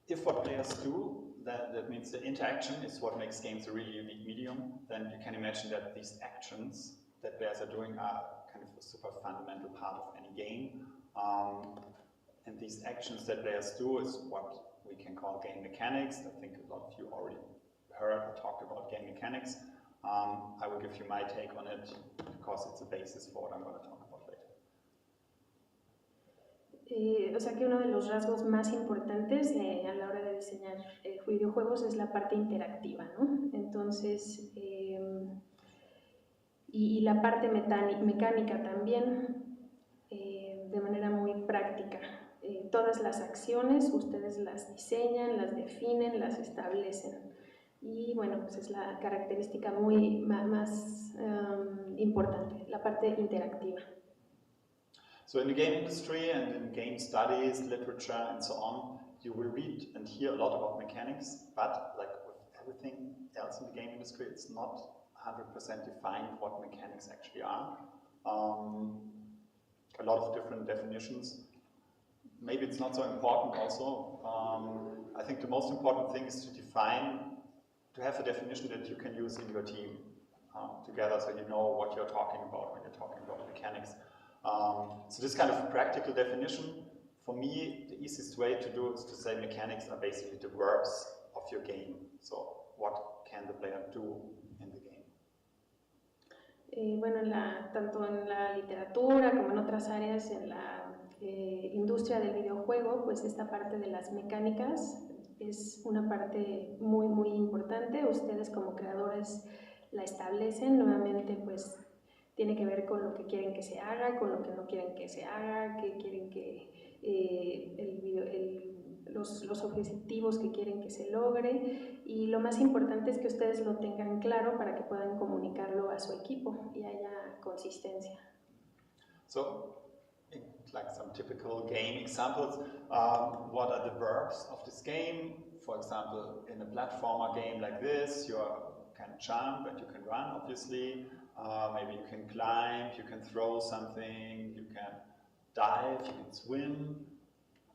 if what players do, that means the interaction is what makes games a really unique medium, then you can imagine that these actions that players are doing are kind of a super fundamental part of any game. And these actions that players do is what we can call game mechanics. I think a lot of you already heard or talked about game mechanics. I will give you my take on it because it's a basis for what I'm going to talk about later. O sea que uno de los rasgos más importantes a la hora de diseñar videojuegos es la parte interactiva, ¿no? Entonces, y la parte mecánica también, de manera muy práctica. Todas las acciones ustedes las diseñan, las definen, las establecen. Y bueno, pues es la característica más importante, la parte interactiva. So in the game industry and in game studies, literature and so on, you will read and hear a lot about mechanics, but like with everything else in the game industry, it's not 100% defined what mechanics actually are. A lot of different definitions. Maybe it's not so important also. I think the most important thing is to define to have a definition that you can use in your team together, so you know what you're talking about when you're talking about mechanics. So this kind of practical definition, for me, the easiest way to do is to say mechanics are basically the verbs of your game. So what can the player do in the game? Bueno, tanto en la literatura como en otras áreas, en la industria del videojuego, pues esta parte de las mecánicas es una parte muy, muy importante. Ustedes como creadores la establecen, nuevamente pues tiene que ver con lo que quieren que se haga, con lo que no quieren que se haga, qué quieren que los objetivos que quieren que se logre, y lo más importante es que ustedes lo tengan claro para que puedan comunicarlo a su equipo y haya consistencia. So, like some typical game examples, what are the verbs of this game? For example, in a platformer game like this, you can jump and you can run, obviously. Maybe you can climb, you can throw something, you can dive, you can swim.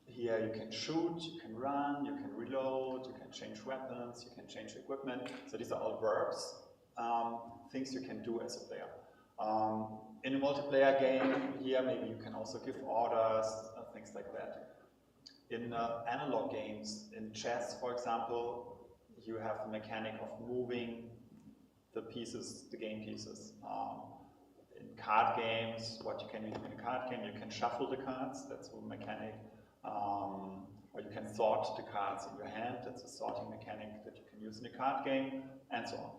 Here you can shoot, you can run, you can reload, you can change weapons, you can change equipment. So these are all verbs, things you can do as a player. In a multiplayer game, here maybe you can also give orders, things like that. In analog games, in chess, for example, you have the mechanic of moving the pieces, the game pieces. In card games, what you can do in a card game, you can shuffle the cards, that's a mechanic. Or you can sort the cards in your hand, that's a sorting mechanic that you can use in a card game, and so on.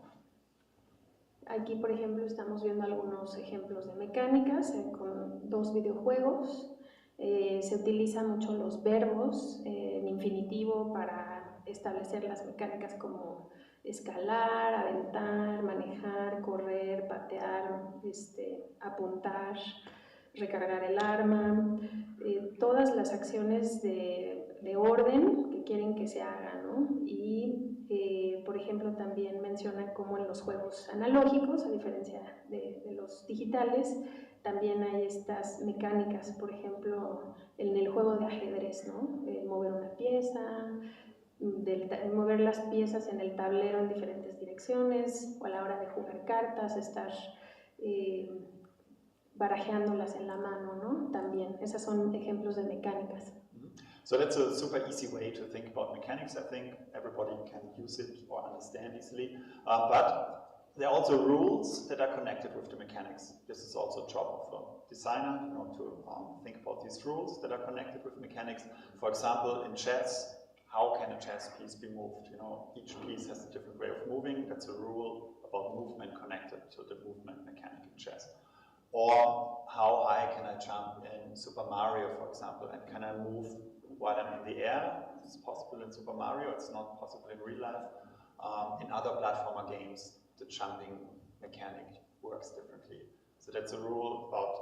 Aquí, por ejemplo, estamos viendo algunos ejemplos de mecánicas con dos videojuegos. Se utilizan mucho los verbos en infinitivo para establecer las mecánicas como escalar, aventar, manejar, correr, patear, apuntar, recargar el arma, todas las acciones de orden que quieren que se hagan, ¿no? Y por ejemplo también menciona cómo en los juegos analógicos, a diferencia de los digitales, también hay estas mecánicas, por ejemplo en el juego de ajedrez, ¿no? Mover una pieza, mover las piezas en el tablero en diferentes direcciones, o a la hora de jugar cartas, estar barajeándolas en la mano, ¿no? También, esas son ejemplos de mecánicas. So that's a super easy way to think about mechanics. I think everybody can use it or understand easily. But there are also rules that are connected with the mechanics. This is also a job of a designer, you know, to think about these rules that are connected with mechanics. For example, in chess, how can a chess piece be moved? You know, each piece has a different way of moving. That's a rule about movement connected to the movement mechanic in chess. Or how high can I jump in Super Mario, for example, and can I move while I'm in the air? It's possible in Super Mario, it's not possible in real life. In other platformer games, the jumping mechanic works differently. So that's a rule about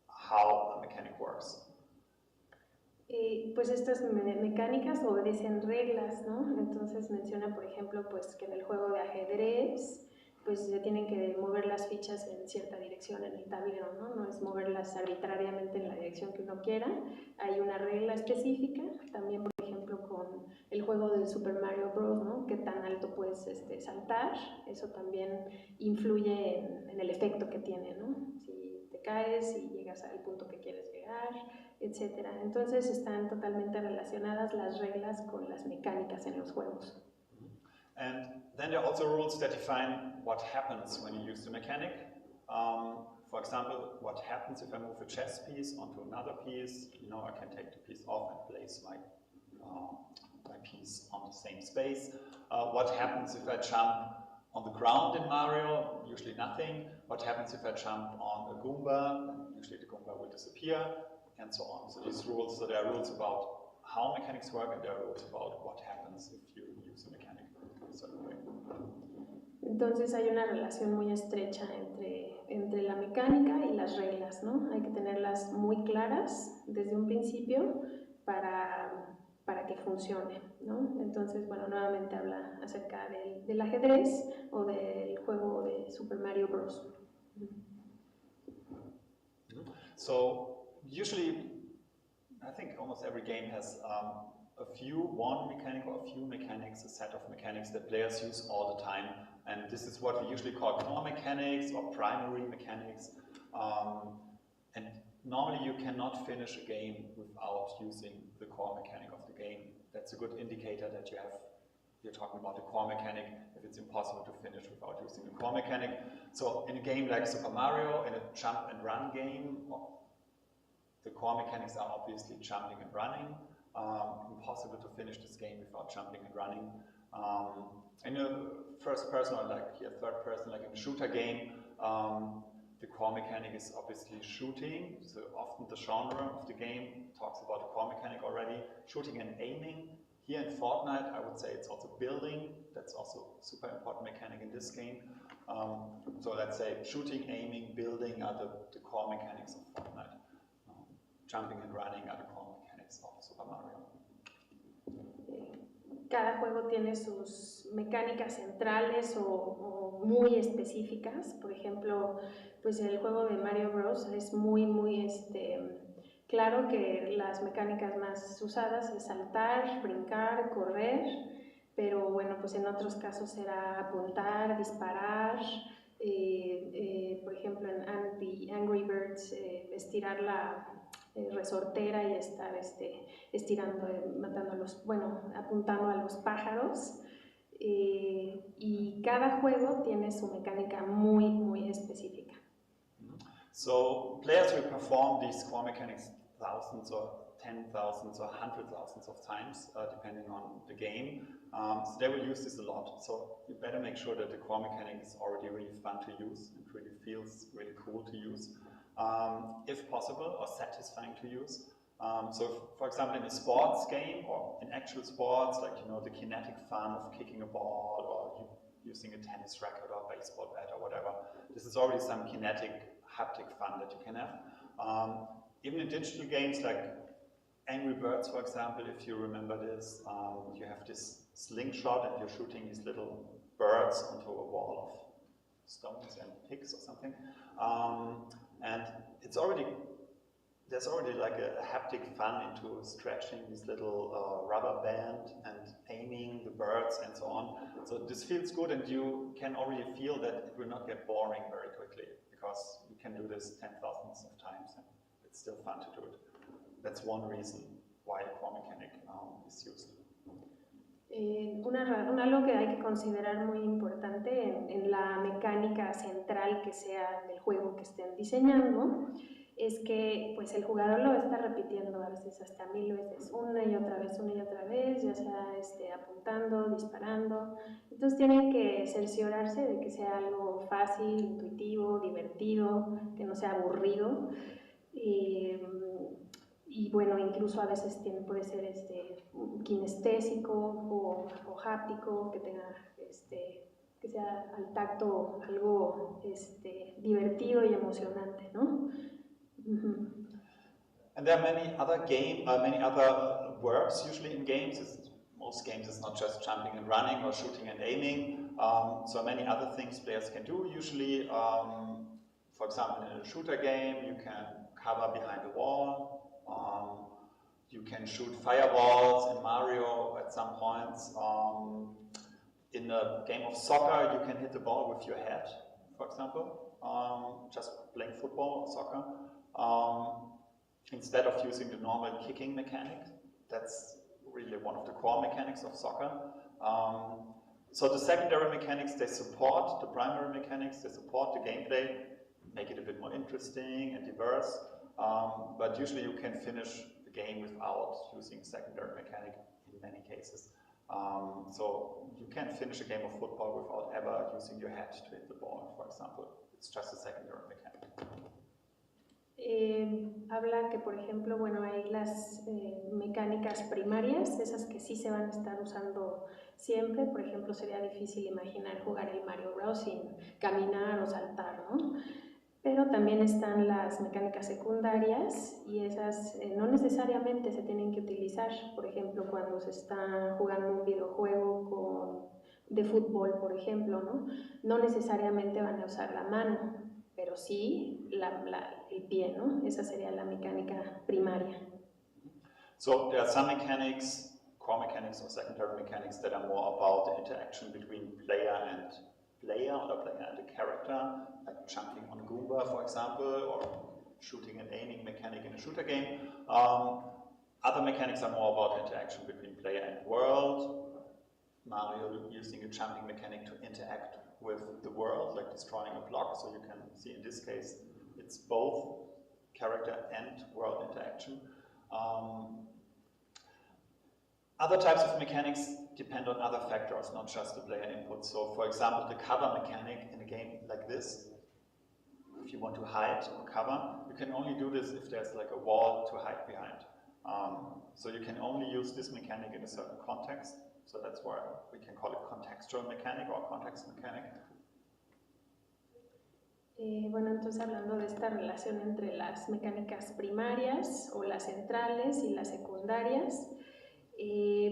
how the mechanic works. Pues estas mecánicas obedecen reglas, ¿no? Entonces menciona, por ejemplo, pues que en el juego de ajedrez pues se tienen que mover las fichas en cierta dirección en el tablero, ¿no? No es moverlas arbitrariamente en la dirección que uno quiera, hay una regla específica. También, por ejemplo, con el juego de Super Mario Bros., ¿no? Qué tan alto puedes saltar, eso también influye en el efecto que tiene, ¿no? Si te caes y llegas al punto que quieres llegar, etc. Entonces están totalmente relacionadas las reglas con las mecánicas en los juegos. And then there are also rules that define what happens when you use the mechanic. For example, what happens if I move a chess piece onto another piece? You know, I can take the piece off and place my piece on the same space. What happens if I jump on the ground in Mario? Usually nothing. What happens if I jump on a Goomba? Usually the Goomba will disappear, and so on. So these rules, so there are rules about how mechanics work, and there are rules about what happens if you use a mechanic. Entonces hay una relación muy estrecha entre la mecánica y las reglas, ¿no? Hay que tenerlas muy claras desde un principio para que funcione, ¿no? Entonces, bueno, nuevamente habla acerca del ajedrez o del juego de Super Mario Bros. So, usually, I think almost every game has one mechanic or a few mechanics, a set of mechanics that players use all the time. And this is what we usually call core mechanics or primary mechanics. And normally you cannot finish a game without using the core mechanic of the game. That's a good indicator that you're talking about the core mechanic, if it's impossible to finish without using the core mechanic. So in a game like Super Mario, in a jump and run game, the core mechanics are obviously jumping and running. Impossible to finish this game without jumping and running. In a first person or like third person, like in a shooter game, the core mechanic is obviously shooting. So often the genre of the game talks about the core mechanic already. Shooting and aiming. Here in Fortnite, I would say it's also building. That's also a super important mechanic in this game. So let's say shooting, aiming, building are the core mechanics of Fortnite. Jumping and running are the core mechanics of Super Mario. Cada juego tiene sus mecánicas centrales o muy específicas. Por ejemplo, pues el juego de Mario Bros. Es muy claro que las mecánicas más usadas es saltar, brincar, correr, pero bueno, pues en otros casos será apuntar, disparar, por ejemplo en Angry Birds estirar la resortera y estar estirando, matando a los, bueno, apuntando a los pájaros. Y cada juego tiene su mecánica muy específica. So players will perform these core mechanics thousands or 10,000s or 100,000s of times, depending on the game. So they will use this a lot. So you better make sure that the core mechanic is already really fun to use and really feels really cool to use, if possible, or satisfying to use. So for example, in a sports game or in actual sports, like the kinetic fun of kicking a ball or using a tennis racket or a baseball bat or whatever, this is already some kinetic, haptic fun that you can have. Even in digital games like Angry Birds, for example, if you remember this, you have this slingshot and you're shooting these little birds onto a wall of stones and pigs or something. And there's already like a haptic fun into stretching this little rubber band and aiming the birds and so on. So this feels good, and you can already feel that it will not get boring very quickly because you can do this 10,000s of times and it's still fun to do it. That's one reason why a core mechanic is used. Algo que hay que considerar muy importante en la mecánica central que sea del juego que estén diseñando es que pues el jugador lo está repitiendo a veces hasta 1000 veces, una y otra vez, ya sea apuntando, disparando. Entonces tienen que cerciorarse de que sea algo fácil, intuitivo, divertido, que no sea aburrido. Y bueno, incluso a veces puede ser kinestésico o háptico, que tenga que sea al tacto algo divertido y emocionante, ¿no? And there are many other verbs usually in games. Most games it's not just jumping and running or shooting and aiming. So many other things players can do. Usually, for example, in a shooter game, you can cover behind a wall. You can shoot fireballs in Mario at some points. In a game of soccer, you can hit the ball with your head, for example, just playing football or soccer. Instead of using the normal kicking mechanic. That's really one of the core mechanics of soccer. So the secondary mechanics, they support the primary mechanics, they support the gameplay, make it a bit more interesting and diverse. But usually you can finish the game without using secondary mechanic in many cases. So you can't finish a game of football without ever using your head to hit the ball, for example. It's just a secondary mechanic. Habla que, por ejemplo, bueno, hay las mecánicas primarias, esas que sí se van a estar usando siempre. Por ejemplo, sería difícil imaginar jugar el Mario Bros. Sin caminar o saltar, ¿no? Pero también están las mecánicas secundarias y esas no necesariamente se tienen que utilizar. Por ejemplo, cuando se está jugando un videojuego de fútbol, por ejemplo, ¿no? No necesariamente van a usar la mano, pero sí el pie, ¿no? Esa sería la mecánica primaria. So there are some mechanics core mechanics or secondary mechanics that are more about the interaction between player and player, or player and a character, like jumping on a Goomba, for example, or shooting and aiming mechanic in a shooter game. Other mechanics are more about interaction between player and world. Mario using a jumping mechanic to interact with the world, like destroying a block. So you can see in this case, it's both character and world interaction. Other types of mechanics depend on other factors, not just the player input. So for example, the cover mechanic in a game like this, if you want to hide or cover, you can only do this if there's like a wall to hide behind. So you can only use this mechanic in a certain context. So that's why we can call it contextual mechanic or context mechanic. Bueno, entonces hablando de esta relación entre las mecánicas primarias o las centrales y las secundarias,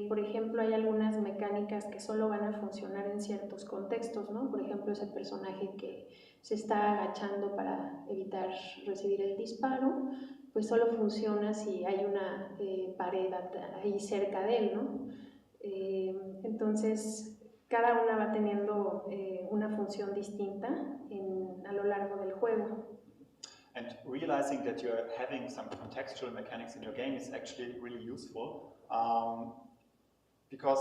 por ejemplo, hay algunas mecánicas que solo van a funcionar en ciertos contextos, ¿no? Por ejemplo, ese personaje que se está agachando para evitar recibir el disparo, pues solo funciona si hay una pared ahí cerca de él, ¿no? Entonces, cada una va teniendo una función distinta a lo largo del juego. And realizing that you're having some contextual mechanics in your game is actually really useful, because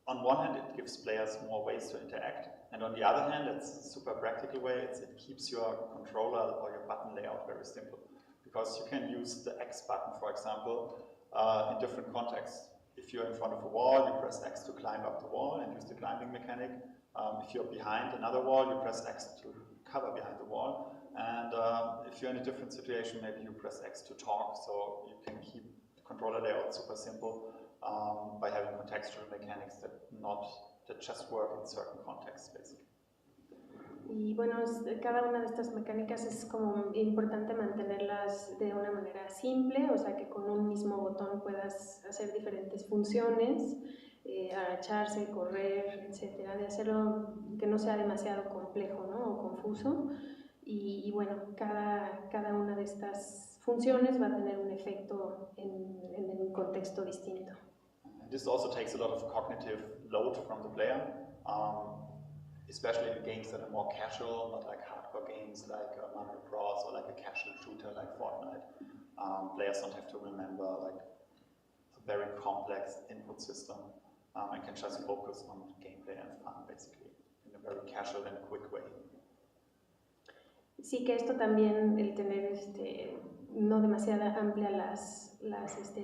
on one hand it gives players more ways to interact, and on the other hand, it's a super practical way, it keeps your controller or your button layout very simple. Because you can use the X button, for example, in different contexts. If you're in front of a wall, you press X to climb up the wall and use the climbing mechanic. If you're behind another wall, you press X to cover behind the wall. And if you're in a different situation, maybe you press X to talk, so you can keep the controller layout super simple by having contextual mechanics that just work in certain contexts, basically. Y bueno, cada una de estas mecánicas es como importante mantenerlas de una manera simple, o sea que con un mismo botón puedas hacer diferentes funciones, agacharse, correr, etcétera, de hacerlo que no sea demasiado complejo, ¿no? O confuso. Y bueno, cada una de estas funciones va a tener un efecto en un contexto distinto. This also takes a lot of cognitive load from the player. Especially in games that are more casual, not like hardcore games like Mario Bros. Or like a casual shooter like Fortnite. Players don't have to remember like a very complex input system and can just focus on gameplay and fun, basically, in a very casual and quick way. Sí que esto también, el tener no demasiado amplia las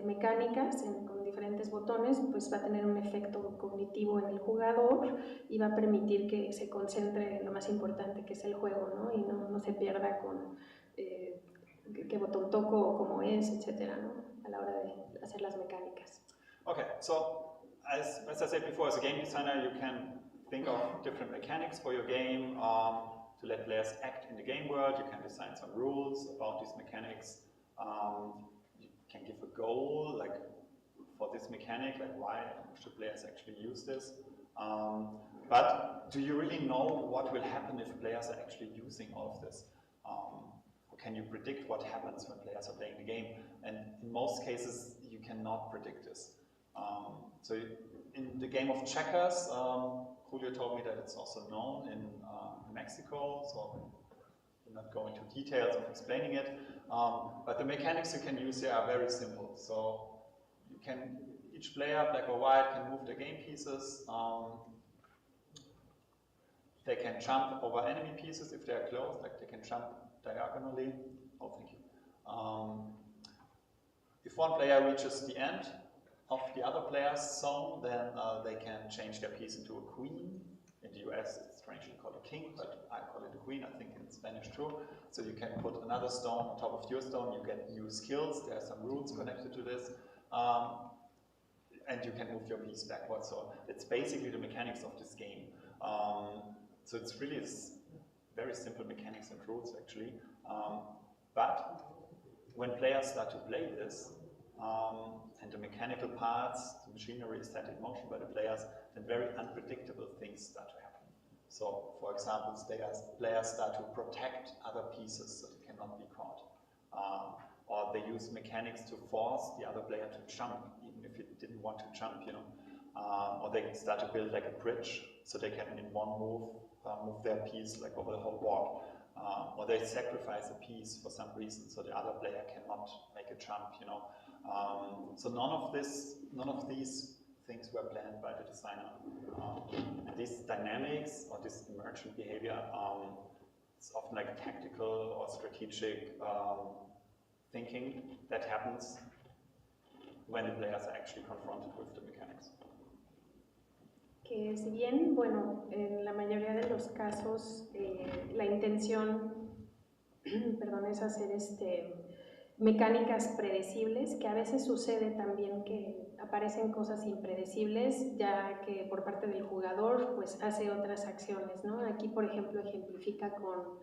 mecánicas con diferentes botones, pues va a tener un efecto cognitivo en el jugador y va a permitir que se concentre en lo más importante que es el juego, ¿no? Y no se pierda con qué botón toco o cómo es, etcétera, ¿no? A la hora de hacer las mecánicas. Okay, so as I said before, as a game designer, you can think of different mechanics for your game to let players act in the game world. You can design some rules about these mechanics. You can give a goal, like for this mechanic, like why should players actually use this? But do you really know what will happen if players are actually using all of this? Or can you predict what happens when players are playing the game? And in most cases, you cannot predict this. So in the game of checkers, Julio told me that it's also known in Mexico, so I'm not going into details of explaining it. But the mechanics you can use here are very simple. So each player, black or white, can move their game pieces. They can jump over enemy pieces if they are close, like they can jump diagonally. Oh, thank you. If one player reaches the end of the other player's zone, then they can change their piece into a queen. In the US, it's strangely called a king, but I call it a queen, I think in Spanish too. So you can put another stone on top of your stone, you get new skills, there are some rules connected to this, and you can move your piece backwards. So it's basically the mechanics of this game. So it's really very simple mechanics and rules, actually. But when players start to play this, and the mechanical parts, the machinery is set in motion by the players, then very unpredictable things start to happen. So, for example, players start to protect other pieces so they cannot be caught. Or they use mechanics to force the other player to jump, even if if you didn't want to jump, you know. Or they start to build like a bridge, so they can in one move move their piece like over the whole board. Or they sacrifice a piece for some reason, so the other player cannot make a jump, you know. So none of these things were planned by the designer. And these dynamics or this emergent behavior, it's often like tactical or strategic thinking that happens when the players are actually confronted with the mechanics. Que si bien, bueno, en la mayoría de los casos la intención, perdón, es hacer mecánicas predecibles, que a veces sucede también que aparecen cosas impredecibles, ya que por parte del jugador pues hace otras acciones, ¿no? Aquí, por ejemplo, ejemplifica con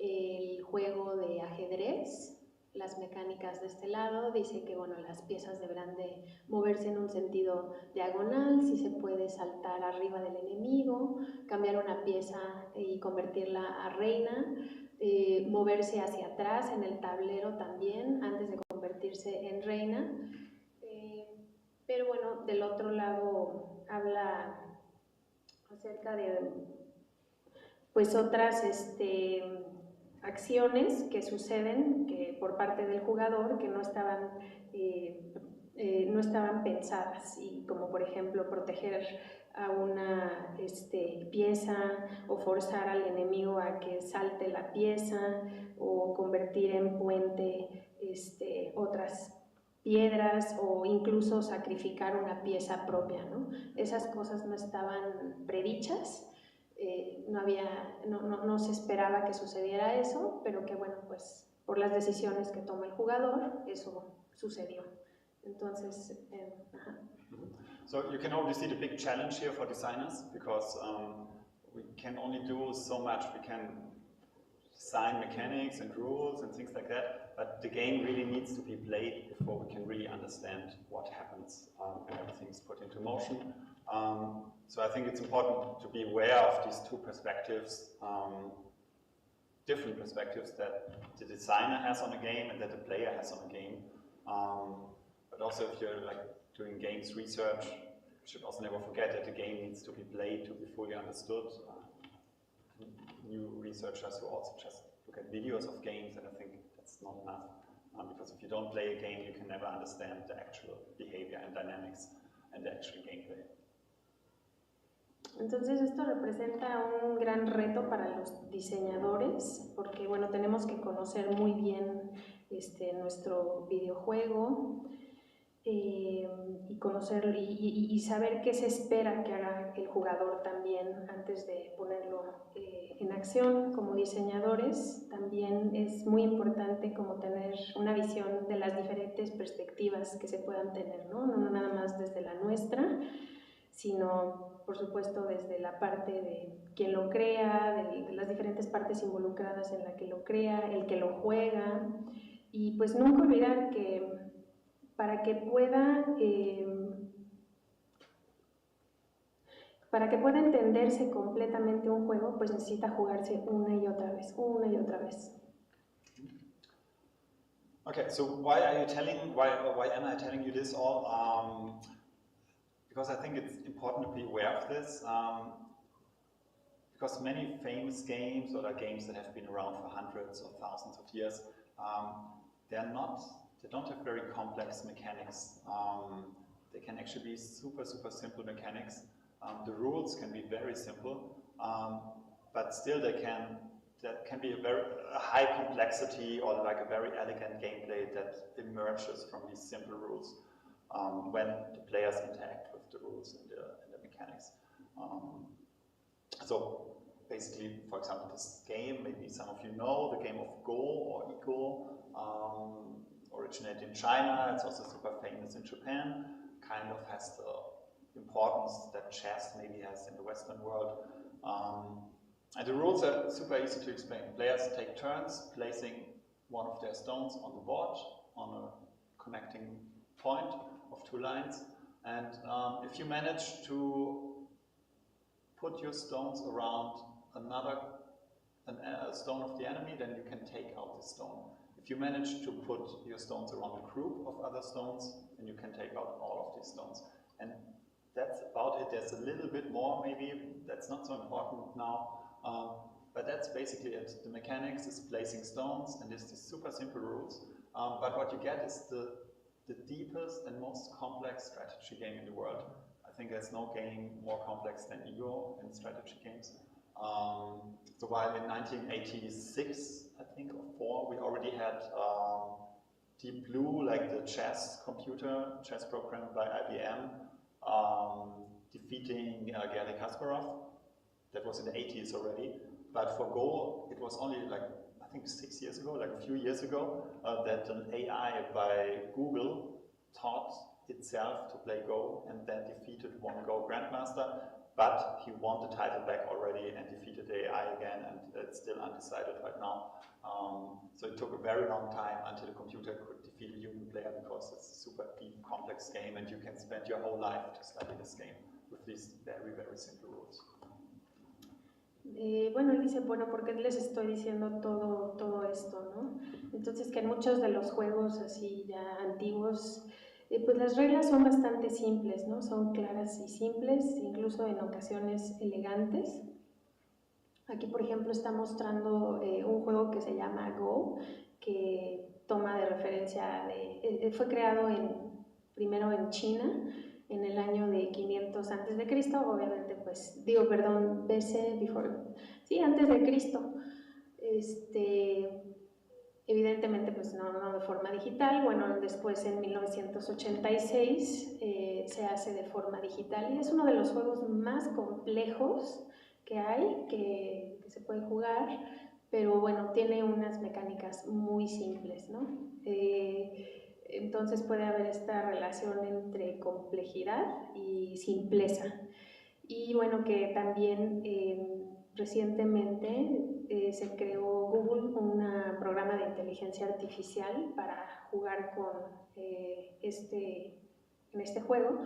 el juego de ajedrez, las mecánicas de este lado, dice que bueno, las piezas deberán de moverse en un sentido diagonal, si se puede saltar arriba del enemigo, cambiar una pieza y convertirla a reina, moverse hacia atrás en el tablero también antes de convertirse en reina, pero bueno, del otro lado habla acerca de pues otras acciones que suceden que por parte del jugador que no estaban pensadas, y como por ejemplo proteger a una pieza o forzar al enemigo a que salte la pieza o convertir en puente otras piedras o incluso sacrificar una pieza propia, ¿no? Esas cosas no estaban predichas. No se esperaba que sucediera eso, pero que bueno, pues por las decisiones que toma el jugador, eso sucedió. Entonces, So you can already see the big challenge here for designers, because we can only do so much. We can design mechanics and rules and things like that, but the game really needs to be played before we can really understand what happens when everything is put into motion. So I think it's important to be aware of these two perspectives, different perspectives that the designer has on a game and that the player has on a game. But also if you're like doing games research, you should also never forget that the game needs to be played to be fully understood. New researchers who also just look at videos of games, and I think that's not enough. Because if you don't play a game, you can never understand the actual behavior and dynamics and the actual gameplay. Entonces esto representa un gran reto para los diseñadores, porque bueno, tenemos que conocer muy bien nuestro videojuego y conocer y saber qué se espera que haga el jugador también antes de ponerlo en acción. Como diseñadores también es muy importante como tener una visión de las diferentes perspectivas que se puedan tener, ¿no? No nada más desde la nuestra, sino por supuesto desde la parte de quien lo crea, de las diferentes partes involucradas en la que lo crea, el que lo juega, y pues nunca olvidar que para que pueda entenderse completamente un juego, pues necesita jugarse una y otra vez, una y otra vez. Okay, so why am I telling you this all? Because I think it's important to be aware of this, because many famous games or games that have been around for hundreds or thousands of years, they don't have very complex mechanics. They can actually be super simple mechanics. The rules can be very simple, but still there can be a high complexity or like a very elegant gameplay that emerges from these simple rules when the players interact with the rules and the mechanics. So basically, for example, this game, maybe some of you know, the game of Go or Ego, originated in China. It's also super famous in Japan, kind of has the importance that chess maybe has in the Western world. And the rules are super easy to explain. Players take turns placing one of their stones on the board on a connecting point of two lines, and if you manage to put your stones around a stone of the enemy, then you can take out the stone. If you manage to put your stones around a group of other stones, then you can take out all of these stones. And that's about it. There's a little bit more, maybe, that's not so important now. But that's basically it. The mechanics is placing stones, and there's these super simple rules. But what you get is the deepest and most complex strategy game in the world. I think there's no game more complex than Ego in strategy games. So while in 1986, I think, or 4, we already had Deep Blue, like the chess program by IBM, defeating Garry Kasparov. That was in the 80s already. But for Go, it was only like, I think 6 years ago, like a few years ago, that an AI by Google taught itself to play Go and then defeated one Go Grandmaster. But he won the title back already and defeated the AI again, and it's still undecided right now. So it took a very long time until the computer could defeat a human player, because it's a super deep, complex game, and you can spend your whole life to study this game with these very, very simple rules. Bueno, él dice, bueno, ¿por qué les estoy diciendo todo esto, no? Entonces, que en muchos de los juegos así ya antiguos, pues las reglas son bastante simples, ¿no? Son claras y simples, incluso en ocasiones elegantes. Aquí, por ejemplo, está mostrando un juego que se llama Go, que toma de referencia, fue creado primero en China, en el año de 500 antes de Cristo, obviamente, pues, BC, sí, antes de Cristo. Evidentemente, pues no de forma digital. Bueno, después en 1986 se hace de forma digital, y es uno de los juegos más complejos que hay, que se puede jugar, pero bueno, tiene unas mecánicas muy simples, ¿no? Entonces puede haber esta relación entre complejidad y simpleza. Y bueno, que también recientemente se creó Google un programa de inteligencia artificial para jugar en este juego.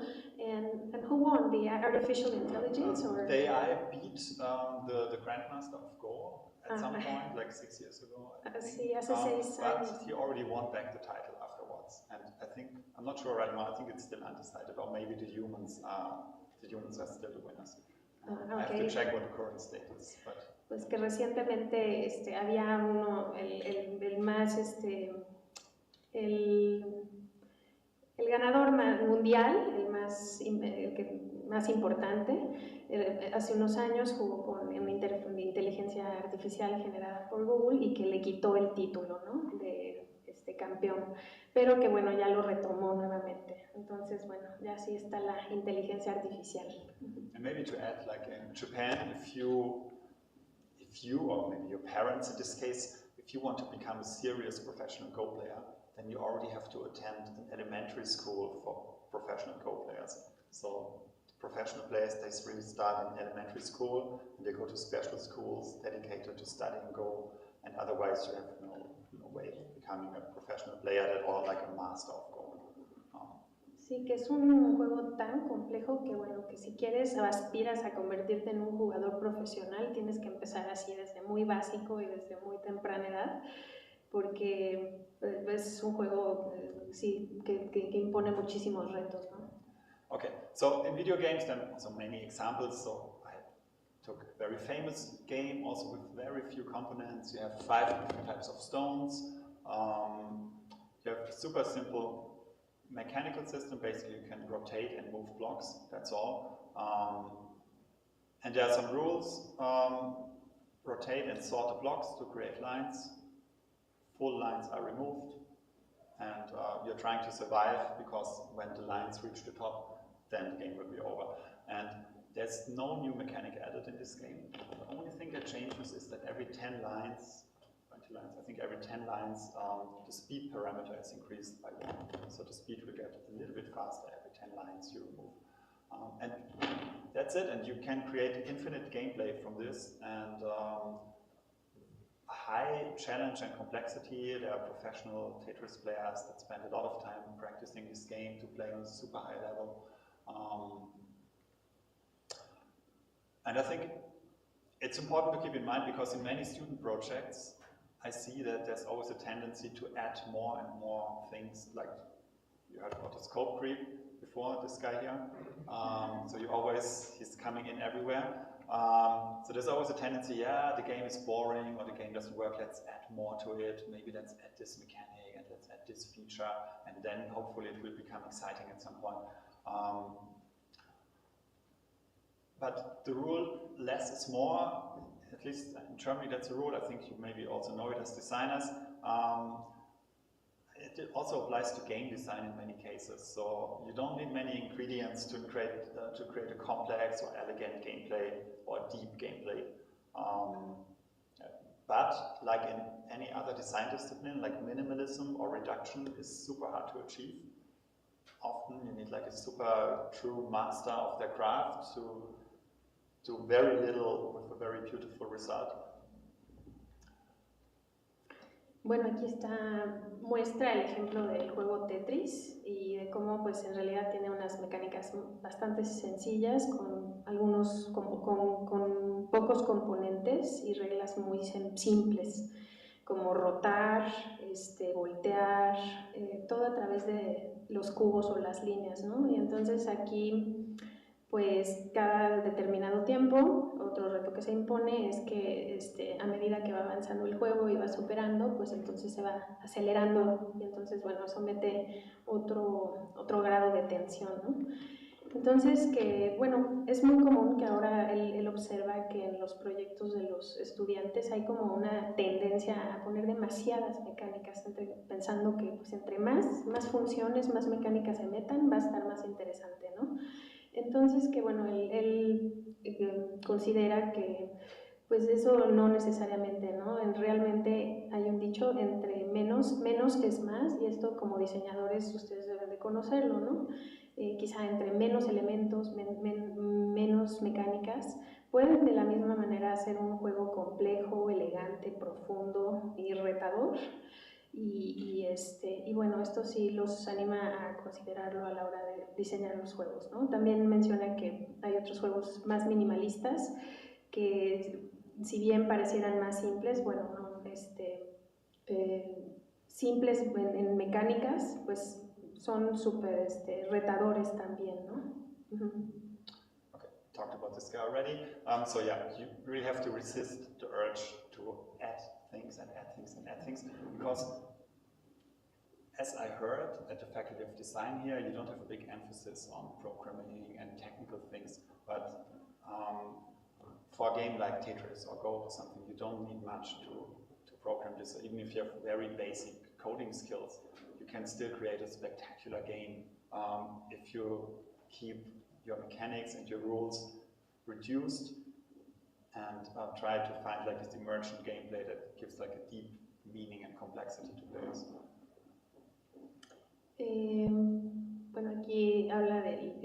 And who won, the artificial intelligence? Or? The AI beat the Grandmaster of Go at some point, like 6 years ago. Sí, hace 6 años. But he already won back the title afterwards. And I think, I'm not sure right now, I think it's still undecided, or maybe the humans are still the winners. Okay. I have to check what the current state is. But. Pues que recientemente había uno, el más, el ganador mundial, el más importante, hace unos años jugó con una inteligencia artificial generada por Google, y que le quitó el título, ¿no?, de campeón, pero que bueno, ya lo retomó nuevamente. Entonces, bueno, ya sí está la inteligencia artificial. And maybe to add, like in Japan, if you or maybe your parents in this case, if you want to become a serious professional Go player, then you already have to attend an elementary school for professional Go players. So professional players, they really start in elementary school, and they go to special schools dedicated to studying Go, and otherwise you have no way of becoming a professional player or like a master of Go. Sí, que es un juego tan complejo que bueno, que si quieres o aspiras a convertirte en un jugador profesional, tienes que empezar así desde muy básico y desde muy temprana edad, porque es un juego sí, que impone muchísimos retos, ¿no? Okay, so in video games, then also many examples. So I took a very famous game, also with very few components. You have 5 different types of stones. You have a super simple mechanical system. Basically, you can rotate and move blocks, that's all. And there are some rules. Rotate and sort the blocks to create lines. Full lines are removed. And you're trying to survive, because when the lines reach the top, then the game will be over. And there's no new mechanic added in this game. The only thing that changes is that every 10 lines, 20 lines, I think every 10 lines, the speed parameter is increased by 1. So the speed will get a little bit faster every 10 lines you remove. And that's it, and you can create infinite gameplay from this, and high challenge and complexity. There are professional Tetris players that spend a lot of time practicing this game to play on a super high level. And I think it's important to keep in mind, because in many student projects, I see that there's always a tendency to add more and more things, like you heard about the scope creep before, this guy here. So he's coming in everywhere. So there's always a tendency, yeah, the game is boring or the game doesn't work, let's add more to it, maybe let's add this mechanic and let's add this feature, and then hopefully it will become exciting at some point. But the rule, less is more, at least in Germany that's a rule, I think you maybe also know it as designers. It also applies to game design in many cases. So you don't need many ingredients to create a complex or elegant gameplay or deep gameplay. But like in any other design discipline, like minimalism or reduction is super hard to achieve. Often you need like a super true master of their craft to do very little with a very beautiful result. Bueno, aquí está, muestra el ejemplo del juego Tetris y de cómo pues en realidad tiene unas mecánicas bastante sencillas con pocos componentes y reglas muy simples, como rotar, voltear, todo a través de los cubos o las líneas, ¿no? Y entonces aquí pues cada determinado tiempo, otro reto que se impone es que a medida que va avanzando el juego y va superando, pues entonces se va acelerando y entonces, bueno, eso mete otro grado de tensión, ¿no? Entonces, que, bueno, es muy común que ahora él observa que en los proyectos de los estudiantes hay como una tendencia a poner demasiadas mecánicas, pensando que pues entre más funciones, más mecánicas se metan, va a estar más interesante, ¿no? Entonces, que bueno, él considera que pues eso no necesariamente, ¿no? Realmente hay un dicho, entre menos es más, y esto como diseñadores ustedes deben de conocerlo, ¿no? Quizá entre menos elementos, menos mecánicas, pueden de la misma manera hacer un juego complejo, elegante, profundo y retador. Y bueno, esto sí los anima a considerarlo a la hora de diseñar los juegos, ¿no? También menciona que hay otros juegos más minimalistas que si bien parecieran más simples, bueno, no, simples en mecánicas, pues son súper retadores también, ¿no? Okay, talked about this guy already. So yeah, you really have to resist the urge to add things and add things and add things, because as I heard at the Faculty of Design here, you don't have a big emphasis on programming and technical things, but for a game like Tetris or Go or something, you don't need much to program this. So even if you have very basic coding skills, you can still create a spectacular game if you keep your mechanics and your rules reduced and try to find like this emergent gameplay that gives like a deep meaning and complexity to players. Bueno, aquí habla del,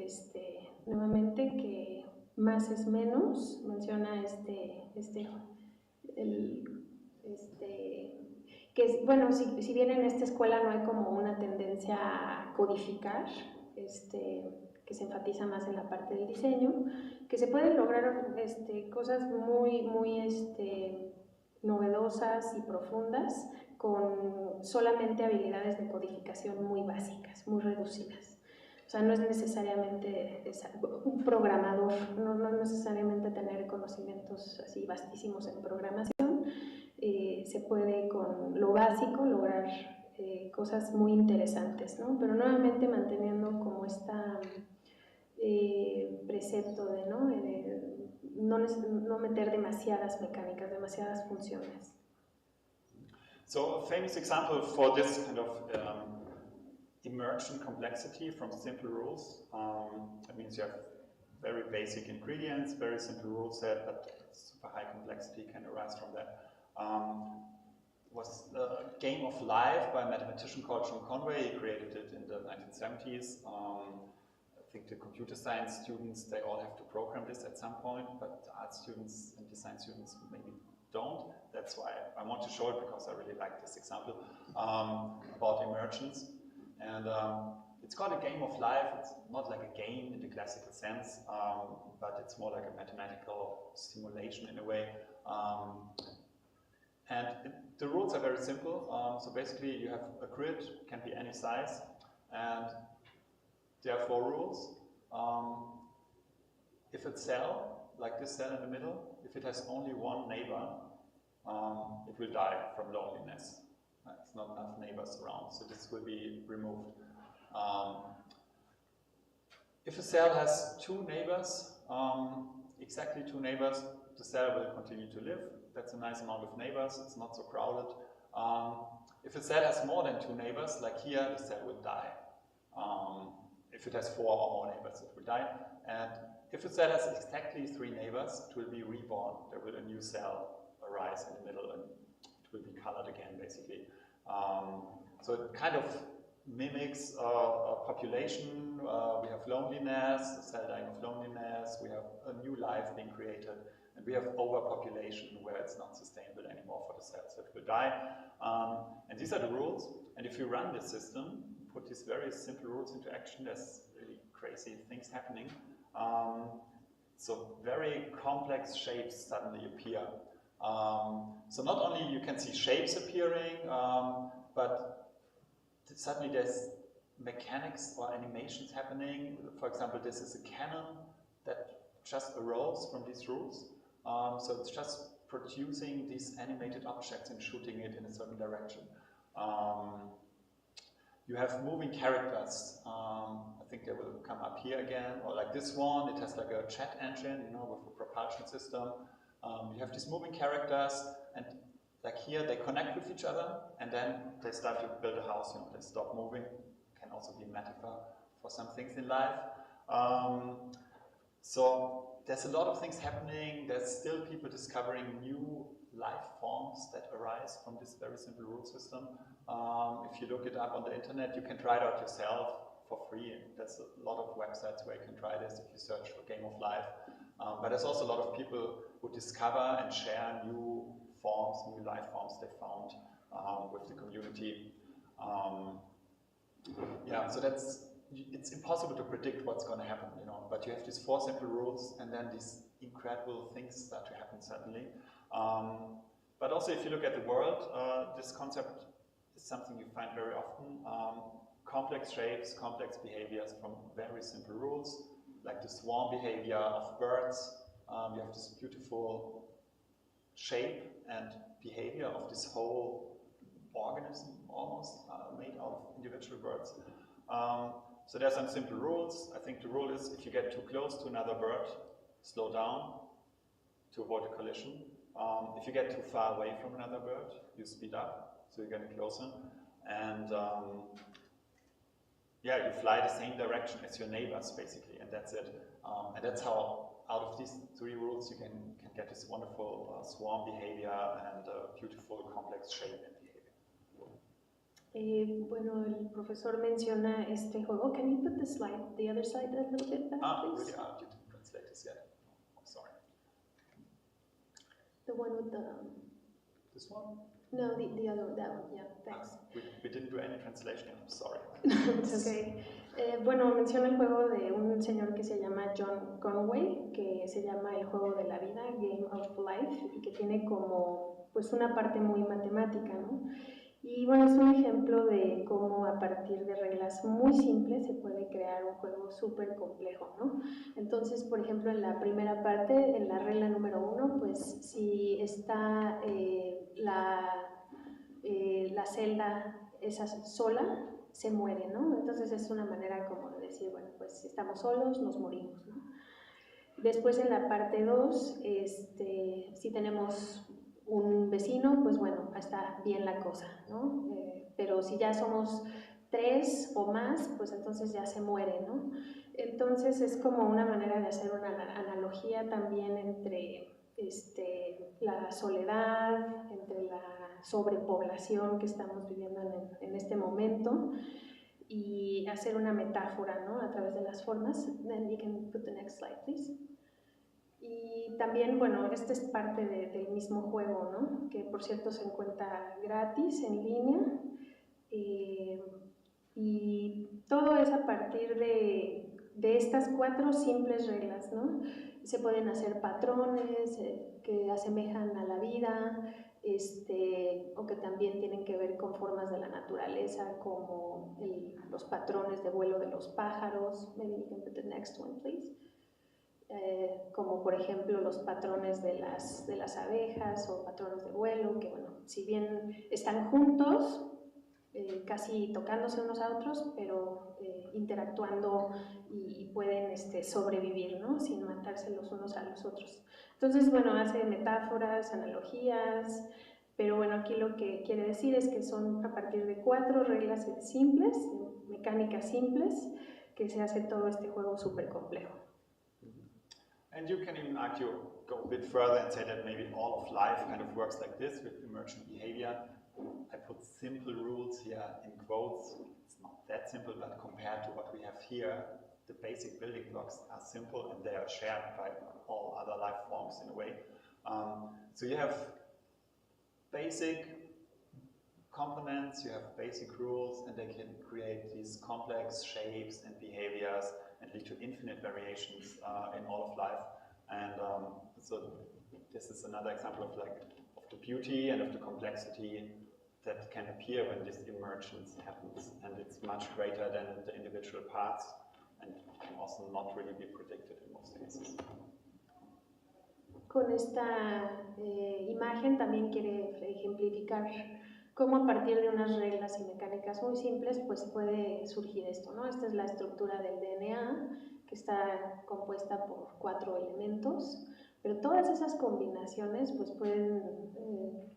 nuevamente que más es menos, menciona que es, bueno, si bien en esta escuela no hay como una tendencia a codificar, que se enfatiza más en la parte del diseño, que se pueden lograr cosas muy novedosas y profundas con solamente habilidades de codificación muy básicas, muy reducidas. O sea, no es necesariamente un programador, no necesariamente tener conocimientos así vastísimos en programación. Se puede con lo básico lograr cosas muy interesantes, ¿no? Pero nuevamente manteniendo como esta precepto de no meter demasiadas mecánicas, demasiadas funciones. So a famous example for this kind of emergent complexity from simple rules, that means you have very basic ingredients, very simple rule set, but super high complexity can arise from that. Was the Game of Life by a mathematician called John Conway. He created it in the 1970s. I think the computer science students, they all have to program this at some point, but the art students and design students maybe don't. That's why I want to show it, because I really like this example about emergence. And it's called a game of life. It's not like a game in the classical sense, but it's more like a mathematical simulation in a way. The rules are So basically you have a grid, can be any size, and there are 4 rules. If a cell, like this cell in the middle, if it has only one neighbor, it will die from loneliness. It's not enough neighbors around, so this will be removed. If a cell has 2 neighbors, exactly 2 neighbors, the cell will continue to live. That's a nice amount of neighbors, it's not so crowded. If a cell has more than 2 neighbors, like here, the cell will die. If it has 4 or more neighbors, it will die. And if a cell has exactly 3 neighbors, it will be reborn. There will a new cell arise in the middle and it will be colored again, basically. So it kind of mimics a population. We have loneliness, a cell dying of loneliness, we have a new life being created, and we have overpopulation where it's not sustainable anymore for the cells, so it will die. And these are the rules, and if you run this system, put these very simple rules into action, there's really crazy things happening. So very complex shapes suddenly appear. So not only you can see shapes appearing, but suddenly there's mechanics or animations happening. For example, this is a cannon that just arose from these rules. So it's just producing these animated objects and shooting it in a certain direction. You have moving characters. I think they will come up here again, or like this one, it has like a chat engine, you know, with a propulsion system. You have these moving characters, and like here, they connect with each other, and then they start to build a house, you know, they stop moving. Can also be a metaphor for some things in life. So there's a lot of things happening. There's still people discovering new life forms that arise from this very simple rule system. If you look it up on the internet, you can try it out yourself for free. There's a lot of websites where you can try this if you search for Game of Life. But there's also a lot of people who discover and share new forms, new life forms they found with the community. Yeah, so it's impossible to predict what's going to happen, you know, but you have these 4 simple rules, and then these incredible things start to happen suddenly. But also, if you look at the world, this concept is something you find very often. Complex shapes, complex behaviors from very simple rules, like the swarm behavior of birds. You have this beautiful shape and behavior of this whole organism, almost made out of individual birds. So there are some simple rules. I think the rule is if you get too close to another bird, slow down to avoid a collision. If you get too far away from another bird, you speed up, so you're getting closer. And yeah, you fly the same direction as your neighbors, basically, and that's it. And that's how, out of these 3 rules, you can get this wonderful swarm behavior and beautiful complex shape and behavior. Bueno, el profesor menciona este juego. Can you put the other slide a little bit back, please? Really? You didn't translate this yet. Oh, sorry. The one with the... This one? No, the other, that one, yeah, thanks. We didn't do any translation, I'm sorry. It's okay. Bueno, menciona el juego de un señor que se llama John Conway, que se llama el juego de la vida, Game of Life, y que tiene como pues una parte muy matemática, ¿no? Y bueno, es un ejemplo de cómo a partir de reglas muy simples se puede crear un juego súper complejo, ¿no? Entonces, por ejemplo, en la primera parte, en la regla número 1, pues si está la celda esa sola, se muere, ¿no? Entonces es una manera como de decir, bueno, pues si estamos solos, nos morimos, ¿no? Después en la parte 2, si tenemos un vecino, pues bueno, está bien la cosa, ¿no? Pero si ya somos 3 o más, pues entonces ya se muere, ¿no? Entonces es como una manera de hacer una analogía también entre la soledad, entre la sobrepoblación que estamos viviendo en este momento, y hacer una metáfora, ¿no? A través de las formas. Then you can put the next slide, please. Y también, bueno, este es parte del mismo juego, ¿no? Que por cierto se encuentra gratis en línea, y todo es a partir de estas 4 simples reglas, ¿no? Se pueden hacer patrones que asemejan a la vida, o que también tienen que ver con formas de la naturaleza, como los patrones de vuelo de los pájaros. Maybe you can put the next one, please. Como por ejemplo los patrones de las abejas o patrones de vuelo, que bueno, si bien están juntos, casi tocándose unos a otros, pero interactuando y pueden sobrevivir, ¿no? Sin matarse los unos a los otros. Entonces, bueno, hace metáforas, analogías, pero bueno, aquí lo que quiere decir es que son a partir de 4 reglas simples, mecánicas simples, que se hace todo este juego súper complejo. And you can even argue, go a bit further and say that maybe all of life kind of works like this with emergent behavior. I put simple rules here in quotes. It's not that simple, but compared to what we have here, the basic building blocks are simple and they are shared by all other life forms in a way. So you have basic components, you have basic rules, and they can create these complex shapes and behaviors and lead to infinite variations in all of life. And so this is another example of the beauty and of the complexity that can appear when this emergence happens, and it's much greater than the individual parts and can also not really be predicted in most cases. Con esta imagen también quiere ejemplificar cómo a partir de unas reglas y mecánicas muy simples pues puede surgir esto, ¿no? Esta es la estructura del DNA, que está compuesta por 4 elementos, pero todas esas combinaciones pues pueden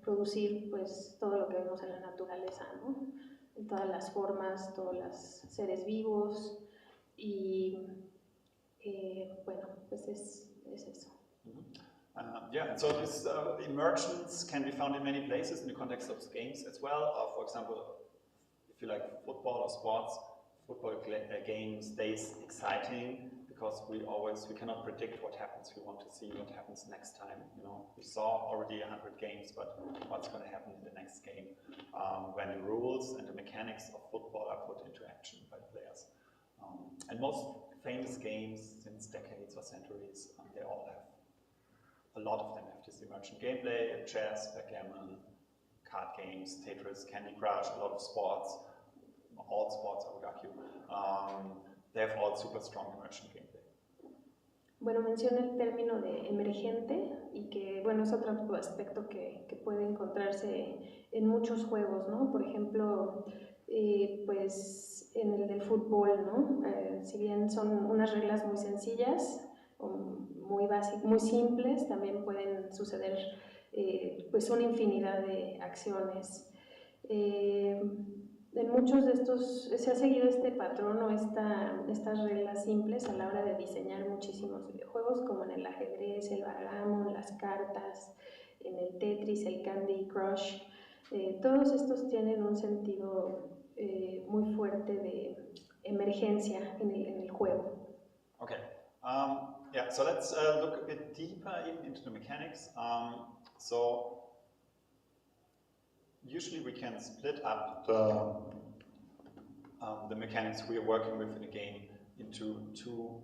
producir pues todo lo que vemos en la naturaleza, ¿no? En todas las formas, todos los seres vivos, y bueno, pues es eso. Yeah, and so this emergence can be found in many places in the context of games as well. For example, if you like football or sports, football game stays exciting because we cannot predict what happens. We want to see what happens next time. You know, we saw already 100 games, but what's going to happen in the next game when the rules and the mechanics of football are put into action by players. And most famous games since decades or centuries, they all have. A lot of them have this emergent gameplay: chess, backgammon, card games, Tetris, Candy Crush, a lot of sports, all sports I would argue. They have all super strong emergent gameplay. Bueno, menciona el término de emergente y que, bueno, es otro aspecto que puede encontrarse en muchos juegos, ¿no? Por ejemplo, pues en el del fútbol, ¿no? Si bien son unas reglas muy sencillas, muy básicas, muy simples, también pueden suceder pues una infinidad de acciones. En muchos de estos se ha seguido este patrón o estas reglas simples a la hora de diseñar muchísimos videojuegos, como en el ajedrez, el backgammon, las cartas, en el Tetris, el Candy Crush. Todos estos tienen un sentido muy fuerte de emergencia en el juego. Okay. Yeah, so let's look a bit deeper into the mechanics. So usually we can split up the mechanics we are working with in a game into 2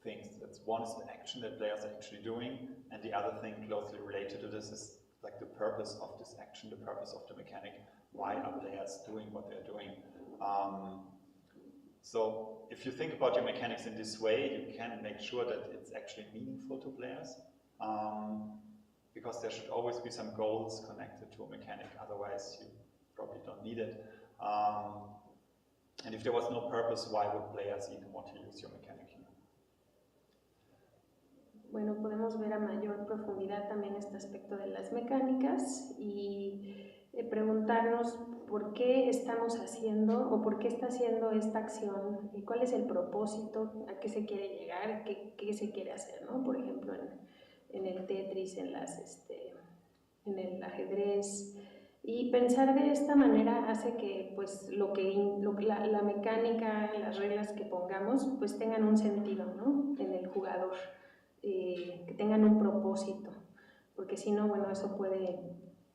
things. One is the action that players are actually doing, and the other thing closely related to this is like the purpose of this action, the purpose of the mechanic. Why are players doing what they're doing? So if you think about your mechanics in this way, you can make sure that it's actually meaningful to players, because there should always be some goals connected to a mechanic, otherwise you probably don't need it. And if there was no purpose, why would players even want to use your mechanic here? Bueno, podemos ver a mayor profundidad también este aspecto de las mecánicas y preguntarnos por qué estamos haciendo o por qué está haciendo esta acción y cuál es el propósito, a qué se quiere llegar, qué se quiere hacer, ¿no? Por ejemplo, en el Tetris, en el ajedrez. Y pensar de esta manera hace que pues, la mecánica, las reglas que pongamos, pues tengan un sentido, ¿no? En el jugador, que tengan un propósito, porque si no, bueno, eso puede,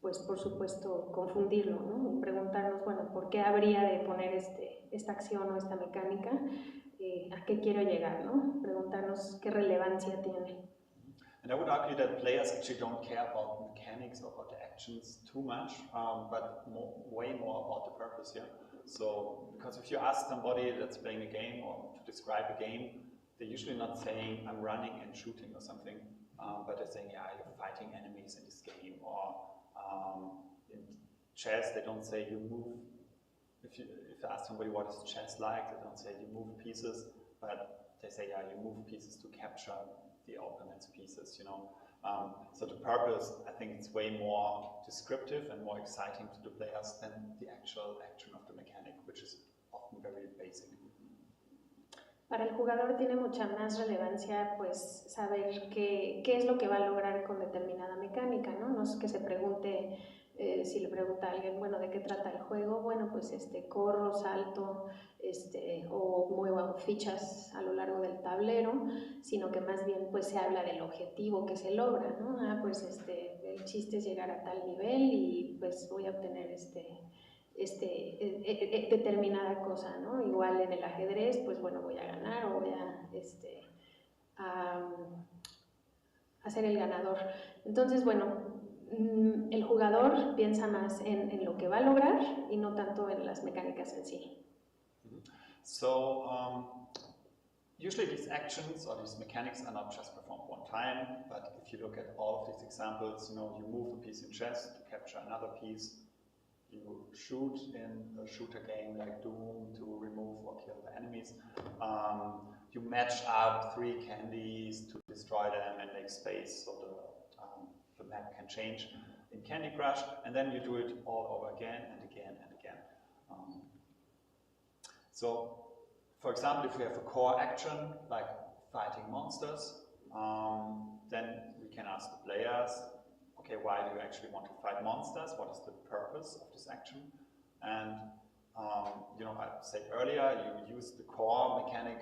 pues por supuesto, confundirlo, ¿no? Y preguntarnos, bueno, ¿por qué habría de poner esta acción o esta mecánica? ¿A qué quiero llegar, no? Preguntarnos qué relevancia tiene. And I would argue that players actually don't care about the mechanics or about the actions too much, but way more about the purpose here. So, because if you ask somebody that's playing a game or to describe a game, they're usually not saying, I'm running and shooting or something, but they're saying, yeah, you're fighting enemies in this game, or in chess, they don't say you move. If you ask somebody what is chess like, they don't say you move pieces, but they say, yeah, you move pieces to capture the opponent's pieces, you know. So the purpose, I think it's way more descriptive and more exciting to the players than the actual action of the mechanic, which is often very basic. Para el jugador tiene mucha más relevancia pues saber qué es lo que va a lograr con determinada mecánica, ¿no? No es que se pregunte, si le pregunta a alguien, bueno, ¿de qué trata el juego? Bueno, pues corro, salto, o muevo fichas a lo largo del tablero, sino que más bien pues se habla del objetivo que se logra, ¿no? Pues el chiste es llegar a tal nivel y pues voy a obtener determinada cosa, ¿no? Igual en el ajedrez, pues bueno, voy a ganar o voy a ser el ganador. Entonces, bueno, el jugador piensa más en lo que va a lograr y no tanto en las mecánicas en sí. So, usually these actions or these mechanics are not just performed one time, but if you look at all of these examples, you know, you move a piece in chess to capture another piece. You shoot in a shooter game like Doom to remove or kill the enemies. You match up 3 candies to destroy them and make space so the map can change in Candy Crush, and then you do it all over again and again and again. So, for example, if we have a core action like fighting monsters, then we can ask the players, okay, why do you actually want to fight monsters? What is the purpose of this action? And, you know, I said earlier, you use the core mechanic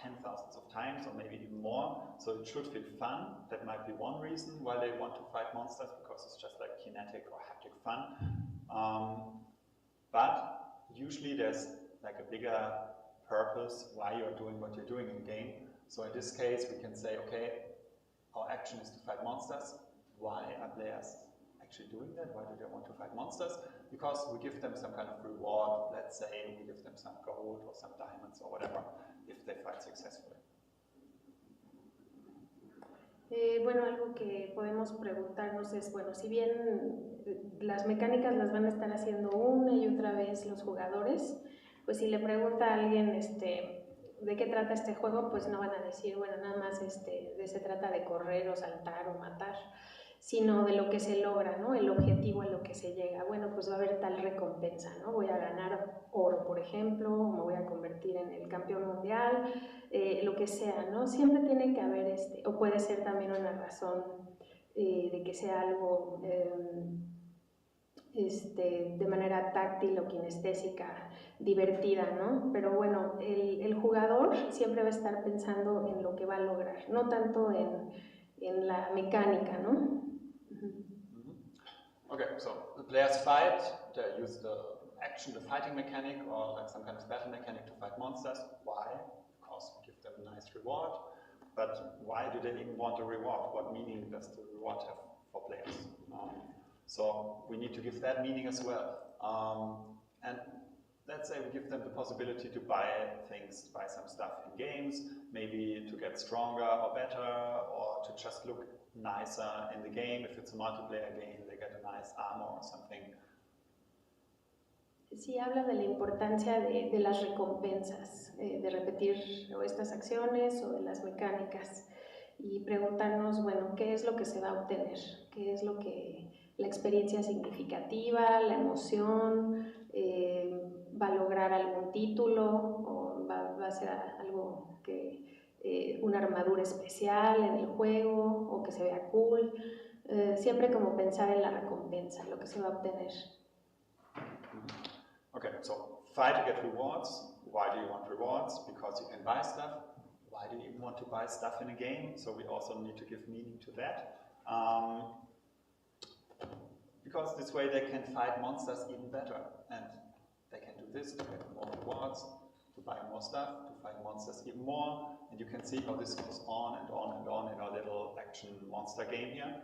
tens of thousands of times, or maybe even more, so it should feel fun. That might be one reason why they want to fight monsters, because it's just like kinetic or haptic fun. But usually there's like a bigger purpose why you're doing what you're doing in the game. So in this case, we can say, okay, our action is to fight monsters. Why are players actually doing that? Why do they want to fight monsters? Because we give them some kind of reward. Let's say we give them some gold or some diamonds or whatever if they fight successfully. Bueno, algo que podemos preguntarnos es, bueno, si bien las mecánicas las van a estar haciendo una y otra vez los jugadores, pues si le pregunta a alguien de qué trata este juego, pues no van a decir, bueno, nada más se trata de correr o saltar o matar, sino de lo que se logra, ¿no? El objetivo a lo que se llega. Bueno, pues va a haber tal recompensa, ¿no? Voy a ganar oro, por ejemplo, o me voy a convertir en el campeón mundial, lo que sea, ¿no? Siempre tiene que haber o puede ser también una razón de que sea algo de manera táctil o kinestésica, divertida, ¿no? Pero bueno, el jugador siempre va a estar pensando en lo que va a lograr, no tanto en la mecánica, ¿no? Okay, so the players fight, they use the action, the fighting mechanic, or like some kind of battle mechanic to fight monsters. Why? Because we give them a nice reward. But why do they even want a reward? What meaning does the reward have for players? So we need to give that meaning as well. And let's say we give them the possibility to buy things, buy some stuff in games, maybe to get stronger or better, or to just look nicer in the game. If it's a multiplayer game, they get a nice armor or something. Sí, habla de la importancia de las recompensas, de repetir estas acciones o de las mecánicas y preguntarnos, bueno, ¿qué es lo que se va a obtener? ¿Qué es lo que la experiencia significativa, la emoción, va a lograr algún título o va a ser algo que una armadura especial en el juego o que se vea cool? Siempre como pensar en la recompensa, lo que se va a obtener. Okay, so fight to get rewards. Why do you want rewards? Because you can buy stuff. Why do you even want to buy stuff in a game? So we also need to give meaning to that. Because this way they can fight monsters even better, and they can do this to get more rewards, to buy more stuff, to fight monsters even more, and you can see how this goes on and on and on in our little action monster game here.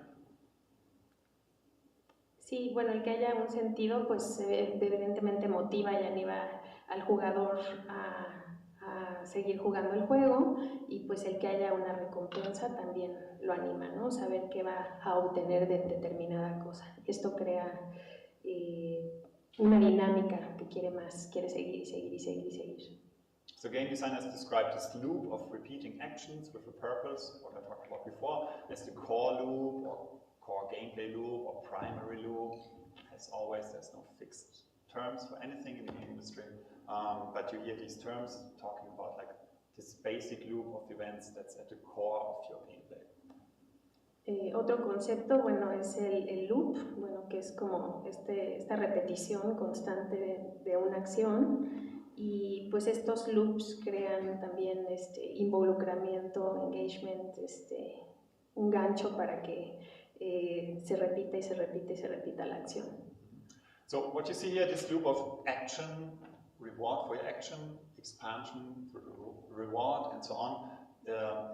Sí, bueno, el que haya un sentido, pues evidentemente motiva y anima al jugador a seguir jugando el juego, y pues el que haya una recompensa también lo anima, ¿no? Saber qué va a obtener de determinada cosa. Esto crea una dinámica que quiere más, quiere seguir y seguir y seguir y seguir. So game designers described this loop of repeating actions with a purpose, what I talked about before, as the core loop or core gameplay loop or primary loop. As always, there's no fixed terms for anything in the game industry, but you hear these terms talking about like this basic loop of events that's at the core of your gameplay. Otro concepto, bueno, es el loop, bueno, que es como esta repetición constante de una acción, y pues estos loops crean también involucramiento, engagement, un gancho para que se repita y se repita y se repita la acción. So what you see here, this loop of action, reward for your action, expansion, reward, and so on,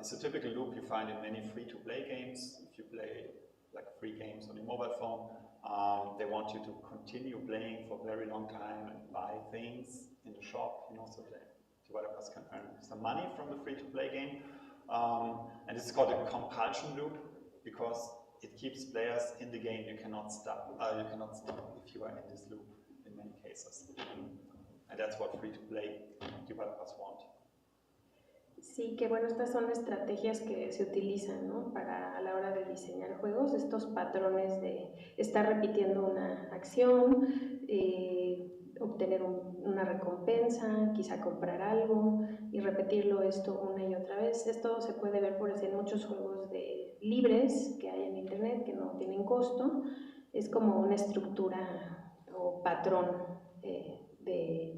is a typical loop you find in many free-to-play games. If you play like free games on your mobile phone, they want you to continue playing for a very long time and buy things in the shop, you know, so the developers can earn some money from the free-to-play game. And this is called a compulsion loop because it keeps players in the game. You cannot stop. You cannot stop if you are in this loop in many cases. And that's what free-to-play developers want. Sí, que bueno, estas son estrategias que se utilizan, ¿no? A la hora de diseñar juegos, estos patrones de estar repitiendo una acción, obtener una recompensa, quizá comprar algo y repetirlo esto una y otra vez. Esto se puede ver por en muchos juegos libres que hay en internet que no tienen costo. Es como una estructura o patrón de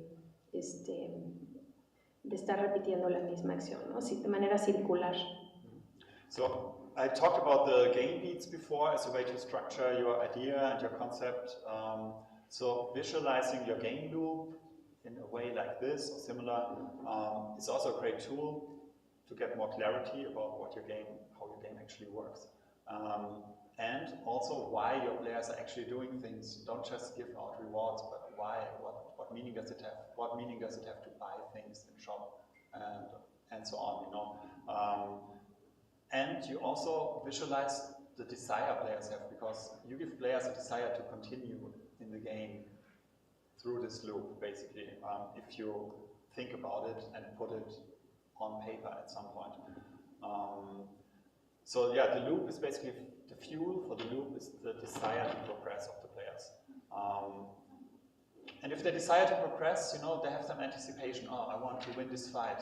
estar repitiendo la misma acción, ¿no? De manera circular. So I talked about the game beats before as a way to structure your idea and your concept. So visualizing your game loop in a way like this or similar is also a great tool to get more clarity about how your game actually works. And also why your players are actually doing things. Don't just give out rewards, but why, what meaning does it have? What meaning does it have to buy things in shop and so on, you know? And you also visualize the desire players have, because you give players a desire to continue in the game through this loop, basically, if you think about it and put it on paper at some point. So yeah, the loop is basically the fuel for the loop is the desire to progress of the players. And if they desire to progress, you know, they have some anticipation. Oh, I want to win this fight.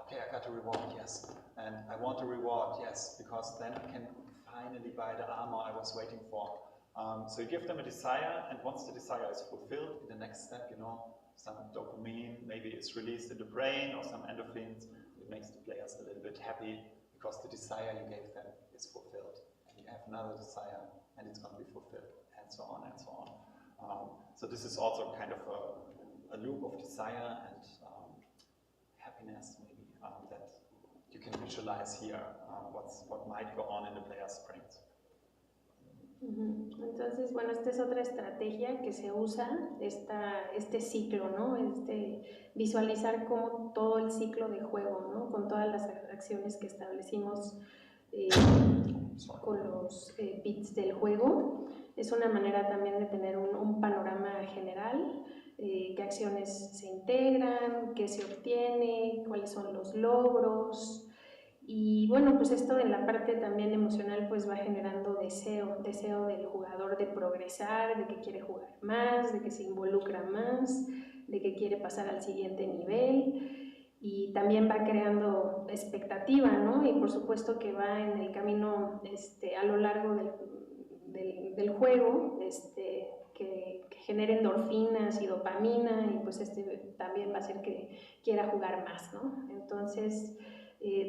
Okay, I got a reward, yes. And I want a reward, yes, because then I can finally buy the armor I was waiting for. So you give them a desire, and once the desire is fulfilled, in the next step, you know, some dopamine, maybe it's released in the brain, or some endorphins. It makes the players a little bit happy because the desire you gave them is fulfilled. And you have another desire, and it's going to be fulfilled, and so on and so on. So this is also kind of a loop of desire and happiness, maybe, that you can visualize here, what might go on in the player's brains. Entonces, bueno, esta es otra estrategia que se usa, este ciclo, ¿no? Visualizar como todo el ciclo de juego, ¿no? Con todas las acciones que establecimos con los bits del juego. Es una manera también de tener un panorama general, qué acciones se integran, qué se obtiene, cuáles son los logros. Y bueno, pues esto en la parte también emocional pues va generando deseo del jugador de progresar, de que quiere jugar más, de que se involucra más, de que quiere pasar al siguiente nivel, y también va creando expectativa, ¿no? Y por supuesto que va en el camino a lo largo del juego, que genere endorfinas y dopamina, y pues también va a hacer que quiera jugar más, ¿no? Entonces,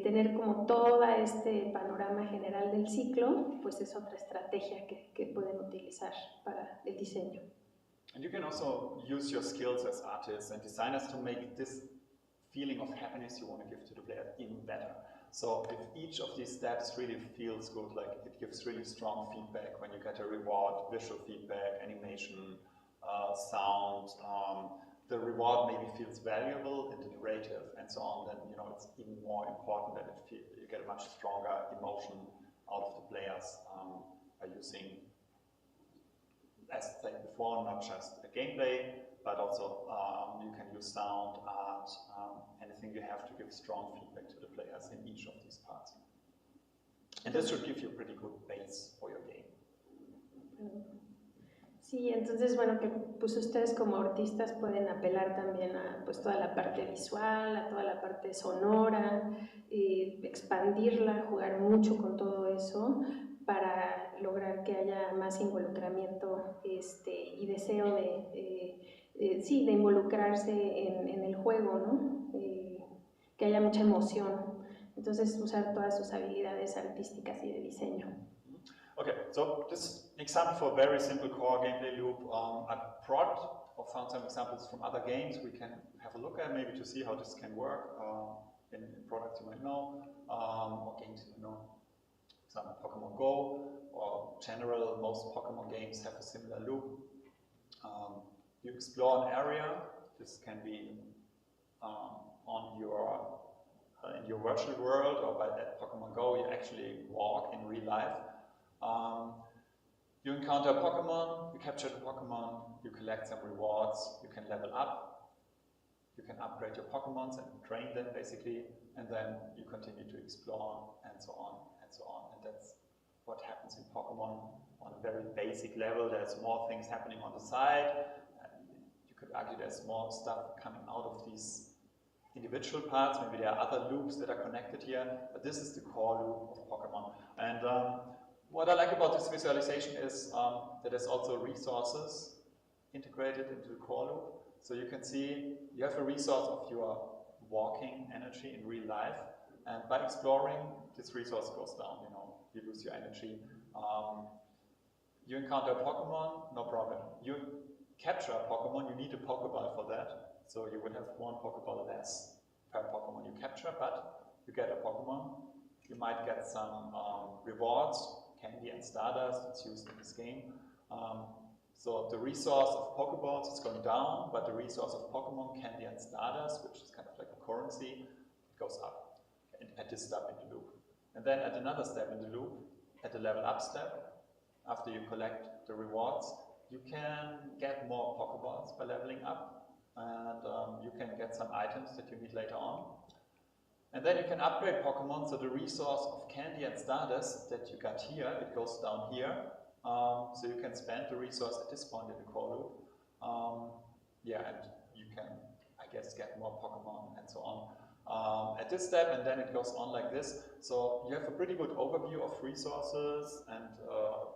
tener como todo este panorama general del ciclo, pues es otra estrategia que pueden utilizar para el diseño. And you can also use your skills as artists and designers to make this feeling of happiness you want to give to the player even better. So if each of these steps really feels good, like it gives really strong feedback when you get a reward, visual feedback, animation, sound, the reward maybe feels valuable in the narrative and so on, then it's even more important that you get a much stronger emotion out of the players by using, as I said before, not just a gameplay, but also you can use sound, art, anything you have to give strong feedback to the players in each of these parts. And this should give you a pretty good base for your game. Sí, entonces bueno, que pues ustedes como artistas pueden apelar también a pues toda la parte visual, a toda la parte sonora, expandirla, jugar mucho con todo eso para lograr que haya más involucramiento y deseo sí, de involucrarse en el juego, ¿no? Que haya mucha emoción. Entonces usar todas sus habilidades artísticas y de diseño. Okay, so this is an example for a very simple core gameplay loop. I brought or found some examples from other games we can have a look at maybe to see how this can work in products you might know or games you might know. For example, Pokemon Go or general, most Pokemon games have a similar loop. You explore an area. This can be on your in your virtual world, or at Pokemon Go you actually walk in real life. You encounter a Pokemon, you capture the Pokemon, you collect some rewards, you can level up, you can upgrade your Pokemons and train them basically, and then you continue to explore and so on and so on. And that's what happens in Pokemon on a very basic level. There's more things happening on the side. You could argue there's more stuff coming out of these individual parts. Maybe there are other loops that are connected here, but this is the core loop of Pokemon. And what I like about this visualization is that there's also resources integrated into the core loop. So you can see you have a resource of your walking energy in real life, and by exploring, this resource goes down, you lose your energy. You encounter a Pokemon, no problem. You capture a Pokemon, you need a Pokeball for that, so you would have one Pokeball less per Pokemon you capture, but you get a Pokemon. You might get some rewards, candy and stardust, it's used in this game. So the resource of Pokeballs is going down, but the resource of Pokemon, candy and stardust, which is kind of like a currency, it goes up at this step in the loop. And then at another step in the loop, at the level up step, after you collect the rewards, you can get more Pokeballs by leveling up, and you can get some items that you need later on. And then you can upgrade Pokemon, so the resource of candy and stardust that you got here, it goes down here. So you can spend the resource at this point in the core loop. Yeah, and you can, I guess, get more Pokemon and so on at this step, and then it goes on like this. So you have a pretty good overview of resources and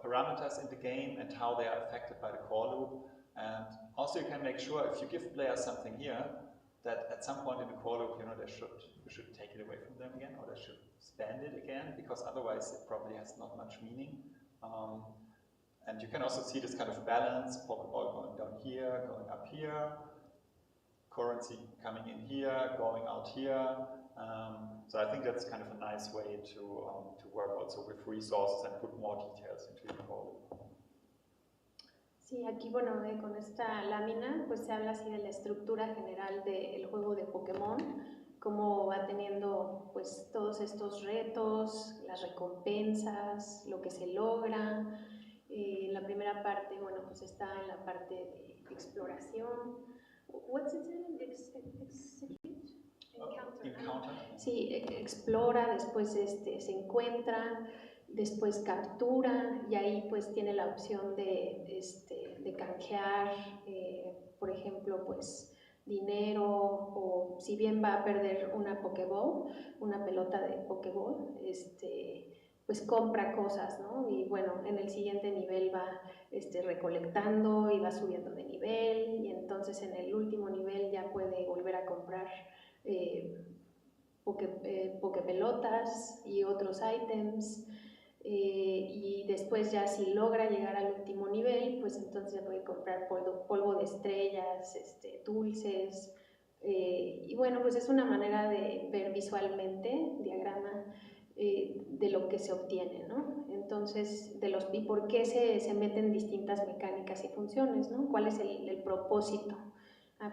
parameters in the game and how they are affected by the core loop. And also you can make sure if you give players something here, that at some point in the core loop, you should take it away from them again, or they should spend it again, because otherwise it probably has not much meaning. And you can also see this kind of balance, Pokeball going down here, going up here, currency coming in here, going out here. So I think that's kind of a nice way to work also with resources and put more details into the core loop. Sí, aquí bueno, con esta lámina pues se habla así de la estructura general del juego de Pokémon, cómo va teniendo pues todos estos retos, las recompensas, lo que se logra. En la primera parte, bueno, pues está en la parte de exploración. What's it in? Execute? Encounter. Sí, explora, después se encuentra, después captura, y ahí pues tiene la opción de canjear, por ejemplo, pues dinero, o si bien va a perder una Pokéball, una pelota de Pokéball, pues compra cosas, ¿no? Y bueno, en el siguiente nivel va recolectando y va subiendo de nivel, y entonces en el último nivel ya puede volver a comprar Poképelotas y otros ítems, y después ya si logra llegar al último nivel, pues entonces ya puede comprar polvo de estrellas, dulces, Y bueno, pues es una manera de ver visualmente, diagrama, de lo que se obtiene, ¿no? Entonces, y por qué se meten distintas mecánicas y funciones, ¿no? ¿Cuál es el propósito?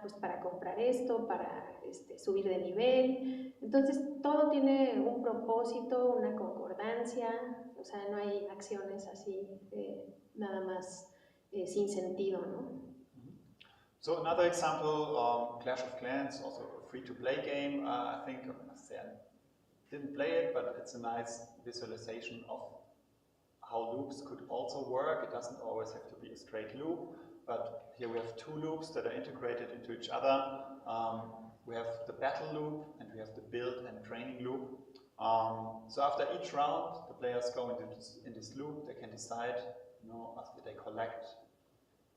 Pues para comprar esto, para subir de nivel. Entonces, todo tiene un propósito, una concordancia, o sea, no hay acciones así, nada más sin sentido, ¿no? So another example, Clash of Clans, also a free-to-play game. I think I must say I didn't play it, but it's a nice visualization of how loops could also work. It doesn't always have to be a straight loop, but here we have two loops that are integrated into each other. We have the battle loop and we have the build and training loop. So after each round, the players go in this loop. They can decide, after they collect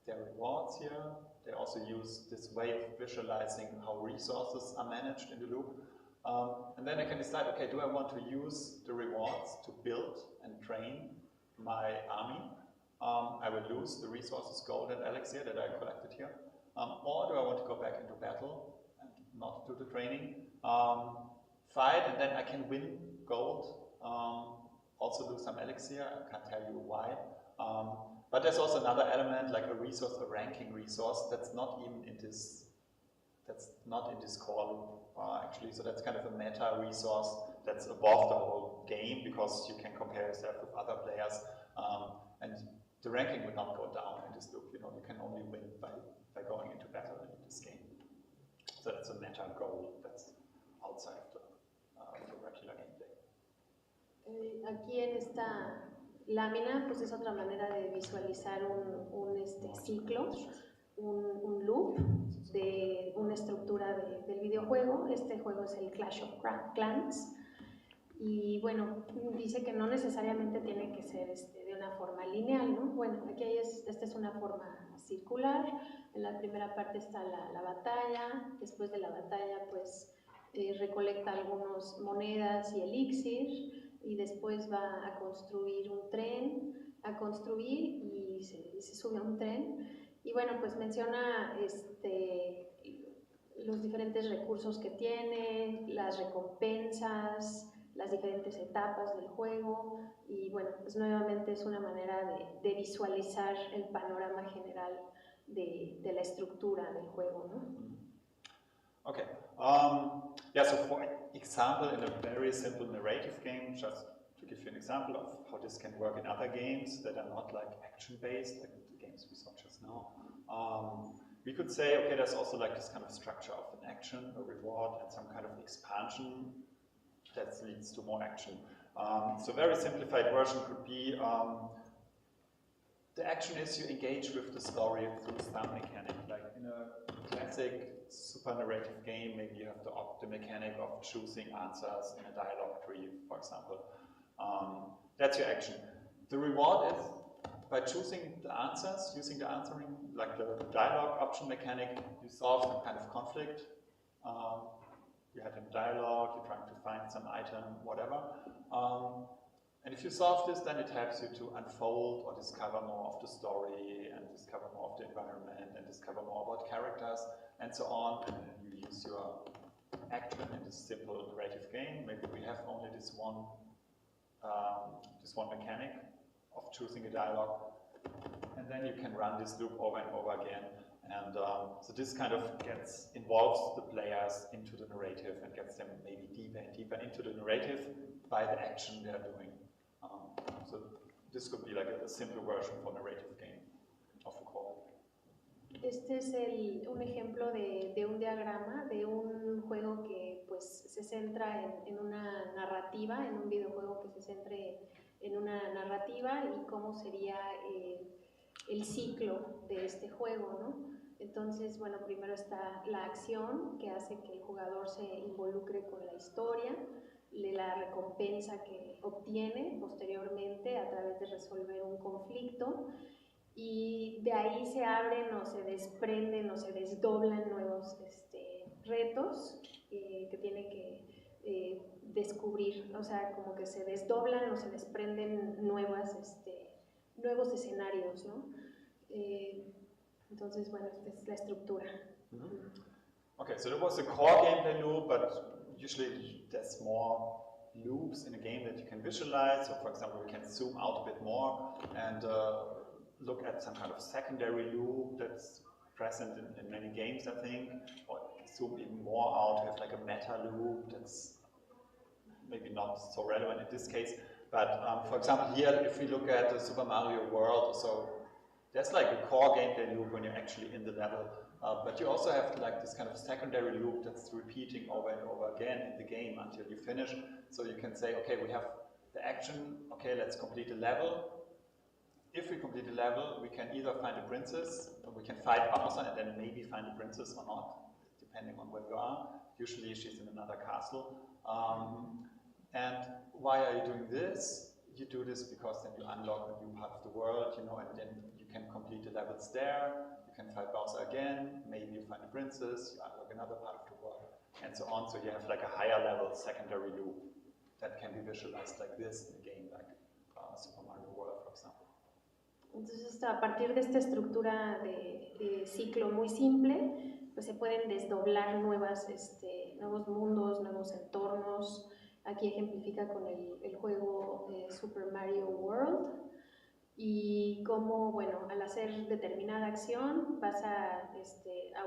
their rewards here. They also use this way of visualizing how resources are managed in the loop. And then I can decide, okay, do I want to use the rewards to build and train my army? I will lose the resources, gold and elixir that I collected here. Or do I want to go back into battle and not do the training? Fight, and then I can win gold, also lose some elixir, I can't tell you why. But there's also another element, like a resource, a ranking resource, that's not even in this, core loop, actually. So that's kind of a meta resource that's above the whole game, because you can compare yourself with other players, and the ranking would not go down in this loop. You can only win by going into battle in this game. So that's a meta goal that's outside of the regular gameplay. Aquí en esta lámina, pues es otra manera de visualizar un ciclo, un loop de una estructura del videojuego. Este juego es el Clash of Clans. Y bueno, dice que no necesariamente tiene que ser de una forma lineal, ¿no? Bueno, aquí esta es una forma circular. En la primera parte está la batalla. Después de la batalla, pues recolecta algunas monedas y elixir. Y después va a construir un tren, y se sube a un tren. Y bueno, pues menciona los diferentes recursos que tiene, las recompensas, las diferentes etapas del juego. Y bueno, pues nuevamente es una manera de visualizar el panorama general de la estructura del juego, ¿no? Okay. Yeah, so for example, in a very simple narrative game, just to give you an example of how this can work in other games that are not like action-based, like the games we saw just now, we could say, okay, there's also like this kind of structure of an action, a reward, and some kind of expansion that leads to more action. So a very simplified version could be, the action is you engage with the story through some mechanic, like in a classic super narrative game, maybe you have the mechanic of choosing answers in a dialogue tree, for example. That's your action. The reward is, by choosing the answers, using the answering, like the dialogue option mechanic, you solve some kind of conflict. You had a dialogue, you're trying to find some item, whatever. And if you solve this, then it helps you to unfold or discover more of the story and discover more of the environment and discover more about characters and so on. And then you use your action in this simple narrative game. Maybe we have only this one mechanic of choosing a dialogue. And then you can run this loop over and over again. And so this kind of involves the players into the narrative and gets them maybe deeper and deeper into the narrative by the action they're doing. So this could be like a simple version for narrative game of a call. Este es un ejemplo de un diagrama de un juego que pues se centra en una narrativa, en un videojuego que se centre en una narrativa y cómo sería el ciclo de este juego, ¿no? Entonces, bueno, primero está la acción que hace que el jugador se involucre con la historia, la recompensa que obtiene posteriormente a través de resolver un conflicto, y de ahí se abren o se desprenden o se desdoblan nuevos retos que tiene que descubrir, o sea, como que se desdoblan o se desprenden nuevos escenarios, ¿no? Entonces, bueno, esta es la estructura. Okay, so that was the core gameplay loop, but usually there's more loops in a game that you can visualize. So for example, we can zoom out a bit more and look at some kind of secondary loop that's present in many games, I think. Or zoom even more out, have like a meta loop that's maybe not so relevant in this case. But for example, here, if we look at the Super Mario World, so there's like a core gameplay loop when you're actually in the level. But you also have like this kind of secondary loop that's repeating over and over again in the game until you finish. So you can say, okay, we have the action, okay, let's complete the level. If we complete the level, we can either find a princess, or we can fight Bowser and then maybe find a princess or not, depending on where you are. Usually she's in another castle. And why are you doing this? You do this because then you unlock a new part of the world, you know, and then you can complete the levels there. You can fight Bowser again, maybe you find a princess, you unlock another part of the world, and so on. So you have like a higher level secondary loop that can be visualized like this in a game like Super Mario World, for example. Entonces, a partir de esta estructura de ciclo muy simple, pues se pueden desdoblar nuevos mundos, nuevos entornos. Aquí ejemplifica con el juego Super Mario World y cómo, bueno, al hacer determinada acción vas a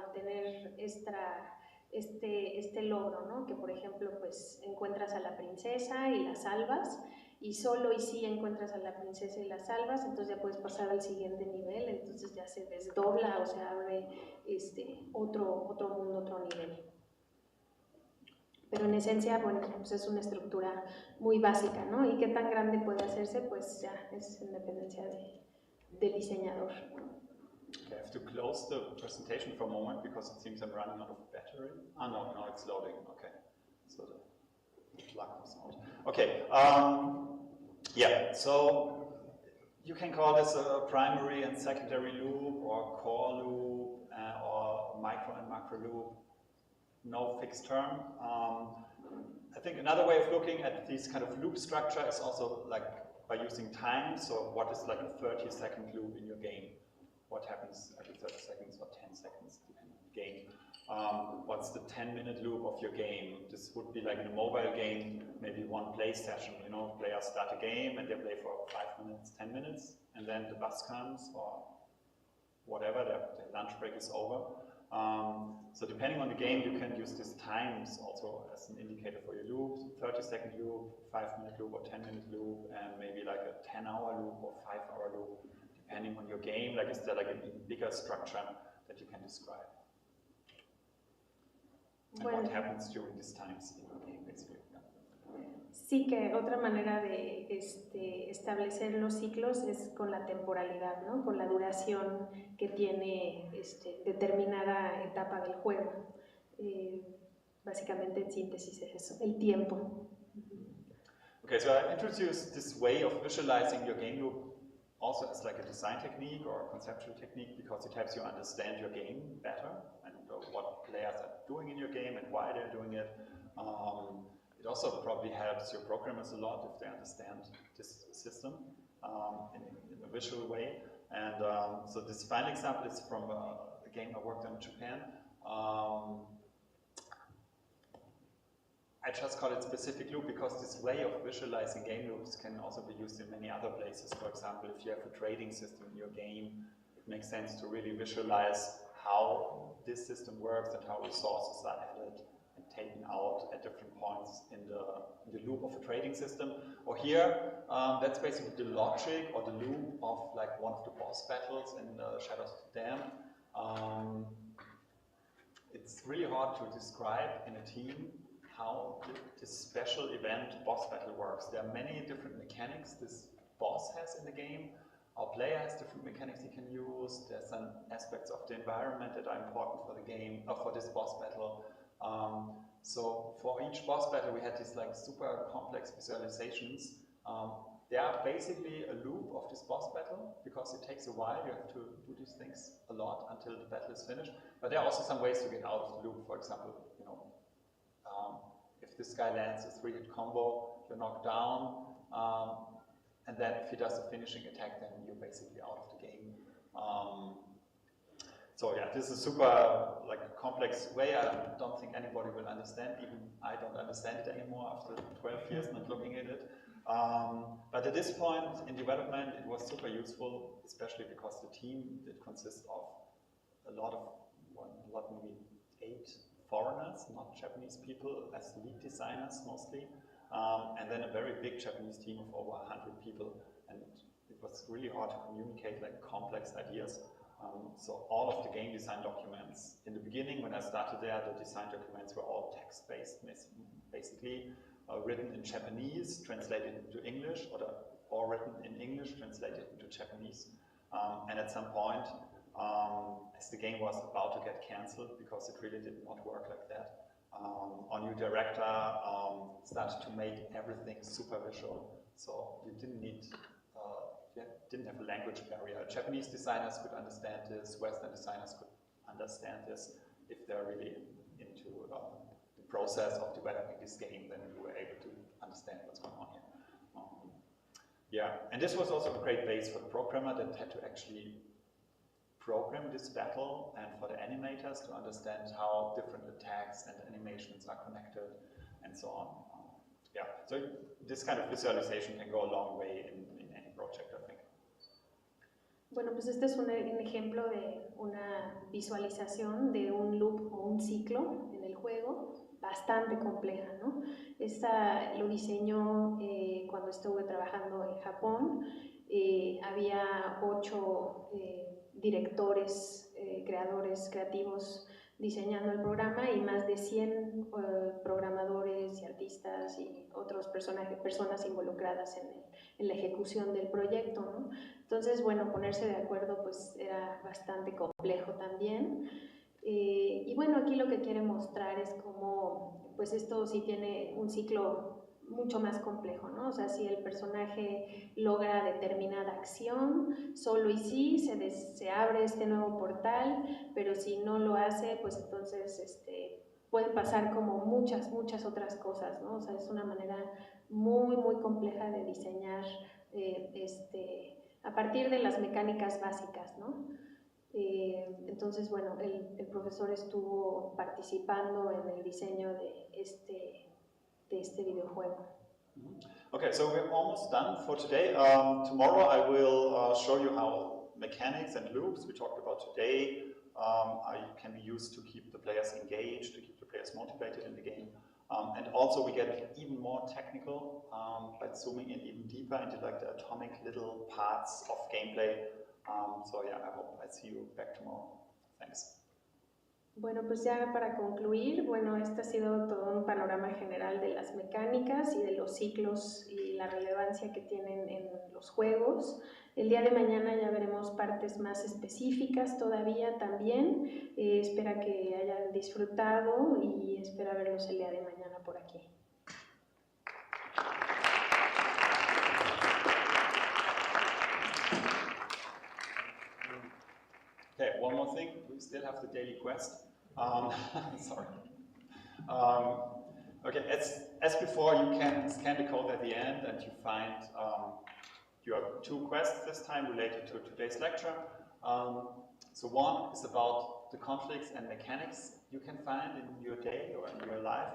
obtener este logro, ¿no? Que por ejemplo, pues encuentras a la princesa y la salvas, y solo y si encuentras a la princesa y la salvas, entonces ya puedes pasar al siguiente nivel, entonces ya se desdobla o se abre otro mundo, otro nivel. Pero en esencia, bueno, pues es una estructura muy básica, ¿no? Y qué tan grande puede hacerse, pues ya es en dependencia del diseñador. Okay, I have to close the presentation for a moment because it seems I'm running out of battery. Ah, no, it's loading. Okay, so the plug is out. Okay, yeah, so you can call this a primary and secondary loop, or core loop, or micro and macro loop. No fixed term. I think another way of looking at this kind of loop structure is also like by using time. So what is like a 30-second loop in your game? What happens every 30 seconds or 10 seconds, depending on the game? What's the 10-minute loop of your game? This would be like in a mobile game, maybe one play session. You know, players start a game and they play for 5 minutes, 10 minutes, and then the bus comes or whatever, their lunch break is over. So depending on the game, you can use these times also as an indicator for your loops, 30-second loop, 5-minute loop, or 10-minute loop, and maybe like a 10-hour loop or 5-hour loop, depending on your game. Like, is there like a bigger structure that you can describe? And what happens during these times in your game, basically? Sí, que otra manera de establecer los ciclos es con la temporalidad, ¿no? Con la duración que tiene determinada etapa del juego. Básicamente, en síntesis, es eso, el tiempo. Okay, so I introduced this way of visualizing your game loop also as like a design technique or a conceptual technique because it helps you understand your game better and what players are doing in your game and why they're doing it. It also probably helps your programmers a lot if they understand this system in a visual way. And so this final example is from a game I worked on in Japan. I just call it specific loop because this way of visualizing game loops can also be used in many other places. For example, if you have a trading system in your game, it makes sense to really visualize how this system works and how resources are added and taken out at different points in the loop of a trading system. Or here, that's basically the logic or the loop of like one of the boss battles in Shadows of the Dam. It's really hard to describe in a team how this special event boss battle works. There are many different mechanics this boss has in the game. Our player has different mechanics he can use. There's some aspects of the environment that are important for the game, or for this boss battle. So for each boss battle we had these like super complex visualizations. They are basically a loop of this boss battle because it takes a while. You have to do these things a lot until the battle is finished. But there are also some ways to get out of the loop. For example, you know, if this guy lands a 3-hit combo, you're knocked down, and then if he does a finishing attack, then you're basically out of the game. So So yeah, this is a super like complex way. I don't think anybody will understand. Even I don't understand it anymore after 12 years not looking at it. But at this point in development, it was super useful, especially because the team did consist of maybe 8 foreigners, not Japanese people, as lead designers mostly, and then a very big Japanese team of over 100 people, and it was really hard to communicate like complex ideas. So all of the game design documents, in the beginning when I started there, the design documents were all text-based, basically written in Japanese, translated into English, or written in English, translated into Japanese. And at some point, as the game was about to get cancelled, because it really did not work like that, our new director started to make everything super visual. So you didn't need didn't have a language barrier. Japanese designers could understand this, Western designers could understand this. If they're really into the process of developing this game, then you were able to understand what's going on here. Yeah, and this was also a great base for the programmer that had to actually program this battle, and for the animators to understand how different attacks and animations are connected, and so on. Yeah, so this kind of visualization can go a long way in any project, I think. Bueno, pues este es un ejemplo de una visualización de un loop o un ciclo en el juego bastante compleja, ¿no? Esta lo diseñó cuando estuve trabajando en Japón. Había 8 directores, creadores, creativos diseñando el programa y más de 100 programadores y artistas y otras personas involucradas en la ejecución del proyecto, ¿no? Entonces, bueno, ponerse de acuerdo pues era bastante complejo también. Y bueno, aquí lo que quiere mostrar es cómo pues esto sí tiene un ciclo mucho más complejo, ¿no? O sea, si el personaje logra determinada acción, solo y sí se abre este nuevo portal, pero si no lo hace, pues entonces pueden pasar como muchas otras cosas, ¿no? O sea, es una manera muy compleja de diseñar a partir de las mecánicas básicas, ¿no? Entonces, bueno, el profesor estuvo participando en el diseño de este videojuego. Okay, so we're almost done for today. Tomorrow I will show you how mechanics and loops we talked about today can be used to keep the players engaged, to keep the players motivated in the game. And also we get even more technical by zooming in even deeper into like the atomic little parts of gameplay. So yeah, I hope I see you back tomorrow. Thanks. Bueno, pues ya para concluir, bueno, este ha sido todo un panorama general de las mecánicas y de los ciclos y la relevancia que tienen en los juegos. El día de mañana ya veremos partes más específicas todavía también. Espero que hayan disfrutado y espero verlos el día de mañana por aquí. Okay, one more thing, we still have the daily quest. Sorry. Okay, as before, you can scan the code at the end and you find your 2 quests this time related to today's lecture. So one is about the conflicts and mechanics you can find in your day or in your life.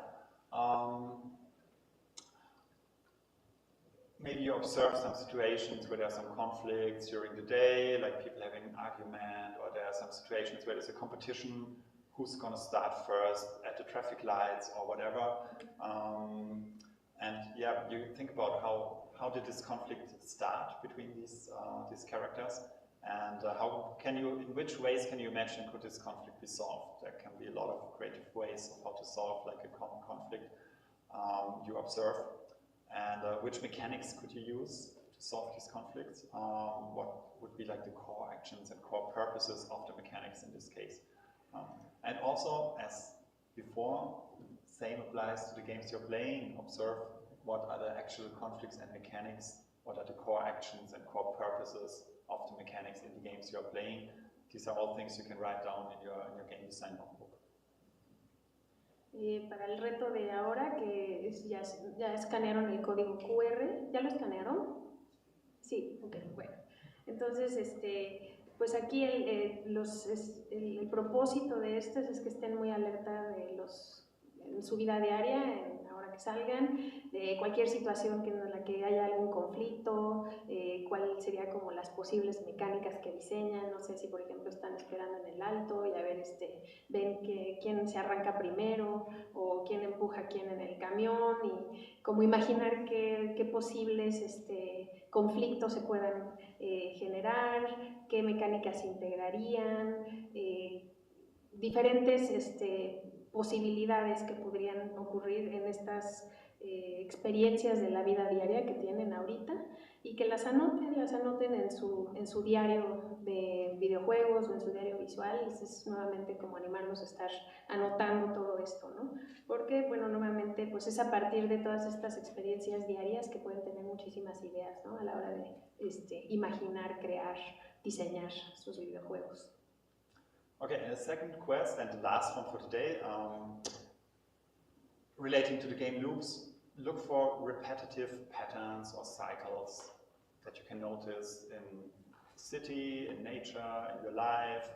Maybe you observe some situations where there are some conflicts during the day, like people having an argument, or there are some situations where there's a competition, who's going to start first at the traffic lights or whatever. And yeah, you think about how did this conflict start between these characters, and in which ways can you imagine could this conflict be solved? There can be a lot of creative ways of how to solve like a common conflict you observe. And which mechanics could you use to solve these conflicts? What would be like the core actions and core purposes of the mechanics in this case? And also, as before, same applies to the games you're playing. Observe what are the actual conflicts and mechanics, what are the core actions and core purposes of the mechanics in the games you're playing. These are all things you can write down in your game design notebook. Para el reto de ahora, que ya escanearon el código QR, ¿ya lo escanearon? Sí, ok, bueno. Entonces, Pues aquí el propósito de estos es que estén muy alerta de en su vida diaria, ahora que salgan, de cualquier situación en la que haya algún conflicto, cuál sería como las posibles mecánicas que diseñan, no sé si por ejemplo están esperando en el alto y a ver, ven quién se arranca primero o quién empuja a quién en el camión y como imaginar qué posibles conflictos se puedan generar, qué mecánicas se integrarían, diferentes posibilidades que podrían ocurrir en estas experiencias de la vida diaria que tienen ahorita y que las anoten en su diario de videojuegos o en su diario visual. Y es nuevamente como animarlos a estar anotando todo esto, ¿no? Porque, bueno, nuevamente pues es a partir de todas estas experiencias diarias que pueden tener muchísimas ideas, ¿no? A la hora de imaginar, crear, diseñar sus videojuegos. Okay, and the second quest, and the last one for today, relating to the game loops, look for repetitive patterns or cycles that you can notice in city, in nature, in your life.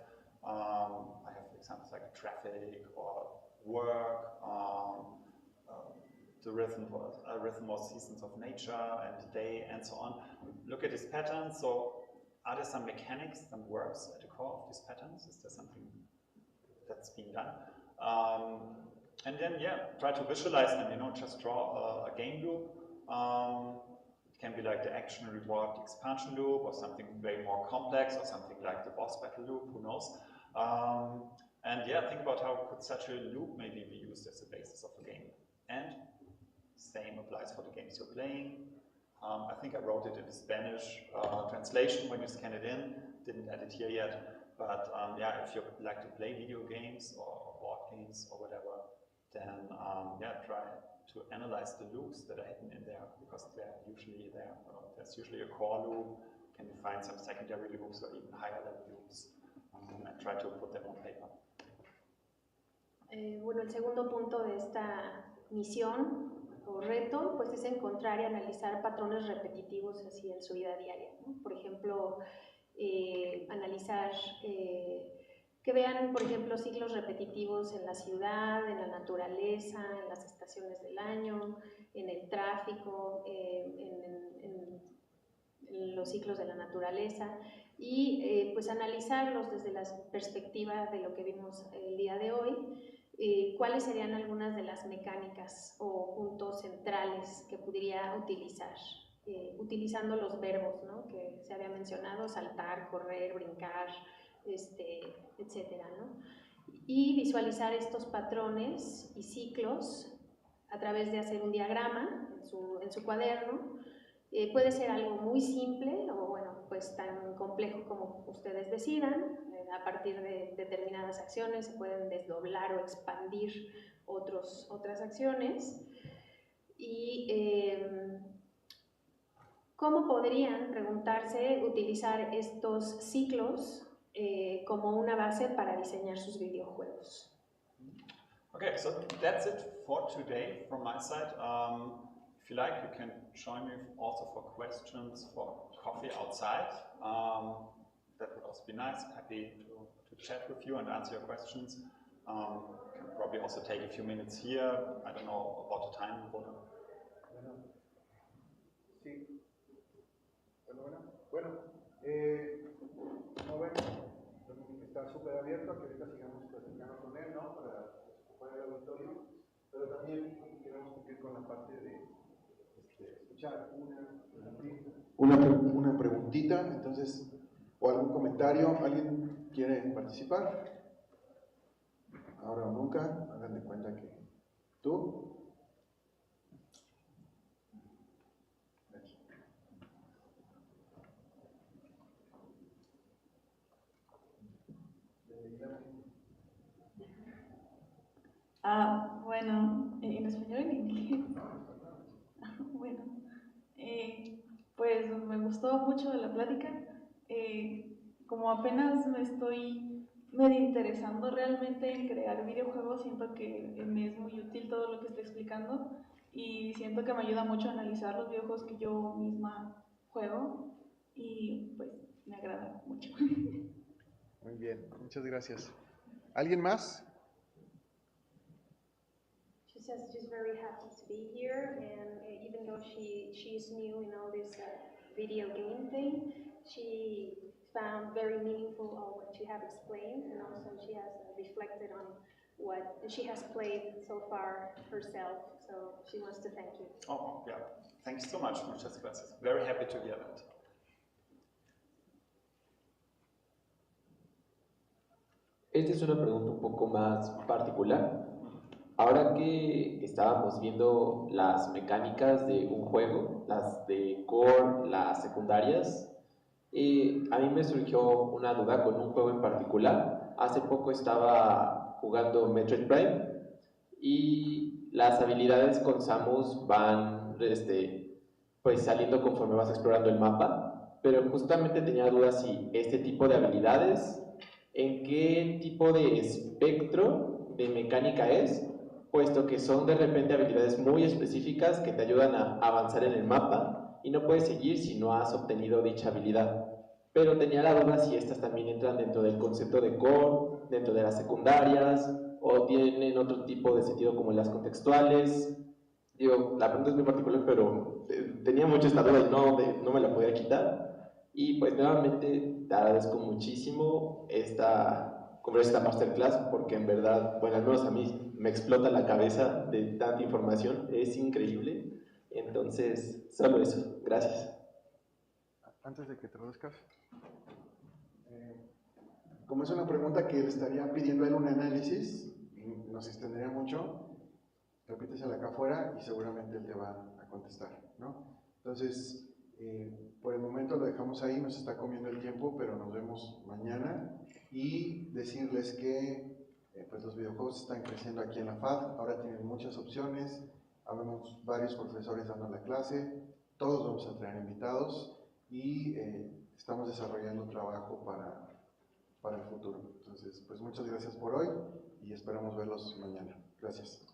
I have examples like traffic or work, the rhythm or seasons of nature and the day and so on. Look at these patterns. So are there some mechanics, some works at the core of these patterns? Is there something that's being done? And then, yeah, try to visualize them, just draw a game loop. It can be like the action reward expansion loop or something way more complex or something like the boss battle loop, who knows. And yeah, think about how could such a loop maybe be used as a basis of a game. And same applies for the games you're playing. I think I wrote it in the Spanish translation when you scan it in, didn't add it here yet, but yeah, if you like to play video games or board games or whatever, then yeah, try to analyze the loops that are hidden in there, because they're usually there. There's usually a core loop, can you find some secondary loops or even higher level loops, and try to put them on paper. Bueno, el segundo punto de esta misión o reto, pues es encontrar y analizar patrones repetitivos así en su vida diaria, ¿no? Por ejemplo, analizar, que vean, por ejemplo, ciclos repetitivos en la ciudad, en la naturaleza, en las estaciones del año, en el tráfico, en los ciclos de la naturaleza y pues analizarlos desde la perspectiva de lo que vimos el día de hoy. ¿Cuáles serían algunas de las mecánicas o puntos centrales que podría utilizar? Utilizando los verbos, ¿no? Que se había mencionado, saltar, correr, brincar, etcétera, ¿no? Y visualizar estos patrones y ciclos a través de hacer un diagrama en su cuaderno. Puede ser algo muy simple o, bueno, pues tan complejo como ustedes decidan. A partir de determinadas acciones se pueden desdoblar o expandir otras acciones. Y ¿cómo podrían, preguntarse, utilizar estos ciclos como una base para diseñar sus videojuegos? Okay, so that's it for today from my side. If you like, you can join me also for questions for coffee outside. That would also be nice. Happy to chat with you and answer your questions. Can probably also take a few minutes here. I don't know about the time. Sí. Bueno, como ven, está súper abierto a que ahorita sigamos platicando con él, ¿no? Para ocupar el auditorio, pero también queremos cumplir con la parte de escuchar una preguntita, entonces, o algún comentario. ¿Alguien quiere participar? Ahora o nunca, hagan de cuenta que tú. Bueno, ¿en español o en inglés? Bueno, pues me gustó mucho la plática. Como apenas me estoy medio interesando realmente en crear videojuegos, siento que me es muy útil todo lo que estoy explicando y siento que me ayuda mucho a analizar los videojuegos que yo misma juego y pues me agrada mucho. Muchas gracias. ¿Alguien más? She says she's very happy to be here, and even though she's new in all this video game thing, she found very meaningful all what she had explained, and also she has reflected on what she has played so far herself, so she wants to thank you. Oh, yeah. Thanks so much. Muchas gracias. Very happy to hear that. Esta es una pregunta un poco más particular. Ahora que estábamos viendo las mecánicas de un juego, las de core, las secundarias, a mí me surgió una duda con un juego en particular. Hace poco estaba jugando Metroid Prime y las habilidades con Samus van pues saliendo conforme vas explorando el mapa, pero justamente tenía dudas si este tipo de habilidades, en qué tipo de espectro de mecánica es, puesto que son de repente habilidades muy específicas que te ayudan a avanzar en el mapa y no puedes seguir si no has obtenido dicha habilidad. Pero tenía la duda si estas también entran dentro del concepto de core, dentro de las secundarias, o tienen otro tipo de sentido como las contextuales. Digo, la pregunta es muy particular, pero tenía mucho esta duda y no me la podía quitar. Y pues nuevamente te agradezco muchísimo esta masterclass, porque en verdad, bueno, al menos a mí me explota la cabeza de tanta información, es increíble. Entonces, solo eso, gracias. Antes de que te reduzcas, como es una pregunta que le estaría pidiendo a él un análisis, y nos extendería mucho, repítesela acá afuera y seguramente él te va a contestar, ¿no? Entonces, por el momento lo dejamos ahí, nos está comiendo el tiempo, pero nos vemos mañana. Y decirles que pues los videojuegos están creciendo aquí en la FAD, ahora tienen muchas opciones, habemos varios profesores dando la clase, todos vamos a traer invitados y estamos desarrollando trabajo para el futuro. Entonces, pues muchas gracias por hoy y esperamos verlos mañana. Gracias.